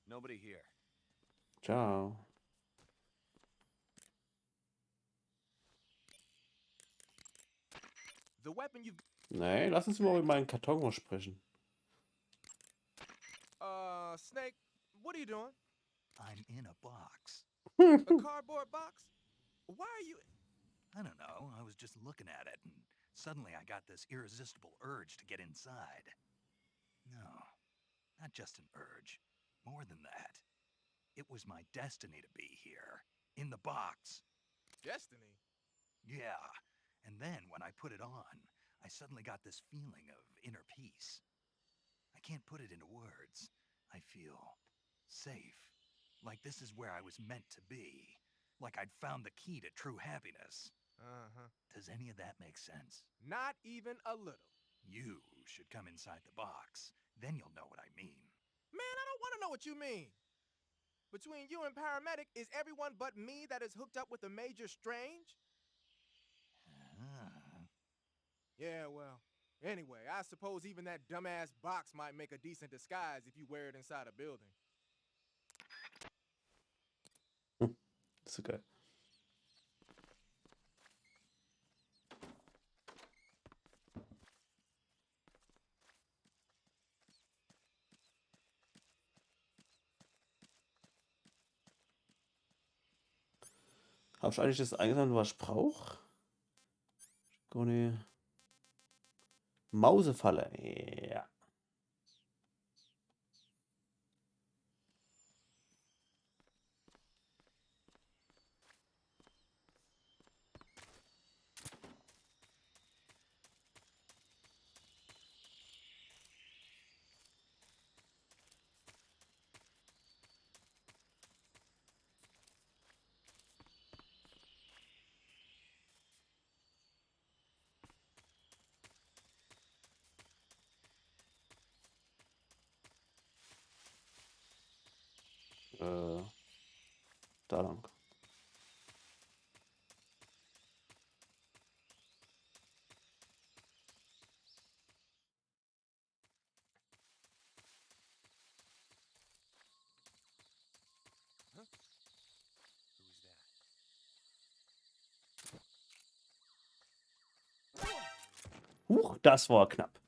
Nobody here.
Ciao.
The weapon you've.
Nee, lass uns mal über meinen Karton mal sprechen.
Snake, what are you doing?
I'm in a box.
A cardboard box? Why are you?
I don't know. I was just looking at it, and suddenly I got this irresistible urge to get inside. No, not just an urge. More than that. It was my destiny to be here, in the box.
Destiny?
Yeah, and then when I put it on, I suddenly got this feeling of inner peace. I can't put it into words. I feel safe. Like this is where I was meant to be. Like I'd found the key to true happiness.
Uh-huh.
Does any of that make sense?
Not even a little.
You should come inside the box. Then you'll know what I mean.
Man, I don't want to know what you mean. Between you and Paramedic, is everyone but me that is hooked up with a Major Strange?
Ah.
Yeah, well, anyway, I suppose even that dumbass box might make a decent disguise if you wear it inside a building.
Ist so geil. Habe ich eigentlich das eingesammelt, was ich brauche? Eine Mausefalle. Ja. Da lang.
Huh? Who's that?
Huch, das war knapp.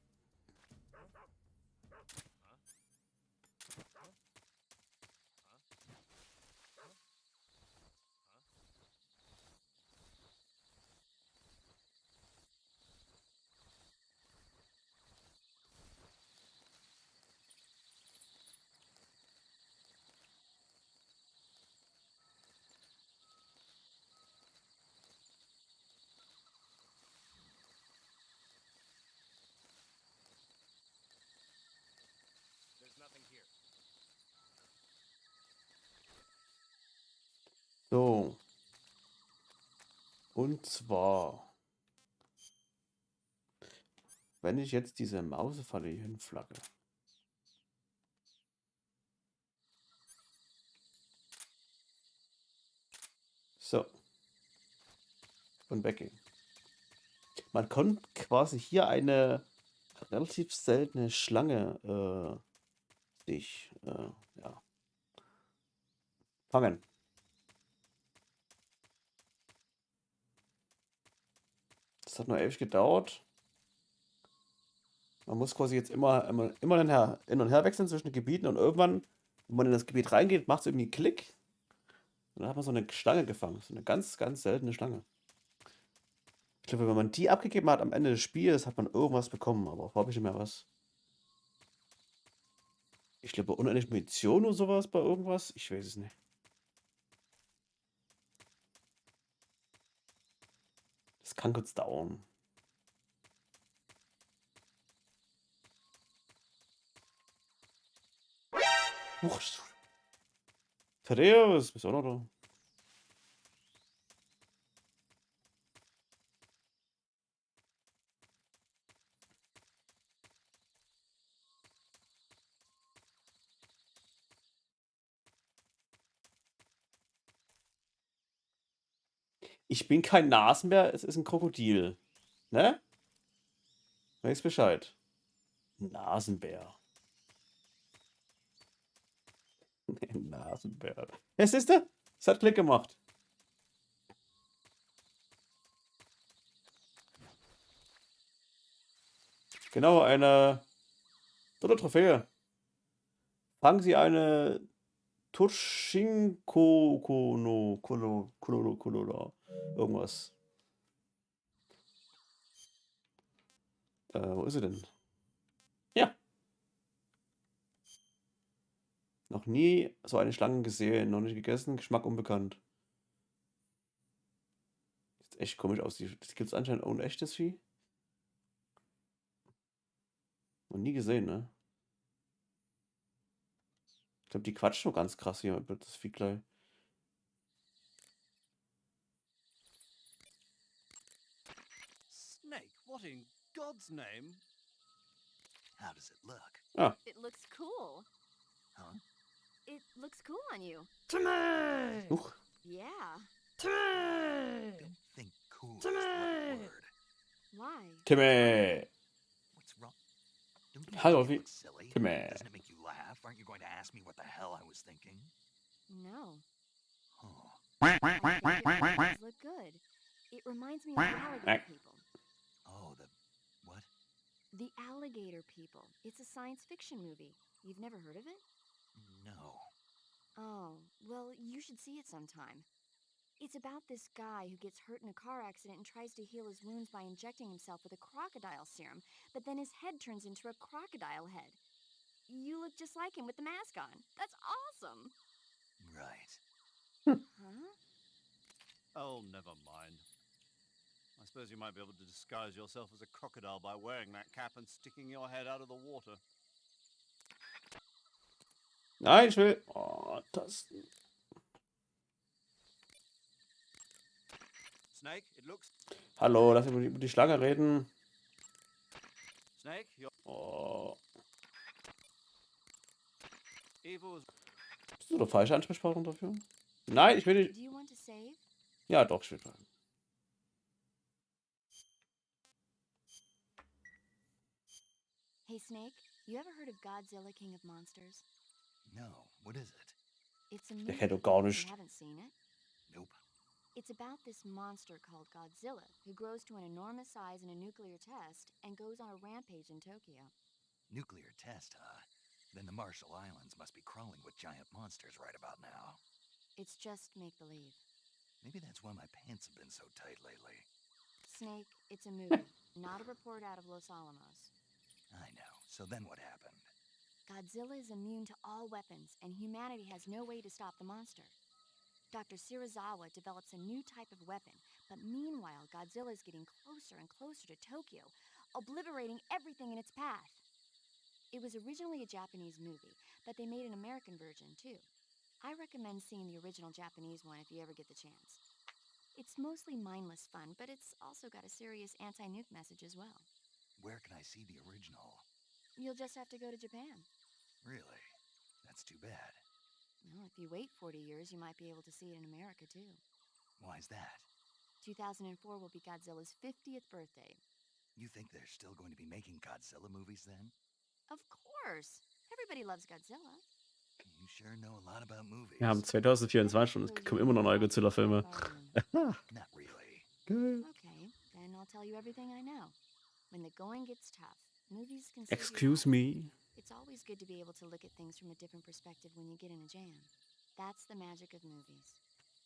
There's nothing here.
So. Und zwar, wenn ich jetzt diese Mausefalle hier hinflagge. So. Und weggehen. Man kann quasi hier eine relativ seltene Schlange ja, fangen. Das hat nur ewig gedauert. Man muss quasi jetzt immer hin und her wechseln zwischen den Gebieten und irgendwann, wenn man in das Gebiet reingeht, macht es irgendwie einen Klick. Und dann hat man so eine Schlange gefangen. So eine ganz, ganz seltene Schlange. Ich glaube, wenn man die abgegeben hat am Ende des Spiels, hat man irgendwas bekommen. Aber habe ich nicht mehr was. Ich glaube, unendlich Munition oder sowas bei irgendwas. Ich weiß es nicht. Das kann kurz dauern. Thaddeus, bist du auch noch da? Ich bin kein Nasenbär, es ist ein Krokodil. Ne? Weiß Bescheid. Nasenbär. Nasenbär. Ja, siehst du? Es hat Klick gemacht. Genau, eine tolle Trophäe. Fangen Sie eine Tushinko Kono irgendwas. Wo ist sie denn? Ja. Noch nie so eine Schlange gesehen, noch nicht gegessen, Geschmack unbekannt. Sieht echt komisch aus. Das gibt es anscheinend ohne echtes Vieh. Noch nie gesehen, ne? Ich glaube, die quatschen nur ganz krass hier mit das Vieh gleich.
Snake, what in God's name? How does it look?
Ah.
It looks cool.
Huh?
It looks cool on you.
Timmy!
Yeah.
Timmy! Don't think cool is the right word.
Why?
Timmy!
What's wrong? Don't you
Hallo,
think it
wie?
looks silly?
Timmy.
Doesn't it make you laugh? Aren't you going to ask me what the hell I was thinking?
No.
Oh.
I think it does look good. It reminds me of the alligator people.
Oh, the what?
The alligator people. It's a science fiction movie. You've never heard of it?
No.
Oh, well, you should see it sometime. It's about this guy who gets hurt in a car accident and tries to heal his wounds by injecting himself with a crocodile serum, but then his head turns into a crocodile head. You look just like him with the mask on. That's awesome!
Right.
Huh?
Oh, never mind. I suppose you might be able to disguise yourself as a crocodile by wearing that cap and sticking your head out of the water.
Nein, ich will... Oh, das...
Snake, it looks...
Hallo, lass über die Schlange reden.
Snake, you're...
Oh.
Evil is...
Bist du der falsche Ansprechpartner dafür? Nein, ich will nicht...
Do you want to save?
Ja, doch, ich will sagen.
Hey, Snake, you ever heard of Godzilla, King of Monsters?
No. What is it?
It's a
Der
movie.
kennt doch gar nicht.
You haven't seen it?
Nope.
It's about this monster called Godzilla, who grows to an enormous size in a nuclear test and goes on a rampage in Tokyo.
Nuclear test, huh? Then the Marshall Islands must be crawling with giant monsters right about now.
It's just make-believe.
Maybe that's why my pants have been so tight lately.
Snake, it's a movie, not a report out of Los Alamos.
I know. So then what happened?
Godzilla is immune to all weapons, and humanity has no way to stop the monster. Dr. Shirazawa develops a new type of weapon, but meanwhile, Godzilla is getting closer and closer to Tokyo, obliterating everything in its path. It was originally a Japanese movie, but they made an American version, too. I recommend seeing the original Japanese one if you ever get the chance. It's mostly mindless fun, but it's also got a serious anti-nuke message as well.
Where can I see the original?
You'll just have to go to Japan.
Really? That's too bad.
Well, if you wait 40 years, you might be able to see it in America, too.
Why is that?
2004 will be Godzilla's 50th birthday.
You think they're still going to be making Godzilla movies then?
Of course. Everybody loves Godzilla.
You sure know a lot about movies.
Wir haben 2024 und es kommen immer noch neue Godzilla-Filme.
Not really.
Geil.
Okay, then I'll tell you everything I know. When the going gets tough, movies can save your
Excuse
life.
me.
It's always good to be able to look at things from a different perspective when you get in a jam. That's the magic of movies.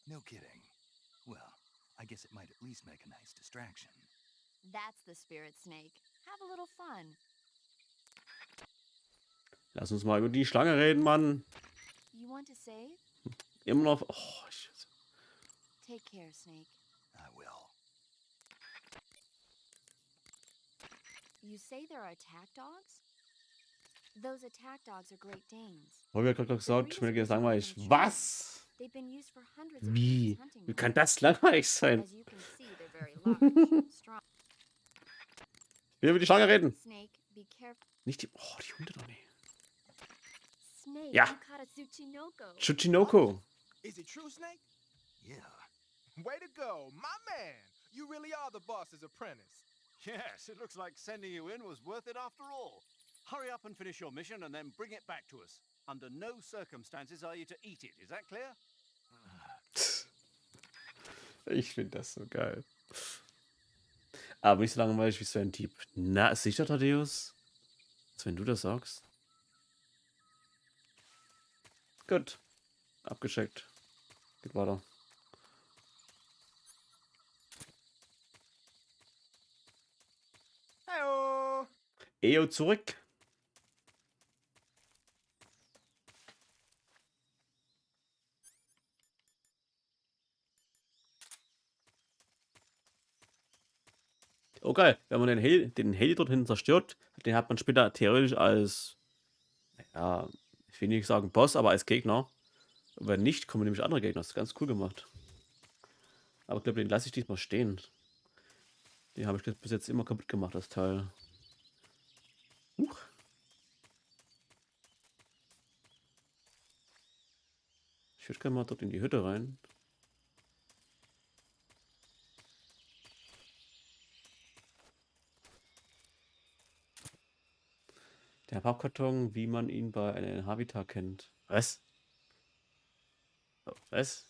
No kidding. Well, I guess it might at least make a nice distraction.
That's the spirit, Snake. Have a little fun.
Lass uns mal über die Schlange reden, Mann.
You want to save?
Immer noch. Oh,
Take care, Snake.
I will.
You say there are attack dogs? Those attack dogs are Great Danes.
Habe ich ja gerade gesagt, mir geht es langweilig. Was?
They've been used for hundreds of
Wie?
years hunting
Wie kann das langweilig sein?
As you can see, they're very large, strong.
Ich will über die Schlange reden.
Snake, be careful.
Nicht die. Oh, die Hunde doch nicht.
Snake,
Ja.
you caught a Tsuchinoko.
Tsuchinoko.
Is it true, Snake?
Yeah.
Way to go, my man! You really are the boss's apprentice.
Yes, it looks like sending you in was worth it after all. Hurry up and finish your mission and then bring it back to us. Under no circumstances are you to eat it. Is that clear?
Ich finde das so geil. Aber nicht so langweilig wie so ein Typ. Na, sicher, Thaddeus? Als wenn du das sagst. Gut. Abgecheckt. Geht weiter.
Heyo!
Eyo zurück. Okay, wenn man den Heli dort hinten zerstört, den hat man später theoretisch als, ja, ich will nicht sagen Boss, aber als Gegner. Wenn nicht, kommen nämlich andere Gegner. Das ist ganz cool gemacht. Aber ich glaube, den lasse ich diesmal stehen. Den habe ich bis jetzt immer kaputt gemacht, das Teil. Huch. Ich würde gerne mal dort in die Hütte rein. Der Pappkarton, wie man ihn bei einem Habitat kennt. Was? Oh, was?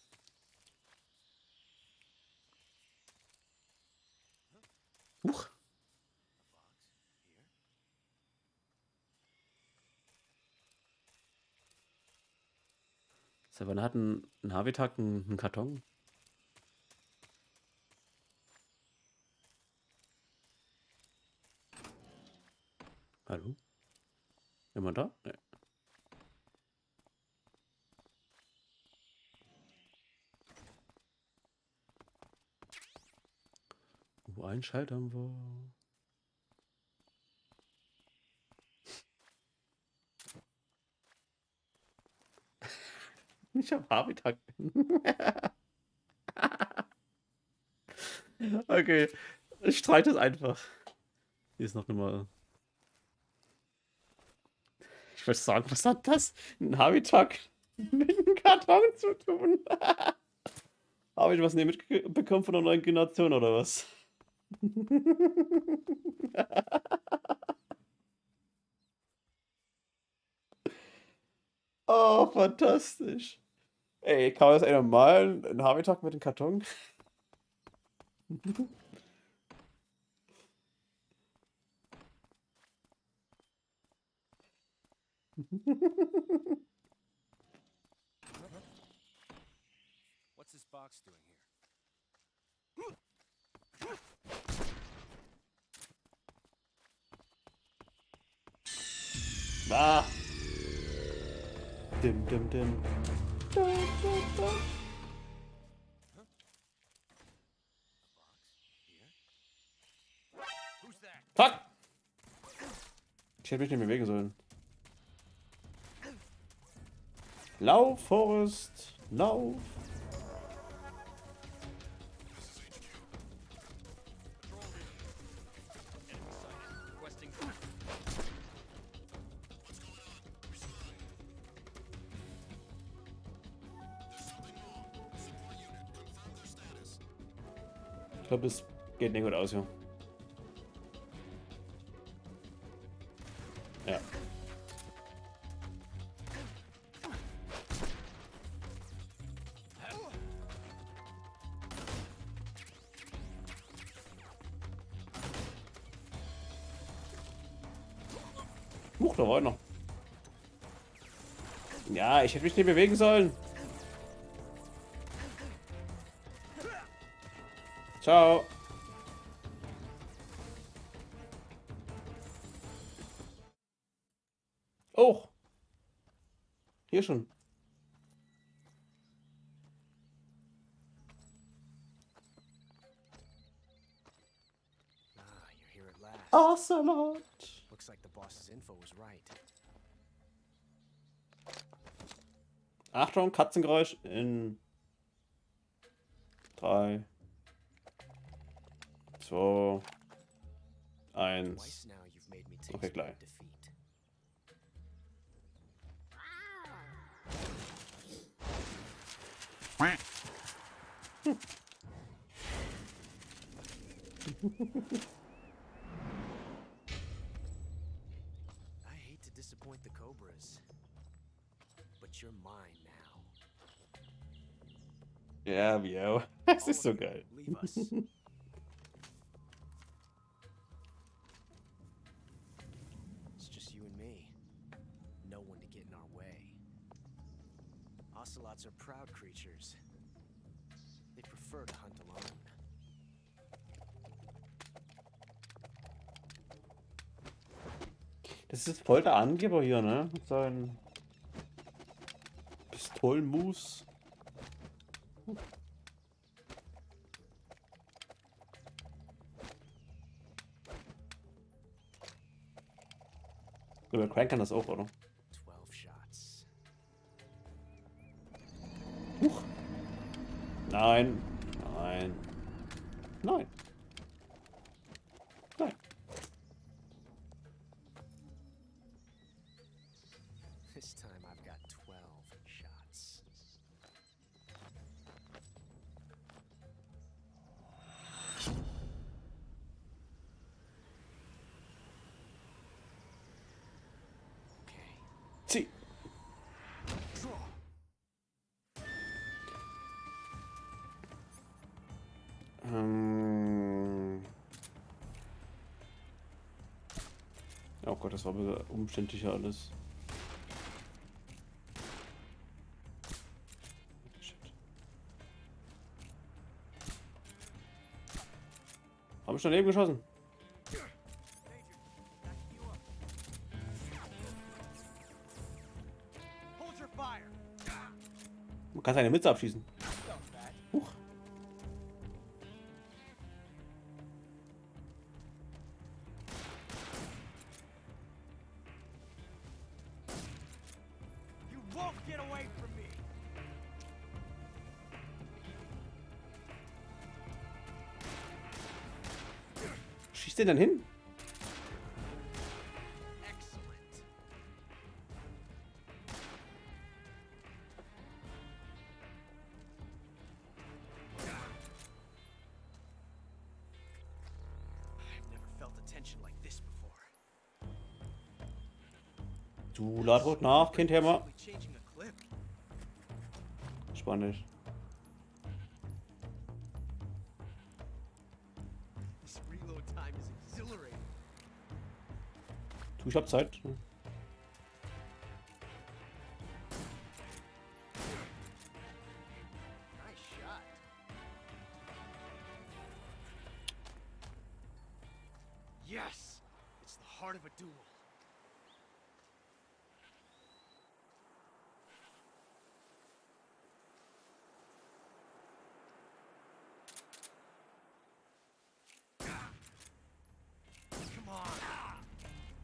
Huch. So, wann hat ein Habitat einen Karton? Hallo? Jemand da? Nee. Einen Schalter haben wir. Ich habe Habitat. Okay, ich streite es einfach. Hier ist noch mal. Ich würde sagen, was hat das? Ein Habitat mit einem Karton zu tun? Habe ich was nicht mitbekommen von der neuen Generation oder was? Oh, fantastisch. Ey, kann man das einer malen? Ein Habitat mit dem Karton?
What's this box doing here?
Ah. Dim, dim, dim. Dum, dum, dum. Fuck! Ich hätte mich nicht mehr bewegen sollen. Lauf, Forrest! Lauf! Ich glaube, es geht nicht gut aus hier. Ja. Da war noch. Ja, ich hätte mich nicht bewegen sollen. Ciao. Oh. Hier schon.
You're here at last.
Ocelot.
Looks like the boss's info was right.
Achtung, Katzengeräusch in 3, 2, 1. Okay, gleich.
I hate to disappoint the Cobras, but you're mine now.
Ja, ja. Das ist so geil.
Leave us. It's just you and me. No one to get in our way. Ocelots are proud creatures. They prefer to hunt alone.
Das ist voll der Angeber hier, ne? Mit seinen Pistolenmus. Der Crank kann das auch, oder?
12 shots.
Huch. Nein. Nein. Nein. Nein.
This time I've got 12 shots.
Zieh. Oh Gott, das war wieder umständlicher alles. Hab ich daneben geschossen? Man kann seine Mütze abschießen. Huch.
You won't get away from me.
Schießt den dann hin? Du lad rot nach, Kindhämmer. Spannend.
This reload time is exhilarating.
Du, ich hab Zeit.
Nice shot. Yes, it's the heart of a duel.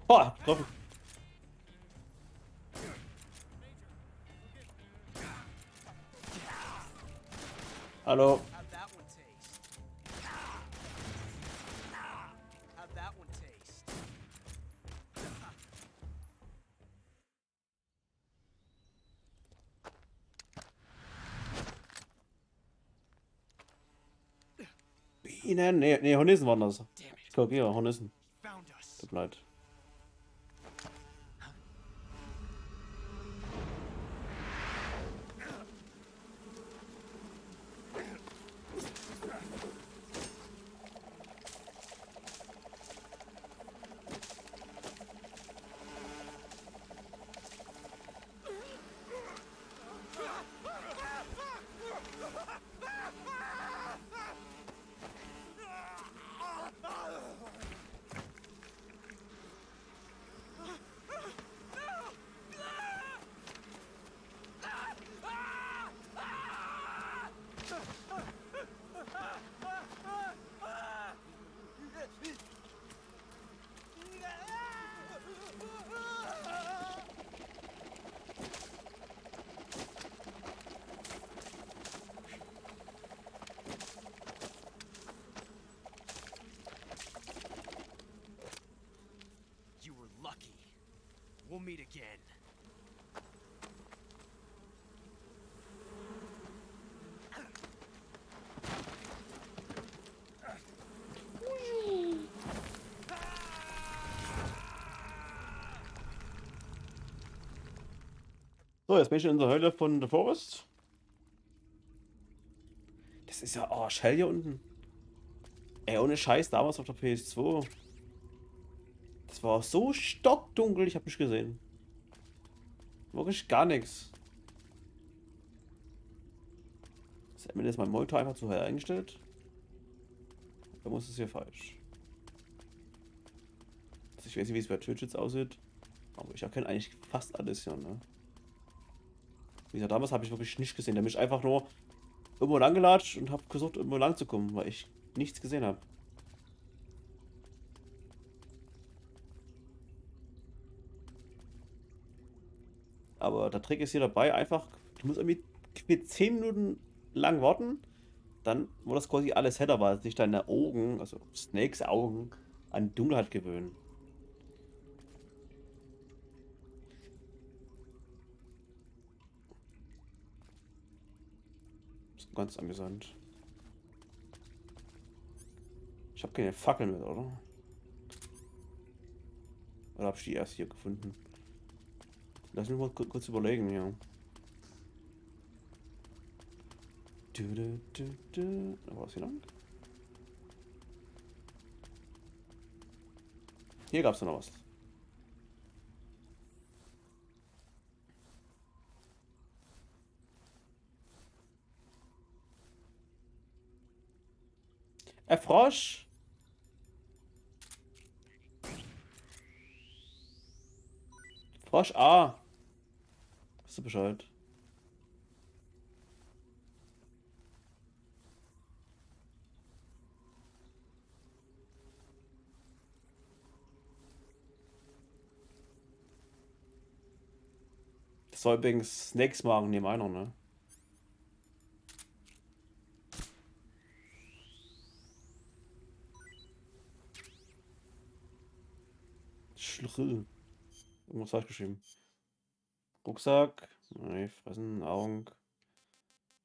Oh, getroffen. Hallo.
How'd that one taste? How'd that one taste?
Hyänen? Nee, Hornissen waren das. Guck hier, Hornissen. Tut mir leid.
You were lucky. We'll meet again.
So, jetzt bin ich in der Hölle von The Forest. Das ist ja arschhell hier unten. Ey, ohne Scheiß, damals auf der PS2. Das war so stockdunkel, ich habe nicht gesehen. Wirklich gar nichts. Ist entweder ist mein Monitor einfach zu hell eingestellt. Da muss es hier falsch. Also ich weiß nicht, wie es bei Twitch jetzt aussieht. Aber ich erkenne eigentlich fast alles hier, ne? Wie gesagt, damals habe ich wirklich nicht gesehen. Da bin ich einfach nur irgendwo lang gelatscht und habe versucht, irgendwo lang zu kommen, weil ich nichts gesehen habe. Aber der Trick ist hier dabei, einfach, du musst irgendwie 10 Minuten lang warten, dann, wo das quasi alles heller war, sich deine Augen, also Snakes Augen, an Dunkelheit gewöhnen. Das ist ganz amüsant. Ich habe keine Fackeln mehr, oder? Oder habe ich die erst hier gefunden? Lass mich mal kurz überlegen, ja. Da war es hier lang. Hier gab es noch was. Frosch! Frosch A. Weißt du Bescheid? Das soll übrigens Snakes machen, neben einer, ne? Schrill. Irgendwas falsch geschrieben. Rucksack. Nee, fressen, Augen.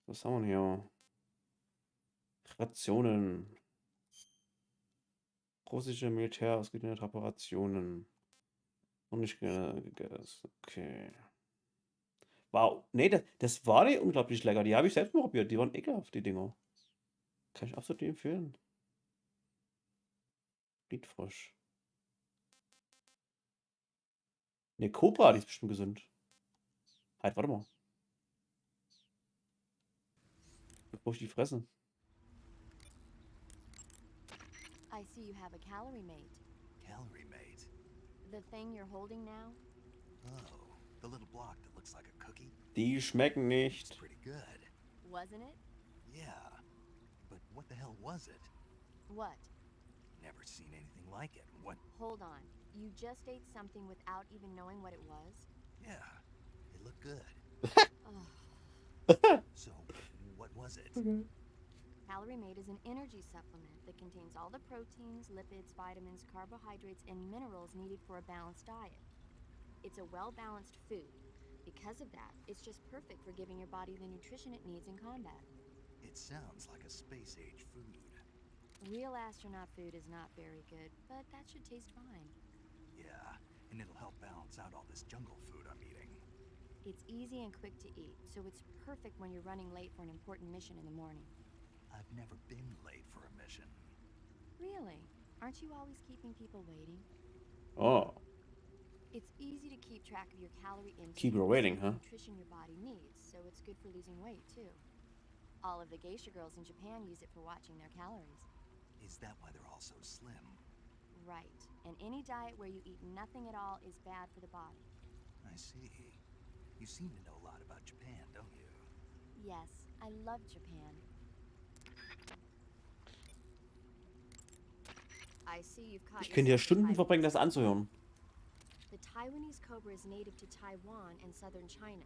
Was haben wir hier? Rationen. Russische Militär ausgedehnte Operationen. Und nicht gegessen. Okay. Wow. Nee, das war nicht unglaublich lecker. Die habe ich selbst mal probiert. Die waren ekelhaft, die Dinger. Kann ich absolut nicht empfehlen. Riedfrosch. Ne, Cobra, die ist bestimmt gesund. Halt, warte mal. Bevor ich die fresse.
I see you have a calorie mate.
Calorie mate?
The thing you're holding now?
Oh, the little block that looks like a cookie?
Die schmecken nicht.
Pretty good.
Wasn't it?
Yeah, but what the hell was it?
What?
Never seen anything like it. What?
Hold on. You just ate something without even knowing what it was?
Yeah, it looked good. So, what was it?
Calorie Mate is an energy supplement that contains all the proteins, lipids, vitamins, carbohydrates, and minerals needed for a balanced diet. It's a well-balanced food. Because of that, it's just perfect for giving your body the nutrition it needs in combat.
It sounds like a space-age food.
Real astronaut food is not very good, but that should taste fine.
Yeah, and it'll help balance out all this jungle food I'm eating.
It's easy and quick to eat, so it's perfect when you're running late for an important mission in the morning.
I've never been late for a mission.
Really? Aren't you always keeping people waiting?
Oh.
It's easy to keep track of your calorie intake.
Keep her waiting, huh?
Nutrition your body needs, so it's good for losing weight too. All of the geisha girls in Japan use it for watching their calories.
Is that why they're all so slim?
Right. And any diet where you eat nothing at all is bad for the body.
I see. You seem to know a lot about Japan, don't you?
Yes, I love Japan. I see you've caught
Ich könnte hier
yourself a
Stunden
Taiwan
verbringen, das anzuhören.
The Taiwanese cobra is native to Taiwan and southern China.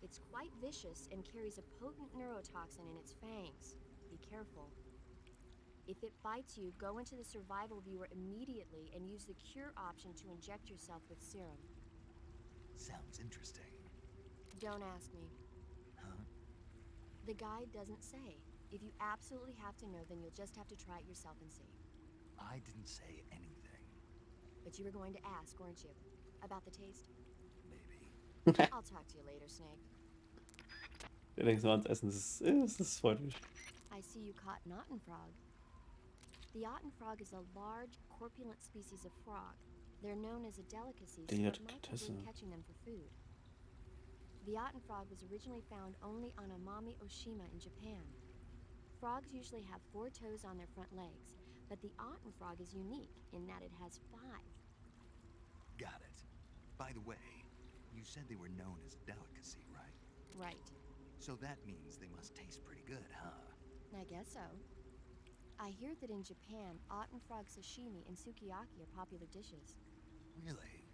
It's quite vicious and carries a potent neurotoxin in its fangs. Be careful. If it bites you, go into the survival viewer immediately and use the cure option to inject yourself with serum.
Sounds interesting.
Don't ask me.
Huh?
The guide doesn't say. If you absolutely have to know, then you'll just have to try it yourself and see.
I didn't say anything.
But you were going to ask, weren't you? About the taste?
Maybe.
I'll talk to you later, Snake.
Der denkt so ans Essen, das freut mich.
I see you caught an otten frog. The otten frog is a large, corpulent species of frog. They're known as a delicacy, so it might be worth catching them for food. The otten frog was originally found only on Amami Oshima in Japan. Frogs usually have 4 toes on their front legs, but the otten frog is unique in that it has 5.
Got it. By the way, you said they were known as a delicacy, right?
Right.
So that means they must taste pretty good, huh?
I guess so. I hear that in Japan, otten frog sashimi and sukiyaki are popular dishes.
Really?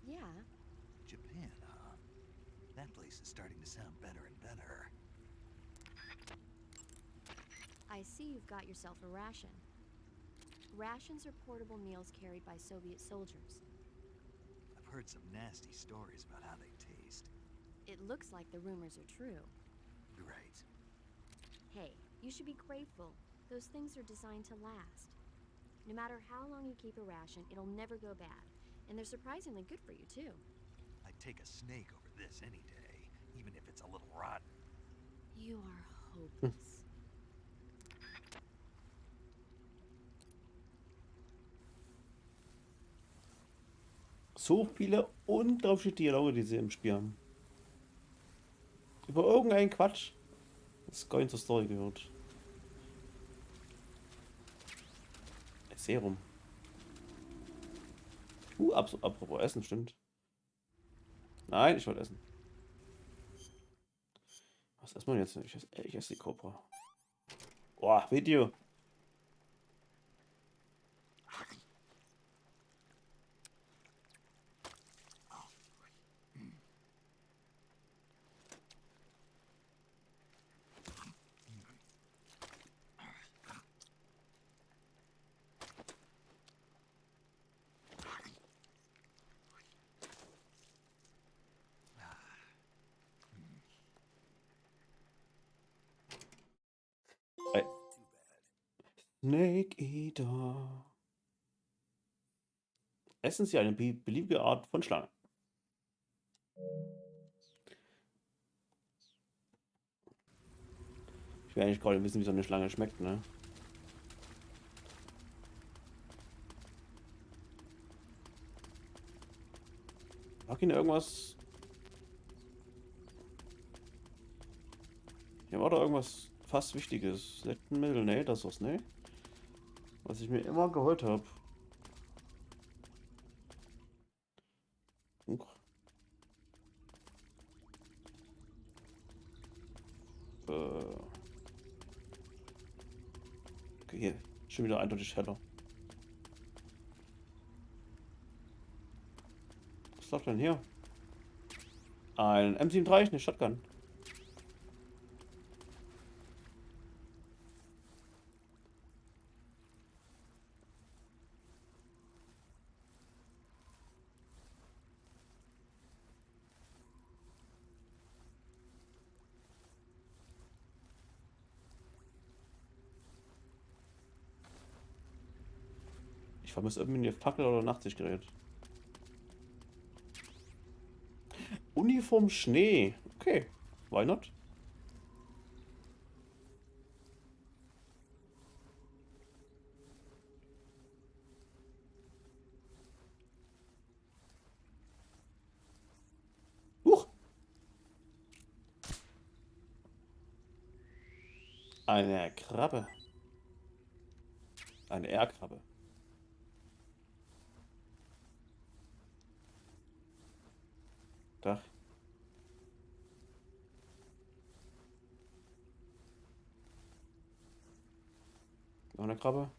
Yeah.
Japan, huh? That place is starting to sound better and better.
I see you've got yourself a ration. Rations are portable meals carried by Soviet soldiers.
I've heard some nasty stories about how they taste.
It looks like the rumors are true.
Great.
Hey, you should be grateful. Those things are designed to last. No matter how long you keep a ration, it'll never go bad. And they're surprisingly good for you, too.
I'd take a snake over this any day, even if it's a little rotten.
You are hopeless.
So viele unglaubliche Dialoge, die sie im Spiel haben. Über irgendeinen Quatsch, das gar nicht zur Story gehört. Serum. Apropos Essen, stimmt. Nein, ich wollte essen. Was isst man jetzt? Ich esse die Cobra. Boah, Video. Snake Eater. Essen Sie eine beliebige Art von Schlange. Ich will eigentlich gerade wissen, wie so eine Schlange schmeckt, ne? Mag Ihnen irgendwas? Hier war doch irgendwas fast Wichtiges. Sektenmittel, ne? Das war's, ne? Was ich mir immer geholt habe. Okay, hier. Schon wieder eindeutig heller. Was läuft denn hier? Ein M37, eine Shotgun. vermisse irgendwie eine Fackel oder ein Nachtsichtgerät. Uniform Schnee. Okay. Why not? Huch. Eine Krabbe. Eine Erdkrabbe. Dach. Noch eine Krabbe.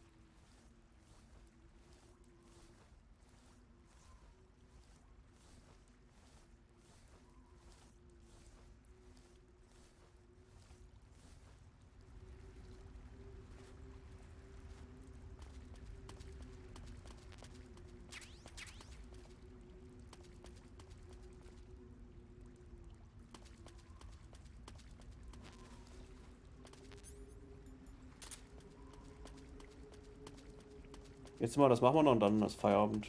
Jetzt mal, das machen wir noch und dann ist Feierabend.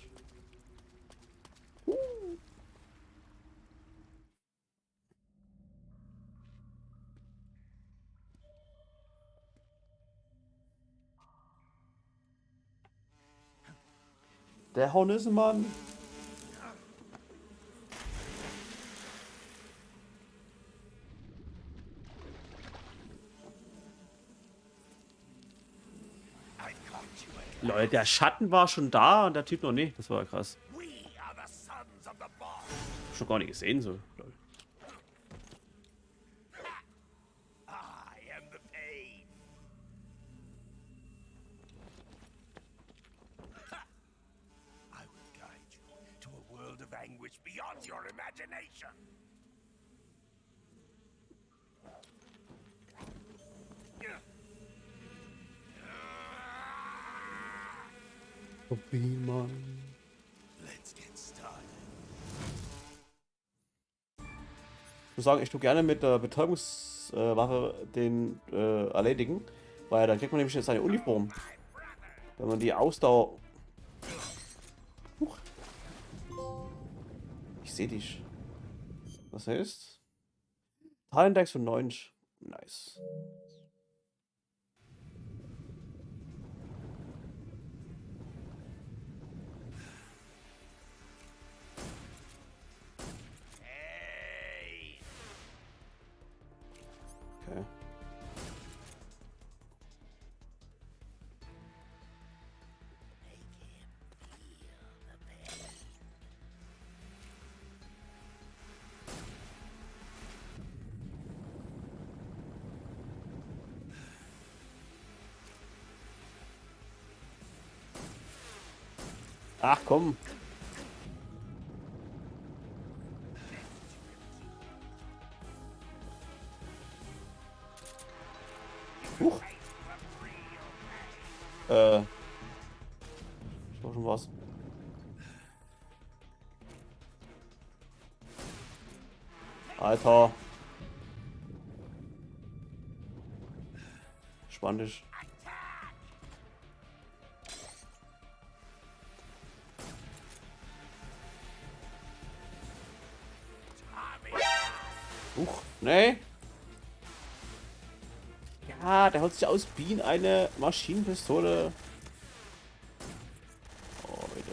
Der Hornissemann. Leute, der Schatten war schon da und der Typ noch nicht. Das war krass. Schon gar nicht gesehen so. Lol.
Beyond your imagination.
Mann.
Let's get started.
Ich muss sagen, ich tue gerne mit der Betäubungswaffe den erledigen, weil dann kriegt man nämlich jetzt seine Uniform. Wenn man die Ausdauer... Huch. Ich sehe dich. Was heißt? Teilindex von 90. Nice. Okay. Ach komm. Huch. Ich war schon was. Alter. Spann dich. Nee. Ja, der holt sich aus Bienen eine Maschinenpistole. Oh, bitte.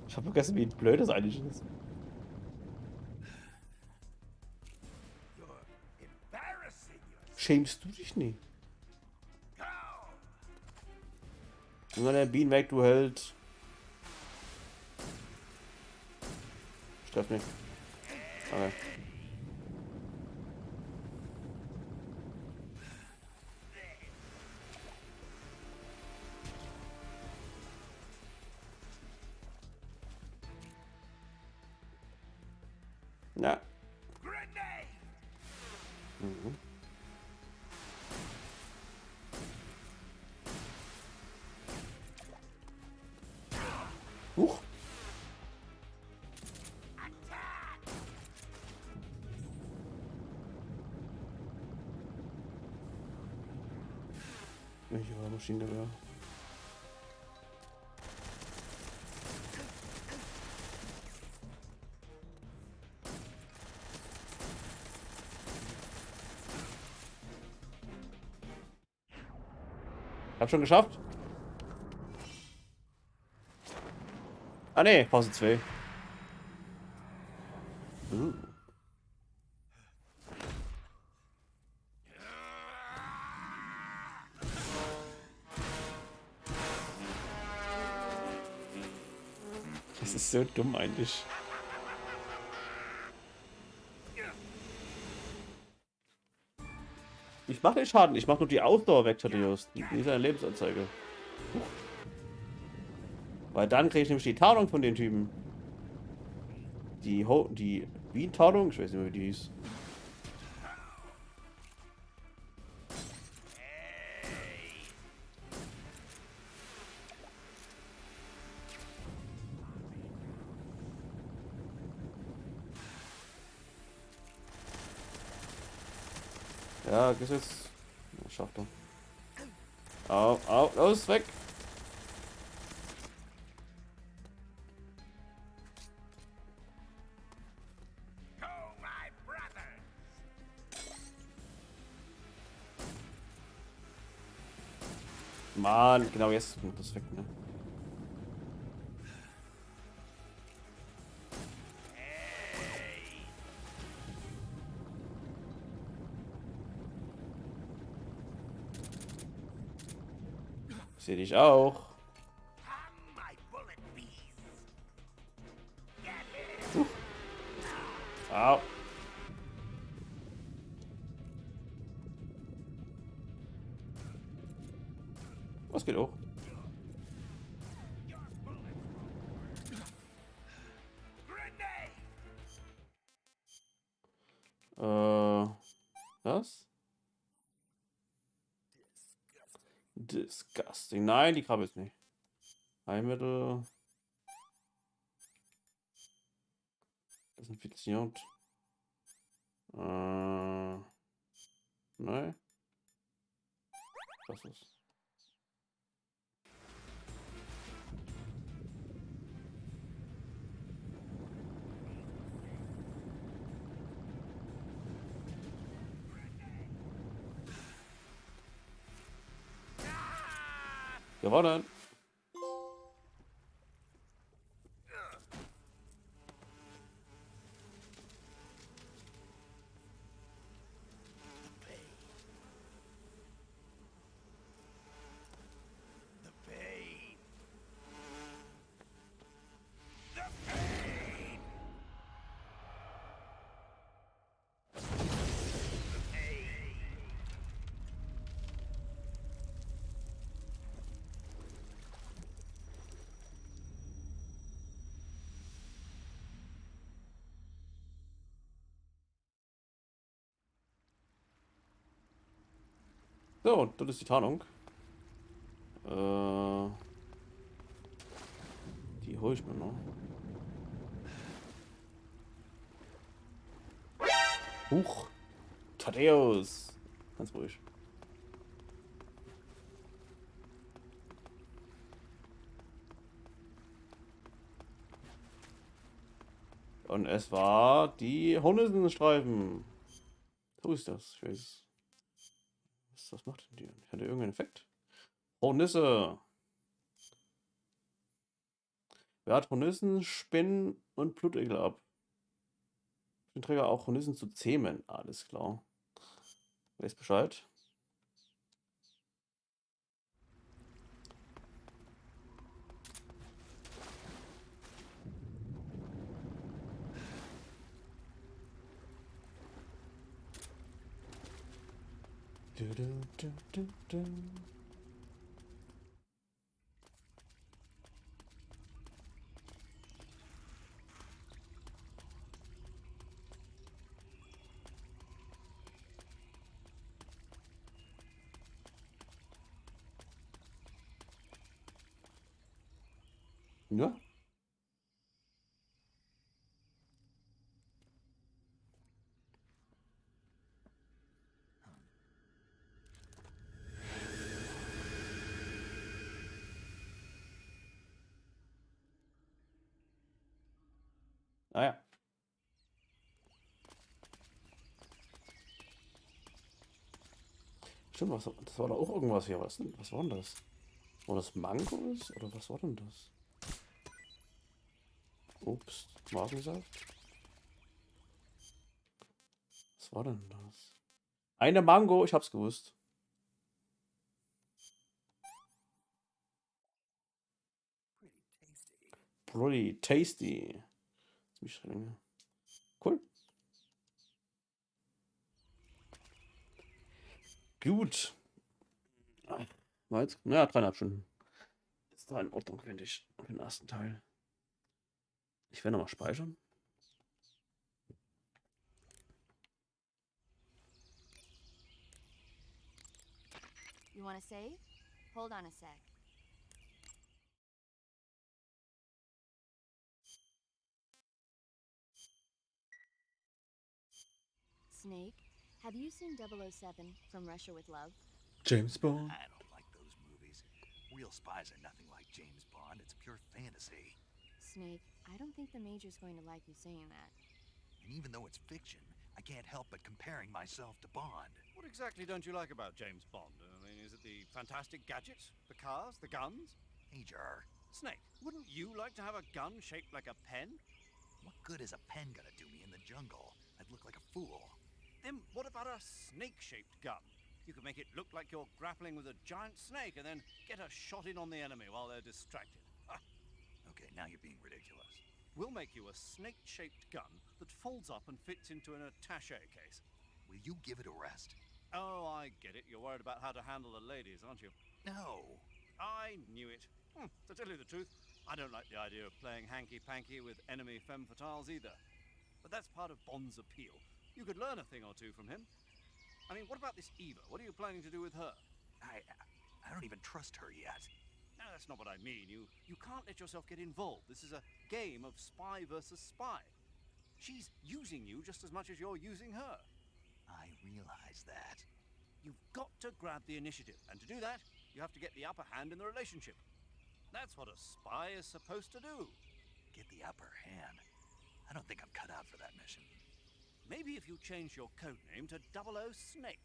Ich hab vergessen, wie blöd das eigentlich ist. Schämst du dich nie? Nimm mal den Bienen weg, du Held. Stört nicht. Okay. Ja. Mhm. Huch. Ich habe Maschinengewehr. Hab schon geschafft. Ah ne, Pause 2. Das ist so dumm eigentlich. Ich mache nicht Schaden, ich mache nur die Ausdauer-Vektorios. Die ist eine Lebensanzeige. Weil dann kriege ich nämlich die Tarnung von den Typen. Die Wien-Tarnung? Ich weiß nicht mehr, wie die hieß. Ja, gehst jetzt. Ja, schafft er. Au, au, los, weg! Mann, genau jetzt kommt das weg, ne? Ich sehe dich auch. Au. Was geht auch? Was? Disgusting. Nein, die Krabbe ist nicht. Heilmittel. Desinfiziert. Nein. Was ist? Gewonnen. So, und das ist die Tarnung. Die hole ich mir noch. Huch. Thaddeus. Ganz ruhig. Und es war die Hornissenstreifen. So ist das. Ich weiß. Was macht denn die? Hat der irgendeinen Effekt? Hornisse. Wer hat Hornissen, Spinnen und Blutegel ab? Den Träger auch Hornissen zu zähmen. Alles klar. Weiß Bescheid. Ja. Ah ja. Stimmt, das war da auch irgendwas hier. Was war denn das? War das Mangos? Oder was war denn das? Obst, Magensaft? Was war denn das? Eine Mango, ich hab's gewusst. Pretty tasty. Ziemlich streng. Cool. Gut. War jetzt, naja, 3,5 Stunden. Ist da in Ordnung, finde ich. Für den ersten Teil. Ich werde nochmal speichern.
You want to save? Hold on a sec. Snake, have you seen 007 From Russia with Love?
James Bond.
I don't like those movies. Real spies are nothing like James Bond. It's pure fantasy.
Snake, I don't think the Major's going to like you saying that.
And even though it's fiction, I can't help but comparing myself to Bond.
What exactly don't you like about James Bond? I mean, is it the fantastic gadgets? The cars? The guns?
Major,
Snake, wouldn't you like to have a gun shaped like a pen?
what good is a pen gonna do me in the jungle? I'd look like a fool.
Then what about a snake-shaped gun? You could make it look like you're grappling with a giant snake and then get a shot in on the enemy while they're distracted.
Okay, now you're being ridiculous.
We'll make you a snake-shaped gun that folds up and fits into an attaché case.
Will you give it a rest?
Oh, I get it. You're worried about how to handle the ladies, aren't you?
No.
I knew it. To tell you the truth, I don't like the idea of playing hanky-panky with enemy femme fatales either. But that's part of Bond's appeal. You could learn a thing or two from him. I mean, what about this Eva? What are you planning to do with her?
I don't even trust her yet.
No, that's not what I mean. You can't let yourself get involved. This is a game of spy versus spy. She's using you just as much as you're using her.
I realize that.
You've got to grab the initiative, and to do that, you have to get the upper hand in the relationship. That's what a spy is supposed to do.
Get the upper hand? I don't think I'm cut out for that mission.
Maybe if you change your code name to 00 Snake.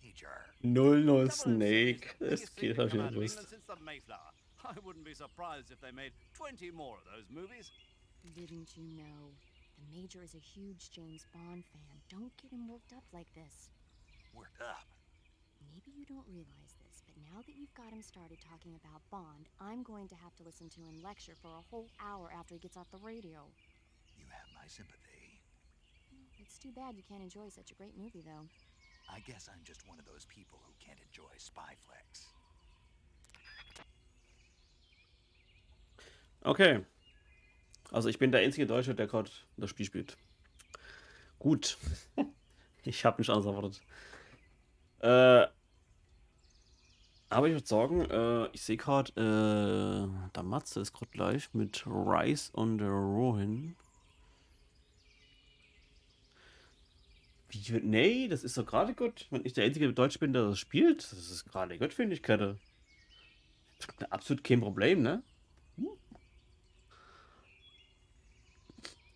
Major.
00 Snake. Das geht halt wieder los.
Since the Mayflower. I wouldn't be surprised if they made 20 more of those movies.
Didn't you know? The Major is a huge James Bond fan. Don't get him worked up like this.
Worked up?
Maybe you don't realize this, but now that you've got him started talking about Bond, I'm going to have to listen to him lecture for a whole hour after he gets off the radio.
You have my sympathy.
It's too bad you can't enjoy such a great movie, though.
I guess I'm just one of those people who can't enjoy spy flicks.
Okay. Also ich bin der einzige Deutsche, der gerade das Spiel spielt. Gut. Ich habe nicht anders erwartet. Aber ich würde sagen, ich sehe gerade, der Matze ist gerade live mit Rise on the Rohin. Nee, das ist doch gerade gut. Wenn ich der einzige Deutsche bin, der das spielt, das ist gerade gut, finde ich, Kette. Absolut kein Problem, ne?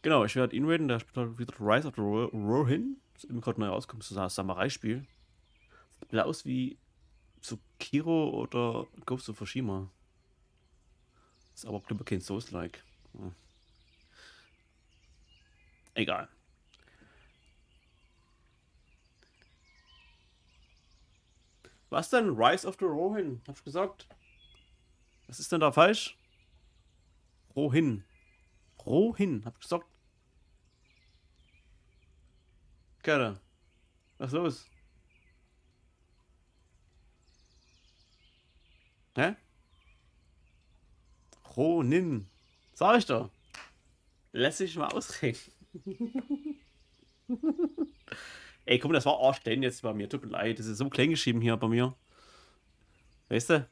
Genau, ich werde ihn raten, der spielt halt wieder Rise of the Rohin. Das ist eben gerade neu rauskommt, das ist ein Samurai-Spiel. Sieht aus wie Tsukiro oder Ghost of Tsushima. Ist aber, glaube ich, kein Souls-like. Egal. Was denn? Rise of the Rohin? Hab ich gesagt? Was ist denn da falsch? Rohin. Rohin, hab ich gesagt. Kerle. Was ist los? Hä? Ronin. Sag ich doch. Lässt sich mal ausreden. Ey, guck mal, das war Arschden jetzt bei mir. Tut mir leid, das ist so klein geschrieben hier bei mir. Weißt du? Das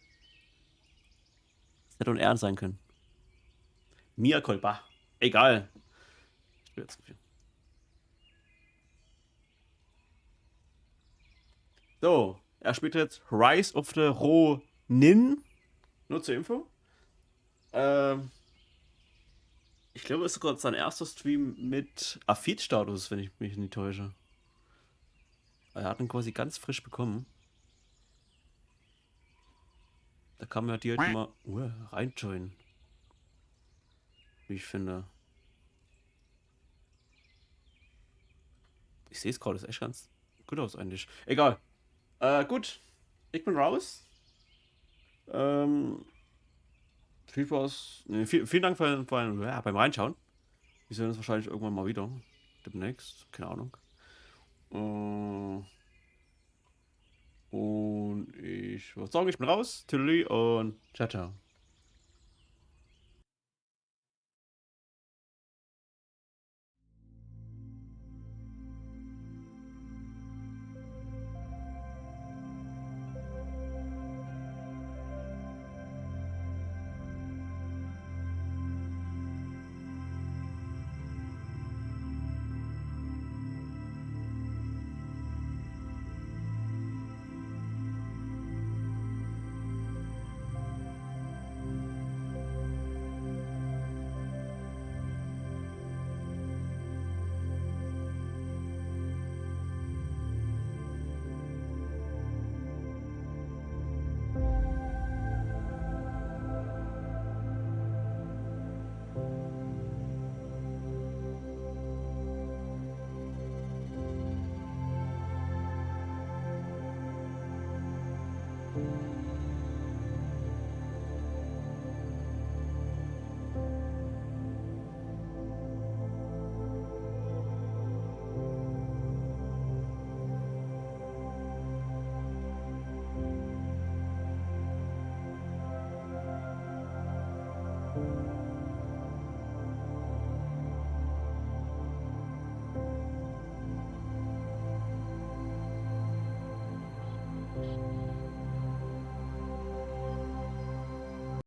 hätte doch ein Ehren sein können. Mia Kolba. Egal. Ich will jetzt zu viel. So, er spielt jetzt Rise of the Ronin. Nur zur Info. Ich glaube, es ist sogar sein erster Stream mit Affid-Status, wenn ich mich nicht täusche. Er hat ihn quasi ganz frisch bekommen. Da kann man direkt mal reinjoinen. Wie ich finde. Ich sehe es gerade, ist echt ganz gut aus eigentlich. Egal. Gut. Ich bin raus. Viel Spaß. Nee, vielen Dank beim Reinschauen. Wir sehen uns wahrscheinlich irgendwann mal wieder. Demnächst. Keine Ahnung. Und ich würde sagen, ich bin raus. Tüdelü und ciao, ciao.